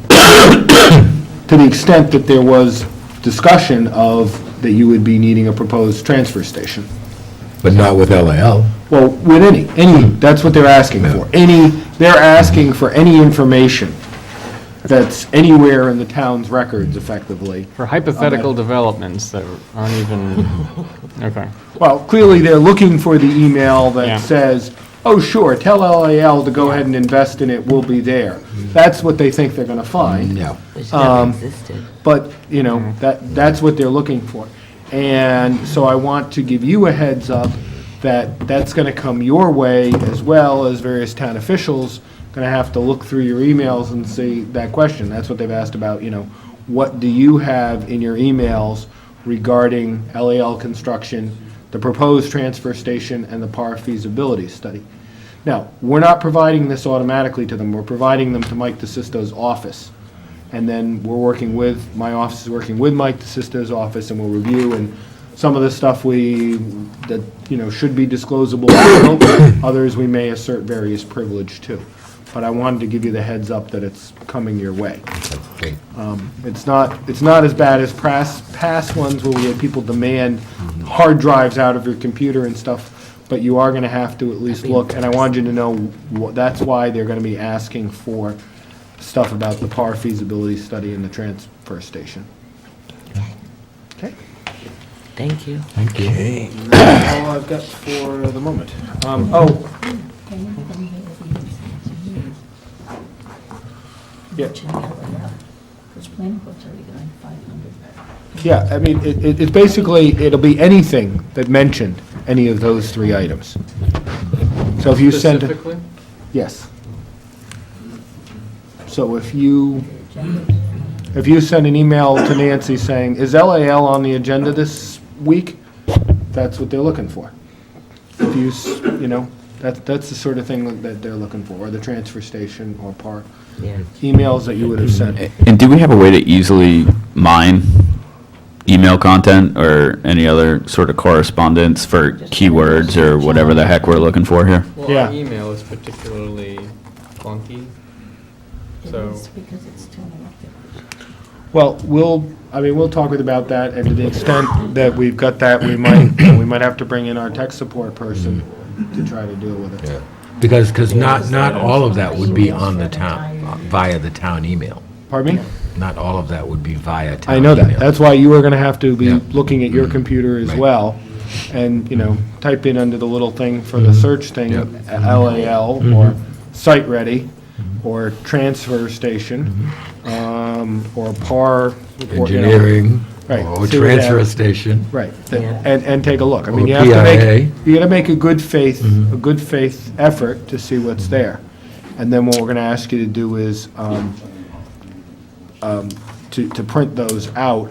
to the extent that there was discussion of that you would be needing a proposed transfer station. But not with LAL. Well, with any, that's what they're asking for. They're asking for any information that's anywhere in the town's records, effectively. For hypothetical developments that aren't even, okay. Well, clearly, they're looking for the email Yeah. that says, oh, sure, tell LAL to go ahead and invest in it, we'll be there. That's what they think they're gonna find. No. Which never existed. But, you know, that's what they're looking for. And so I want to give you a heads up that that's gonna come your way, as well as various town officials gonna have to look through your emails and see that question. That's what they've asked about, you know, what do you have in your emails regarding LAL construction, the proposed transfer station, and the PAR feasibility study? Now, we're not providing this automatically to them, we're providing them to Mike DeSisto's office. And then we're working with, my office is working with Mike DeSisto's office, and we'll review, and some of the stuff that, you know, should be disclosable, others we may assert various privilege to. But I wanted to give you the heads up that it's coming your way. Okay. It's not as bad as past ones where we had people demand hard drives out of your computer and stuff, but you are gonna have to at least look, and I wanted you to know, that's why they're gonna be asking for stuff about the PAR feasibility study and the transfer station. Okay? Thank you. Thank you. That's all I've got for the moment. Yeah. Yeah, I mean, it's basically, it'll be anything that mentioned any of those three items. So if you send. Specifically? Yes. So if you send an email to Nancy saying, is LAL on the agenda this week? That's what they're looking for. If you know, that's the sort of thing that they're looking for, or the transfer station or PAR. Yeah. Emails that you would have sent. And do we have a way to easily mine email content or any other sort of correspondence for keywords or whatever the heck we're looking for here? Well, Yeah. our email is particularly clunky, so. because it's too Well, we'll talk about that, and to the extent that we've got that, we might have to bring in our tech support person to try to deal with it. Yeah. Because not all of that would be on the town, via the town email. Pardon me? Not all of that would be via town I know email. that. That's why you are gonna have to be Yeah. looking at your computer as Right. well, and, you know, type in under the little thing for the search thing, Yep. LAL, or Site Ready, or Transfer Station, or PAR. or, you know, Engineering, Right. or See what they transfer have. station. Right, Yeah. and take a look. I mean, Or you have to make, PIA. you gotta make a good faith effort to see what's there. And then what we're gonna ask you to do is, to print those out,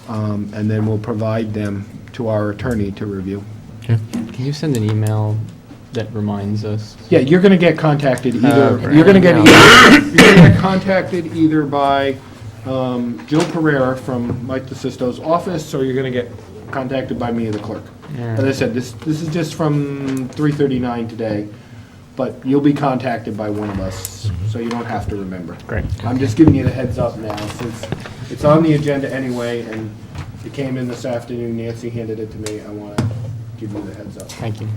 and then we'll provide them to our attorney to review. Can you send an email that reminds us? Yeah, you're gonna get contacted either, Okay. you're gonna get contacted either by, Jill Pereira from Mike DeSisto's office, or you're gonna get contacted by me, the clerk. Yeah. As I said, this is just from 3:39 today, but you'll be contacted by one of us, so you don't have to remember. Great. I'm just giving you the heads up now, since it's on the agenda anyway, and it came in this afternoon, Nancy handed it to me, I wanna give you the heads up. Thank you.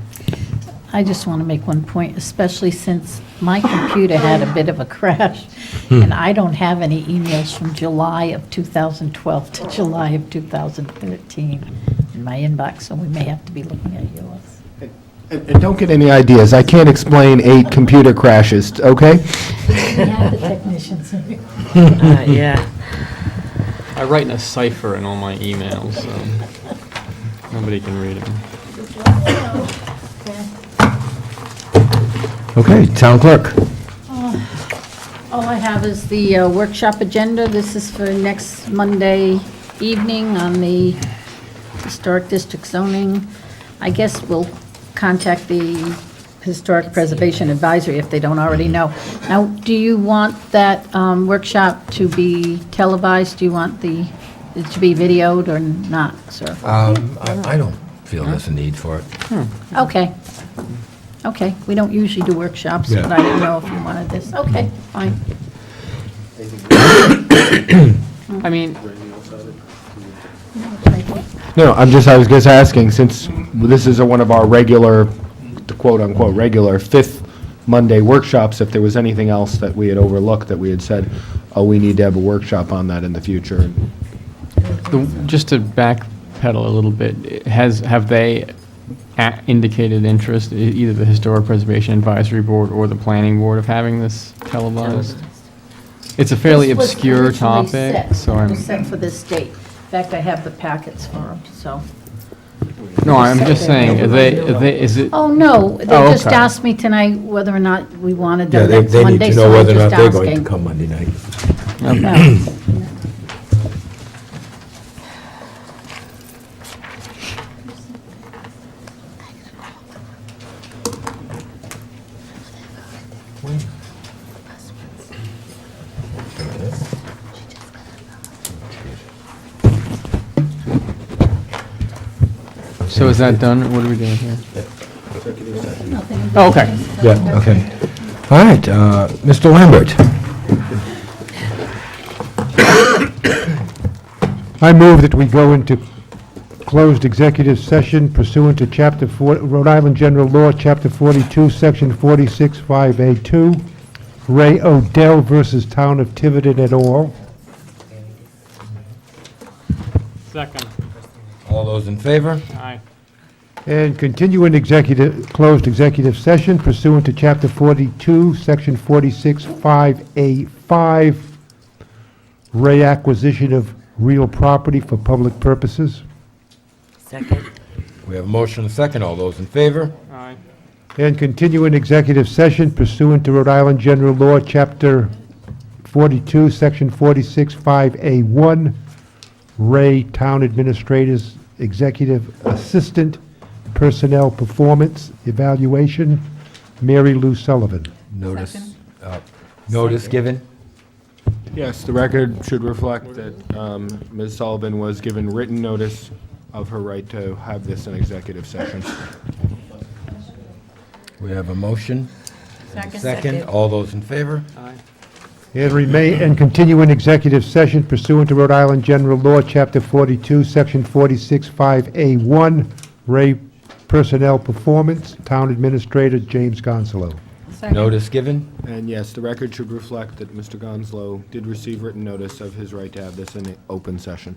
I just want to make one point, especially since my computer had a bit of a crash, and I don't have any emails from July of 2012 to July of 2013 in my inbox, so we may have to be looking at yours. And don't get any ideas, I can't explain 8 computer crashes, okay? We have the technicians in here. Yeah. I write in a cipher in all my emails, so nobody can read them. Okay, town clerk. All I have is the workshop agenda. This is for next Monday evening on the Historic District zoning. I guess we'll contact the Historic Preservation Advisory if they don't already know. Now, do you want that workshop to be televised? Do you want it to be videoed or not, sir? I don't feel there's a need for it. Okay. Okay, we don't usually do workshops, Yeah. but I didn't know if you wanted this. Okay, fine. I mean, No, I was just asking, since this is one of our regular, the quote-unquote regular 5th Monday workshops, if there was anything else that we had overlooked that we had said, oh, we need to have a workshop on that in the future. just to backpedal a little bit, have they indicated interest, either the Historic Preservation Advisory Board or the Planning Board, of having this televised. It's a fairly This was obscure originally topic, set. so It I'm, was set for this date. In fact, I have the packets for them, so. no, I'm just saying, is it, Oh, no, they Oh, just okay. asked me tonight whether or not we wanted Yeah, them they next they need Monday, to know so I'm whether or not just they're going to asking. come Monday night. No. so is that done? What are we doing here? Nothing. Oh, okay. Yeah, okay. All right, Mr. Lambert. I move that we go into closed executive session pursuant to Chapter 4, Rhode Island General Law, Chapter 42, Section 46, 5A2, Ray Odell versus Town of Tiverton et al. Second. All those in favor? Aye. And continue in closed executive session pursuant to Chapter 42, Section 46, 5A5, Ray acquisition of real property for public purposes. Second. We have a motion and a second. All those in favor? Aye. And continue in executive session pursuant to Rhode Island General Law, Chapter 42, Section 46, 5A1, Ray Town Administrator's Executive Assistant, Personnel Performance Evaluation, Mary Lou Sullivan. Notice, Second. notice given? Yes, the record should reflect that Ms. Sullivan was given written notice of her right to have this in executive session. We have a motion. Second. Second. All those in favor? And continue in executive session pursuant to Rhode Island General Law, Chapter 42, Section 46, 5A1, Ray Personnel Performance, Town Administrator James Gonzalo. Second. Notice given? And yes, the record should reflect that Mr. Gonzalo did receive written notice of his right to have this in an open session.